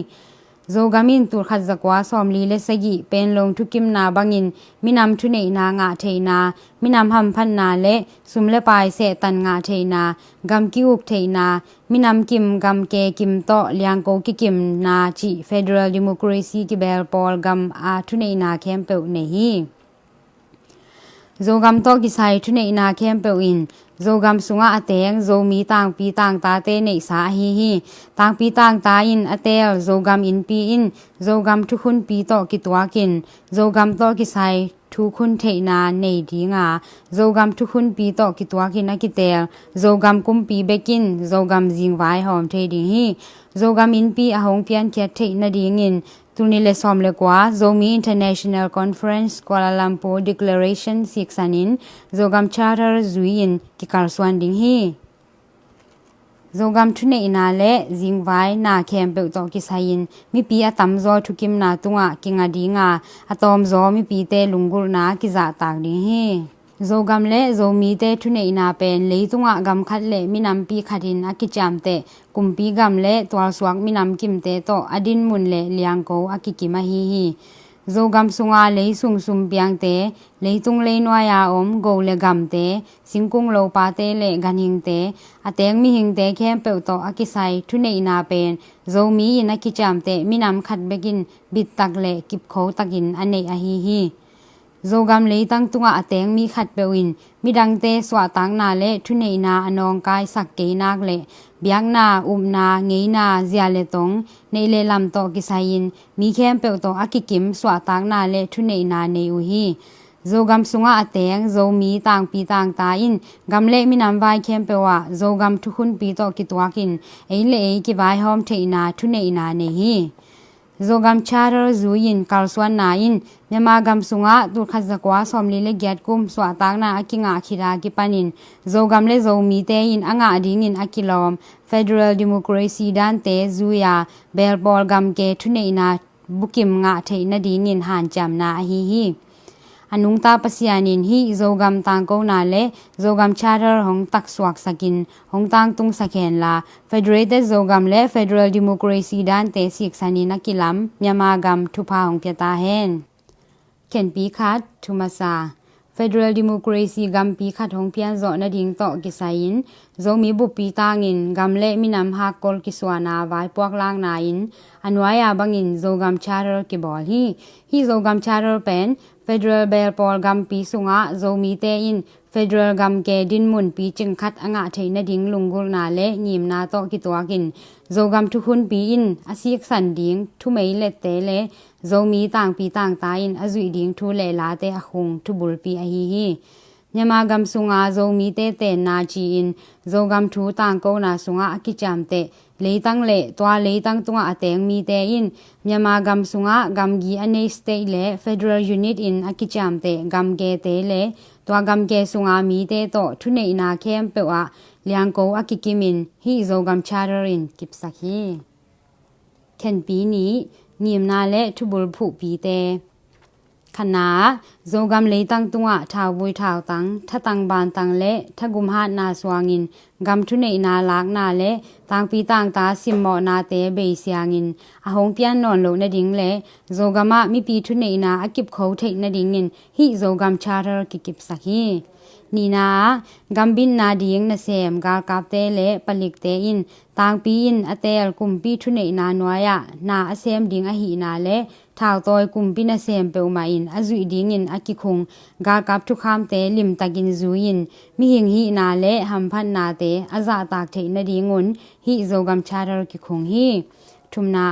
zogamin tur khat zakwa somli le sagi pen long thukim na bangin minam thunei na nga theina minam ham phan na le sumle pai se tan nga theina gam ki uk theina minam kim gam ke kim to liang ko ki kim na chi federal democracy ki bel pol gam a thunei na khem pe ne hi zogam to ki sai thunei na khem pe in zogam sunga ateng zomi tang pi tang ta te nei sa hi tang pi tang ta in atel zogam in pi in zogam thu khun pi to ki twa kin zogam to ki sai thu khun theina nei dinga zogam thu khun pi to ki twa kin a ki tel zogam kum pi bekin zogam jing vai hom the ding hi zogam in pi a hong pian kya theina ding in tunile somle kwa zomi international conference Kuala Lumpur declaration 6 anin zogam charter zuin ki karswan ding hi zogam thune ina le jingwai na khem pe to ki sain mi pi atam zo thukim na tunga kinga dinga atom zo mi pi te lungur na ki za tak ding hi zogam le zomi te thune ina pen leitunga gam khat le minam pi khatin akicham te kumpi gam le twal swak minam kim te to adin mun le liang ko akikima hi zogam sunga le sung sum piang te leitung le noya go le gam te singkung lo pa te le ganing te ateng mi hing te khem pe to akisai thune ina pen zomi ina kicham te minam khat begin bit tak le kip kho takin ane a hi zogam leitang tunga ateng mi khat pewin midang te swa tang na le thune na anong kai sak ke nak le biang na na ngei na zia le tong nei le lam to ki sain mi khem pe to akikim swa tang na le thune na nei u hi zogam sunga ateng zomi tang pi tang ta in gamle minam vai khem pewa zogam thukhun pi to kitwakin eile ei ki vai hom theina thune ina ne hi zogam charar zuin kalswan na in mema gam sunga tur khazakwa somli le gyat kum swa tak na akinga khira ki panin zogam le zomi te in anga ding in akilom federal democracy dan te zuya belbol gam ke thune ina bukim nga theina ding in han cham na hi anung ta pasianin hi zogam tang ko na le zogam charar hong tak swak sakin hong tang tung sakhen la federated zogam le federal democracy dan te sik sanina kilam myama gam thupa hong pyata hen ken pi khat thumasa federal democracy gam pi khat hong pian zo na ding to kisain zomi bu pi tangin gamle minam ha kol kiswana vai pok lang na in anwaya bangin zogam charar ki bol hi zogam charar pen federal bel pol gam pi sunga zomi te in federal gam ke din mun pi ching khat anga theina ding lungul na le ngim na to ki twakin zogam thukhun pi in asik san ding thumei le te le zomi tang pi tang ta in azui ding thu le la te akhung thubul pi a hi nyama gam sunga zomi te na chi in zogam thu tang ko na sunga akicham te leitang le twa leitang tunga ateng mi te in nyama gam sunga gam gi ane state le federal unit in akicham te gam ge te le twa gam ge sunga mi te to thune ina khem pewa liang ko akikimin hi zogam chararin kipsakhi ken pi ni nim na le thubul phu pi teขณะ zogam leitang tunga thawui thaw tang thatang ban tang le thagum ha na swangin gam thune ina lak na le tang pi tang ta simmo na te be siangin ahong pian non lo na ding le zogama mi pi thune ina akip khou thei na ding in hi zogam charar ki kip sakhi nina gambin na ding na sem gal kap te le palik te in tang pi in atel kum pi thune ina noya na asem ding a hi na le thao toy kumpi na sem pe uma in azui ding in akikhung ga kap thu kham te lim takin zuin mi hing hi na le ham phan na te aza tak the na dingun hi zogam charar ki khung hi thumna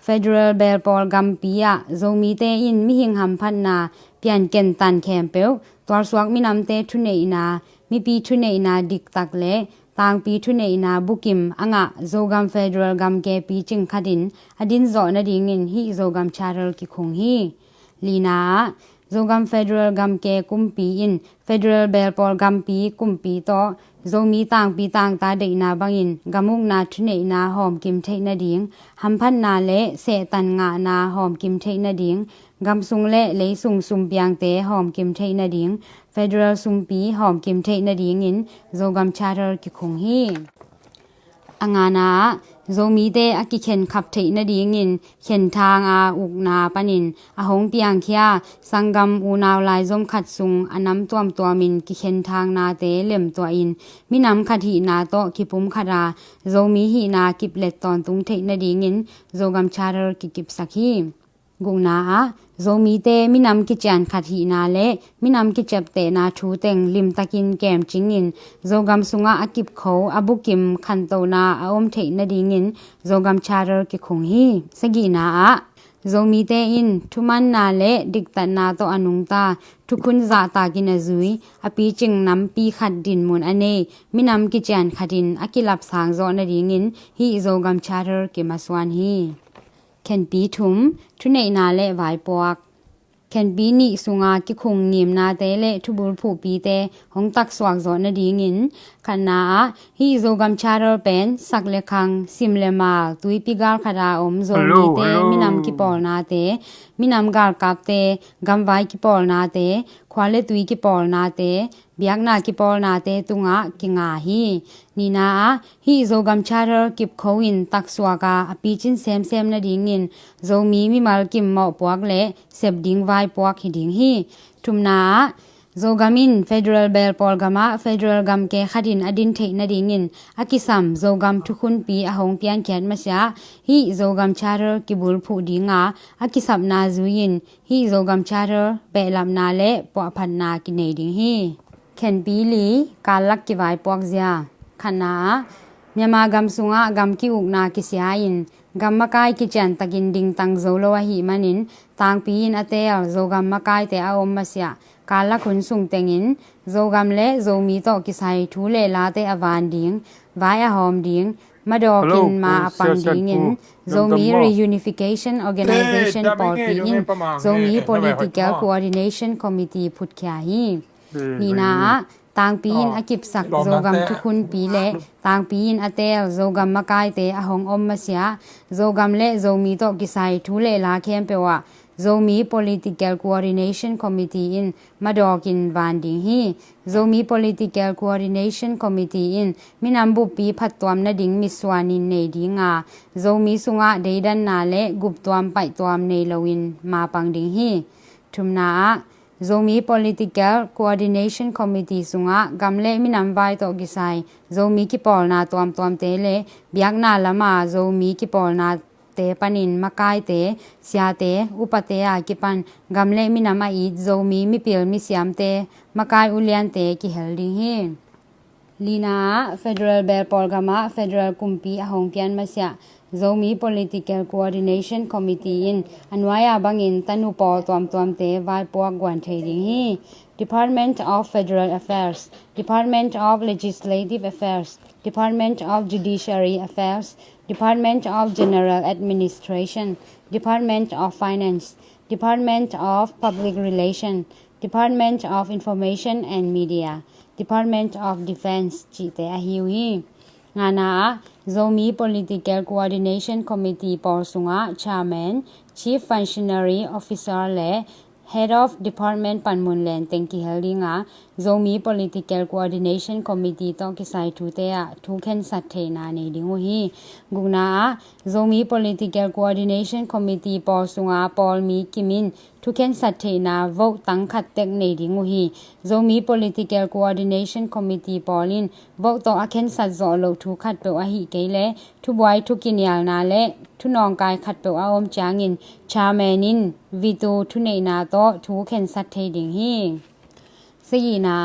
federal bel pol gampia zomi te in mi hing ham phan na pian ken tan khem pe twar swak minam te thune ina mi pi thune ina dik tak le tang pi thune ina bukim anga zogam federal gam ke pi ching khadin adin zo na ding in hi zogam charal ki khung hi lina zogam federal gam ke kumpi in federal bel pol gam pi kumpi to zomi tang pi tang ta de na bangin gamung na thune ina hom kim thei na ding hamphan na le se tan nga na hom kim thei na ding gam sung le sung sum piang te hom kim thei na ding federal sumpi hom kim thei na ding in zogam charar ki khung hi angana zomi te akikhen khap thei na ding in khen thang a uk na panin ahong piang khia sangam unaw lai zom khat sung anam tuam tuamin ki khen thang na te lem to in minam khathi na to kipum khara zomi hi na kiplet ton tung thei na ding in zogam charar ki kip sakhi gungna zomi te minam ki chan khathi na le minam ki chap te na thu teng lim takin kem chingin zogam sunga akip kho abukim khanto na aom thei na dingin zogam charar ki khung hi sagi na zomi te in thuman na le diktan na to anungta thukhun za ta gina zui api ching nam pi khat din mun ane minam ki chan khatin akilap sang zo na dingin hi zogam charar ki maswan hi ken pi thum thune na le vai pok ken pi ni sunga ki khung nim na te le thubul phu pi te hong tak swak zo na ding in khana hi zogam charar pen sak le khang sim le ma tui pi gal khara om zo ni te minam ki pol na te minam gal kap te gam vai ki pol na te khwale tui ki pol na te biak na ki pol na te tunga ki nga hi nina hi zogam charar kip khoin tak swaka api chin sem sem na ding in zomi mi mal kim mo puak le sep ding vai puak hi ding hi thumna zogamin federal bel pol gama federal gam ke khadin adin thei na ding in akisam zogam thukhun pi ahong pian kyan masya hi zogam charar kibul phu dinga akisap na zuin hi zogam charar belam na le po phan na ki nei ding hi ken pi li kalak ki vai puak zia khana myama gam sunga gam ki ukna ki sia in gam makai ki chan takin ding tang zolo hi manin tang pi in atel zogam makai te a om masya การละขุนสุงเต็งอินโซกัมและโซมีต่อกิไซทูเลลาเตอวานดิงวายอหอมดิงมาดอกินมาอปังดิงอินโซมี reunification organization ปอลปีอินโซมี political coordination committee พุทธยาฮีนีนาต่างปีนอกิบสักโซกัมทุกุนปีเละต่างปีนอเตลโซกัมมะกายเตอหงอมมาเสียโซกัมและโซมีต่อกิไซทูเลลาเข้มเปวะZomi Political Coordination Committee in Madokin Vanding Hi Zomi Political Coordination Committee in Minambu Pi Phatwam na ding miswanin nei dinga Zomi sunga deidan na le guptwam pai twam nei lawin ma pang ding hi thumna Zomi Political Coordination Committee sunga gamle minam vai to gisai Zomi ki pol na twam te le biak na lama Zomi ki pol naเตปันินมะกายเตเสียเตอุปเตอากิปันกำเลมินามาอีโซมีมิเปียลมิเสียมเตมะกายอุเลียนเตกิเฮลดิงเฮลีนาเฟเดรัลเบลปอลกามะเฟเดรัลกุมปีอหงเปียนมาเสียZomi Political Coordination Committee in Anwaya Bangin Tanu Pol Tuam Te Vai Puak Gwan Thading Hi Department of Federal Affairs Department of Legislative Affairs Department of Judiciary Affairs Department of General Administration Department of Finance Department of Public Relations Department of Information and Media Department of Defense จิเตอหิวฮีงานา Zomi Political Coordination Committee ปอสุงะ Chairman Chief Functionary Officer และ Head of Department ปันมุนแลนเต็งกิเฮลดิงะ Zomi Political Coordination Committee ต้องกิไซทูเตะทูเคนสัตเทนาในดิงโอฮีกุนา Zomi Political Coordination Committee ปอสุงะปอลมีกิมินทุกเคนสัตเทนาโวตังขัดเต็กในดิงโอฮี Zomi Political Coordination Committee ปอลินโวต่ออเคนสัตจอโลทุขัดเปอหิเกเลทุบวยทุกินยาลนาและทุนองกายขัดเปออมจางอินชาแมนินวิโตทุเนนาโตทุเคนสัตเทดิงฮีสีนา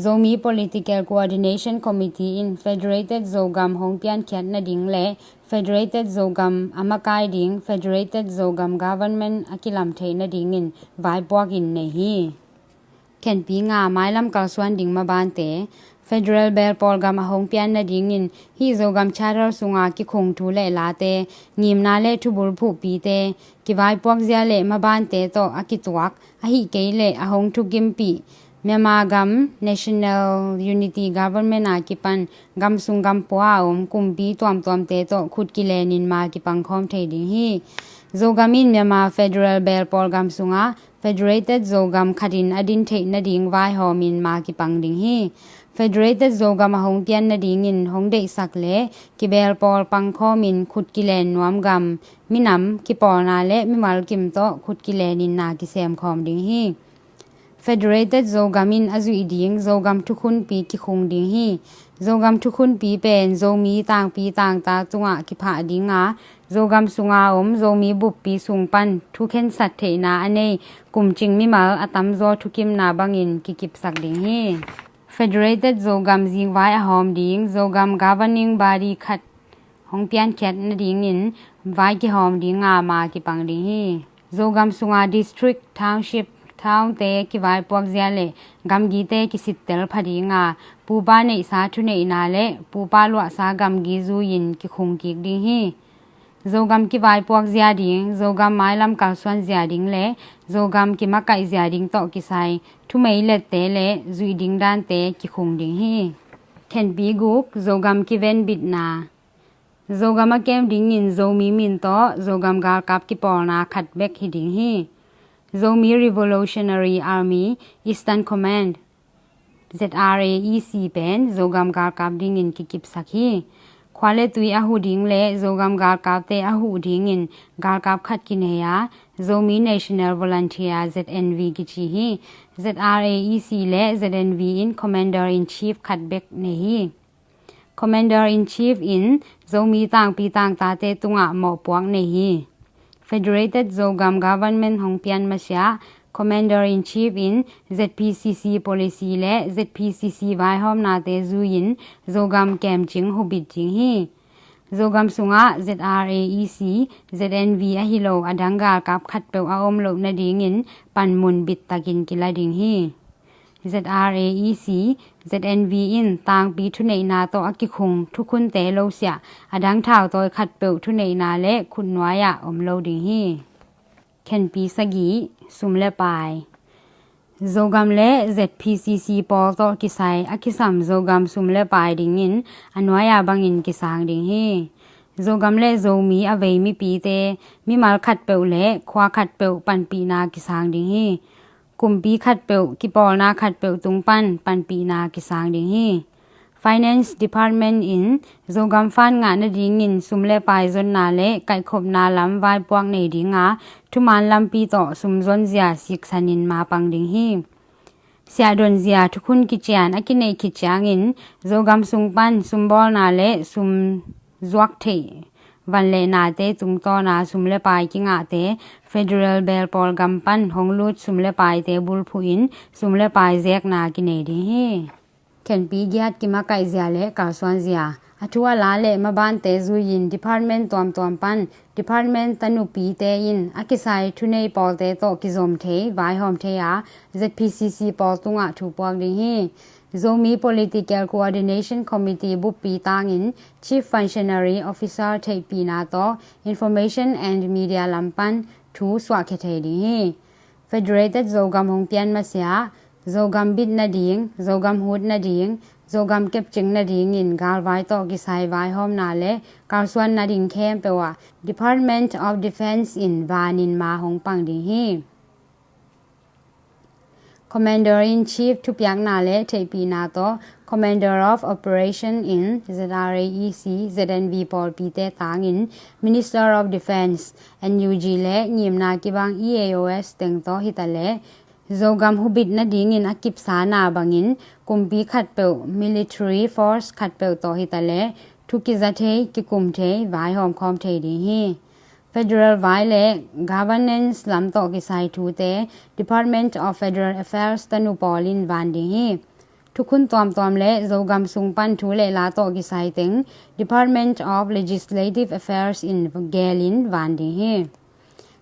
Zomi Political Coordination Committee in Federated Zogam Hongpian Khyat na ding le Federated Zogam Amakai ding Federated Zogam Government Akilam the na ding in vai puak in ne hi ken pi nga mailam kalswan ding ma ban te Federal Bell Polgam Hongpian na ding in hi Zogam Charter sunga ki khong thu le la te ngim na le thu bul phu pi te ki vai puak zia le ma ban te to akituak a hi ke le a hong thu gim pi Memagam National Unity Government Akipan Gam Sungam Poaum Kumpi Tuam Te To Khut Kilenin Ma Kipang Khom Thading Hi Zogamin Myanmar Federal Bell Polgam Sunga Federated Zogam Khatin Adin The na ding Vai Homin Ma Kipang Ding Hi Federated Zogam Hongpian na ding in Hongdei Sakle Kibel Pol Pang Khomin Khut Kilen Nuam Gam Minam Kipol Na Le Mimal Kim To Khut Kilenin Na Kisem Khom Ding Hi Federated Zogamin Azui Ding Zogam Tukun Pi Ki Khung Ding Hi Zogam Tukun Pi Pen Zomi Tang Pi Tang Ta Tunga Ki Pha Dinga Zogam Sunga Zomi Bup Pi Sungpan Thuken Sat The Na Ane Kum Ching Mi Mal Atam Zo Thukim Na Bangin Ki Kip Sak Ding Hi Federated Zogam Jing Vai Ahom Ding Zogam Governing Body Khat Hongpian Khyat na ding in Vai Ki Hom Ding Nga Ma Ki Pang Ding Hi Zogam Sunga District Township Town te ki vai puak zia le gam gi te ki sitel phadi nga pu ba nei sa thu nei na le pu pa lwa sa gam gi zu yin ki khung ki ding hi zogam ki vai puak zia ding zogam mailam kal swan zia ding le zogam ki ma kai zia ding to ki sai thu mei le te le zui ding dan te ki khung ding hi ken bi guk zogam ki ven bit na zogam a kem ding in zomi min to zogam gal kap ki pol na khat bek hi ding hi Zomi Revolutionary Army Eastern Command ZRAEC pen Zogam Gar Kap Ding in Kikip Sakhi Khwale Tui Ahu Ding le Zogam Gar Kap Te Ahu Ding in Gar Kap Khat Kineya Zomi National Volunteer ZNV Kichi hi ZRAEC le ZNV in Commander in Chief Khatbek Nehi Commander in Chief in Zomi Tang Pi Tang Ta Te Tunga Mo Puak Nehi Federated Zogam Government Hongpian Masya Commander-in-Chief in ZPCC Policy le ZPCC Vai Hom Na Te Zuyin Zogam Kem Ching Hubit Jing Hi zogam sunga ZRAEC ZNV a hilo adanga kap khat pe a om lo na dingin panmun bit takin kila ding hi ZRAEC ZNV in tang pi thunei na to akikhung thukhun te lo sia adang thau toy khat pe thunei na le khunwaya om lo ding hi ken pi sagi sumle pai zogam le ZPCC pol to kisai akisam zogam sumle pai dingin anwaya bangin kisang ding hi zogam le zomi avei mi pi te mi mal khat pe le khwa khat pe pan pi na kisang ding hi kumpi khat pe ki pol na khat pe tung pan pi na kisang ding hi Finance Department in zogam fan nga na ding in sumle pai zon na le kai khop na lam vai puak nei dinga thuman lam pi to sum zon zia sik sanin ma pang ding hi sia don zia thukhun ki chian akinei ki changin zogam sungpan sumbol na le sum zuak the van le na te tung to na sumle pai ki nga te Federal Bell Pol Gampan Honglut sumle pai te bul phuin sumle pai zek na ki nei ding hi ken pi gyat ki ma kai zia le ka swan zia athua la le ma ban te zuin department tom pan department tanu pi te in akisai thunei pol te to ki zom the vai hom the ya ZPCC pol tunga thu pawk ding hi zomi political coordination committee bu pi tangin chief functionary officer thei pi na to information and media lampan thu swa khe the ding hi federated zogam hongpian ma sia zogam bit na ding zogam hut na ding zogam kep ching na ding in gal vai to ki sai vai hom na le karswan na ding khem pe wa Department of Defense in vanin ma hong pang ding hi Commander in Chief Thupyak na le thei pi na to Commander of Operation in ZRAEC ZNV Pol pi te tangin Minister of Defense NUG le nyim na ki bang EAOS teng to hitale zogam hubit na ding in akip sa na bangin kumpi khat pe military force khat pe to hitale thuki zathe ki kumthe vai hom khom the di hi Federal vai le governance lam to ki sai thu te Department of Federal Affairs tanu polin van ding hi thukhun tom le zogam sungpan thu le la to ki sai teng Department of Legislative Affairs in Gelin van ding hi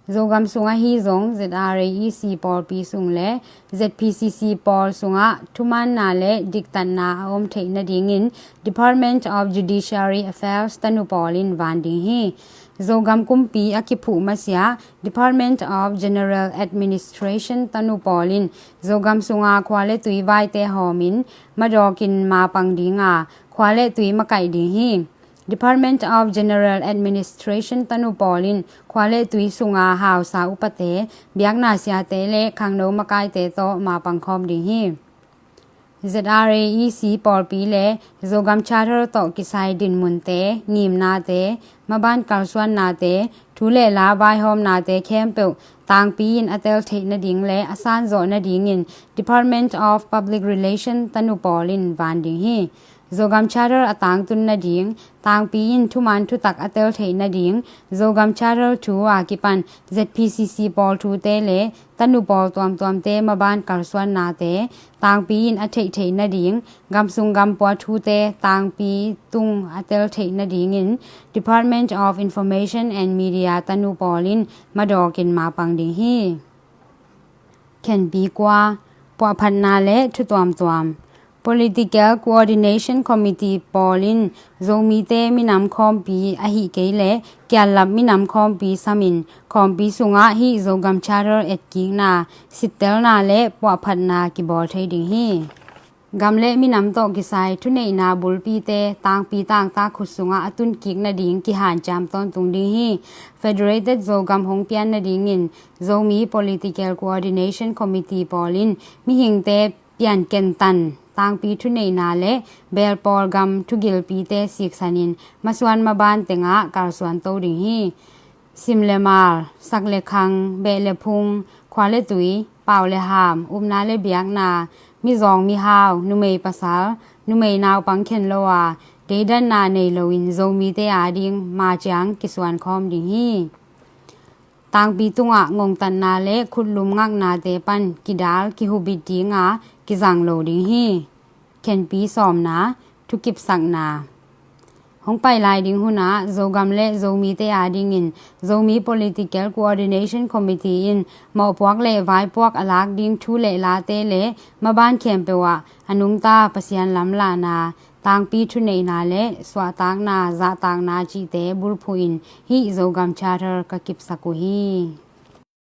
zogam sunga hi zong ZRAEC pol pi sung le ZPCC pol sunga thuman na le diktan na om thei na ding in Department of Judiciary Affairs tanu polin van ding hi zogam kumpi akiphu masia Department of General Administration tanu polin zogam sunga khwale tui vai te homin madokin ma pangdinga khwale tui makai ding hi Department of General Administration tanu polin khwale tui sunga haw sa upate biakna sia te le khangno makai te to ma pangkhom ding hi ZRAEC pol pi le zogam charter to kisai din munte ngim na te maban kalswan na te thule la bai hom na te khem pe tang pi in atel the na ding le asan zo na ding in Department of Public Relation tanu polin van ding hi zogam charter atang tun na ding tang pi in thuman thu tak atel the na ding zogam charter thu a kipan ZPCC pol thu te le tanu pol tom te maban kalswan na te tang pi in athei thei na ding gam sung gam po thu te tang pi tung atel thei na ding in Department of Information and Media tanu polin madokin ma pang ding hi ken bi kwa po phan na le thu tom Political Coordination Committee Polin zomi te minam khom pi ahi keile kyalap minam khom pi samin khom pi sunga hi zogam charter et ki na sitel na le po phat na ki bol thei ding hi gamle minam to ki sai thunei na bul pi te tang pi tang ta khusunga atun kik na ding ki han cham ton tung ding hi Federated zogam hongpian na ding in zomi Political Coordination Committee Polin mi hing te pian ken tan tang pi thunei na le bel pol gam thugil pi te sik sanin maswan ma ban tenga karswan to ding hi simle mal sakle khang be le phung khwale tui paw le ham umna le biak na mi zong mi haw numei pasal numei naw pang khen lowa de dan na nei loin zomi te a ding ma chang kiswan khom ding hi tang pi tunga ngong tan na le khulum ngak na te pan kidal ki hubit dinga ki jang lo ding hi ken pi som na thu kip sang na hong pai lai ding huna zogam le zomi te ading in zomi political coordination committee in mo puak le vai puak alak ding thu le la te le ma ban khem pe wa anung ta pasian lam la na tang pi thu nei na le swa tang na za tang na chi te bul phuin hi zogam charter ka kip saku hi